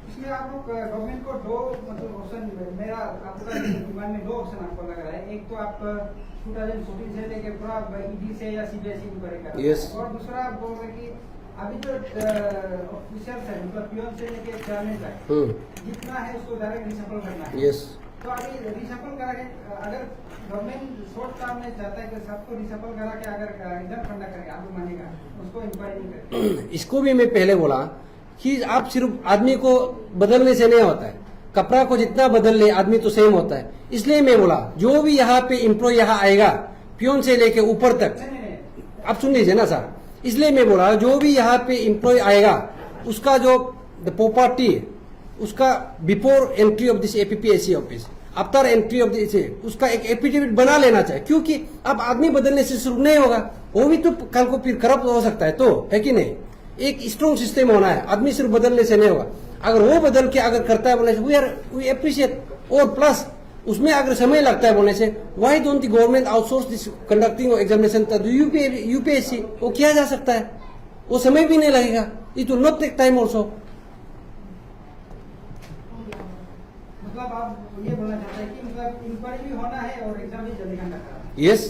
इसलिए आप लोग गवर्नमेंट को 2 मतलब ऑप्शन, मेरा आपका डिमांड में 2 ऑप्शन आपको लग रहा है। एक तो आप 2014 से लेके पूरा ईडी से या सीबीएसई इंक्वायरी कर, Yes. और दूसरा आप बोल रहे कि अभी जो ऑफिसर्स है, मतलब पियोन से लेके चेयरमैन तक जितना है उसको डायरेक्ट रिशफल करना है। यस, तो अभी रिशफल करा के, अगर गवर्नमेंट शॉर्ट टर्म में चाहता है कि सबको रिशफल करा के अगर एग्जाम कंडक्ट करेगा, आप मानेगा, उसको इंक्वायरी नहीं करेगा। इसको भी मैं पहले बोला कि आप सिर्फ आदमी को बदलने से नहीं होता है, कपड़ा को जितना बदल ले आदमी तो सेम होता है। इसलिए मैं बोला, जो भी यहाँ पे एम्प्लॉय यहाँ आएगा, पियोन से लेके ऊपर तक, नहीं, आप सुन लीजिए ना सर, इसलिए मैं बोला जो भी यहाँ पे एम्प्लॉय आएगा उसका जो प्रॉपर्टी उसका before entry of this APPSC office, after entry of this उसका एक एफिडेविट बना लेना चाहिए, क्योंकि अब आदमी बदलने से शुरू नहीं होगा, वो भी तो कल को फिर करप्ट हो सकता है, तो है कि नहीं। एक स्ट्रॉन्ग सिस्टम होना है, आदमी सिर्फ बदलने से नहीं होगा। अगर वो बदल के अगर करता है बोलने से वी अप्रिशिएट, और प्लस उसमें अगर समय लगता है बोलने से why don't the government outsource this conducting examination UPSC, वो किया जा सकता है, वो समय भी नहीं लगेगा, it will not take time also. मतलब आप ये बोलना चाहते हैं कि मतलब इंक्वायरी भी होना है और एग्जाम भी जल्दी कंडक्ट करना है। यस,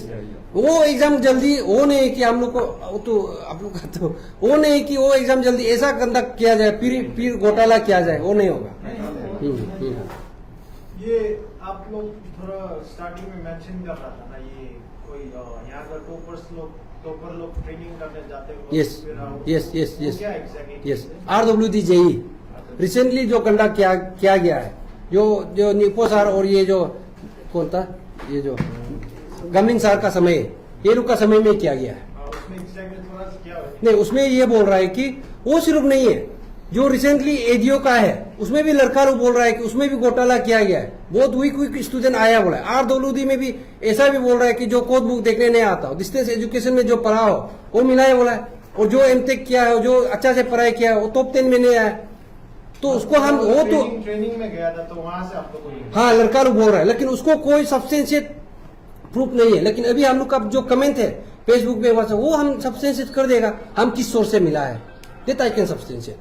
वो एग्जाम जल्दी वो नहीं कि हम लोग को, वो तो आप लोग का तो वो नहीं कि वो एग्जाम जल्दी ऐसा कंडक्ट किया जाए फिर घोटाला किया जाए, वो नहीं होगा। ये आप लोग थोड़ा स्टार्टिंग में मेंशन कर रहा था ना, ये कोई यहाँ का टॉपर लोग ट्रेनिंग करने जाते हैं। यस यस यस यस क्या exactly yes, RWD JEE recently जो कंडक्ट किया गया है, जो निपो सर और ये जो कौन था, ये जो गमिंग सर का समय, ये लोग का समय में किया गया है। उसमें एग्जैक्टली थोड़ा सा क्या है? नहीं, उसमें ये बोल रहा है कि वो सिर्फ नहीं है, जो रिसेंटली एजीओ का है उसमें भी लड़का लोग बोल रहा है कि उसमें भी घोटाला किया गया है, बहुत वीक स्टूडेंट आया बोला है। RWD में भी ऐसा भी बोल रहा है कि जो कोड बुक देखने नहीं आता हो, डिस्टेंस एजुकेशन में जो पढ़ा हो वो मिला है बोला है, और जो एमटेक किया है, जो अच्छा से पढ़ाई किया है, वो टॉप 10 में नहीं आया, तो उसको हम वो तो ट्रेनिंग में गया था तो वहां से आप लोग, हाँ लड़का लोग बोल रहा है, लेकिन उसको कोई सब्सटेंशिएट प्रूफ नहीं है। लेकिन अभी हम लोग का जो कमेंट है फेसबुक पे वो हम सब्सटेंशिएट कर देगा, हम किस सोर्स से मिला है, दैट आई कैन सब्सटेंशिएट।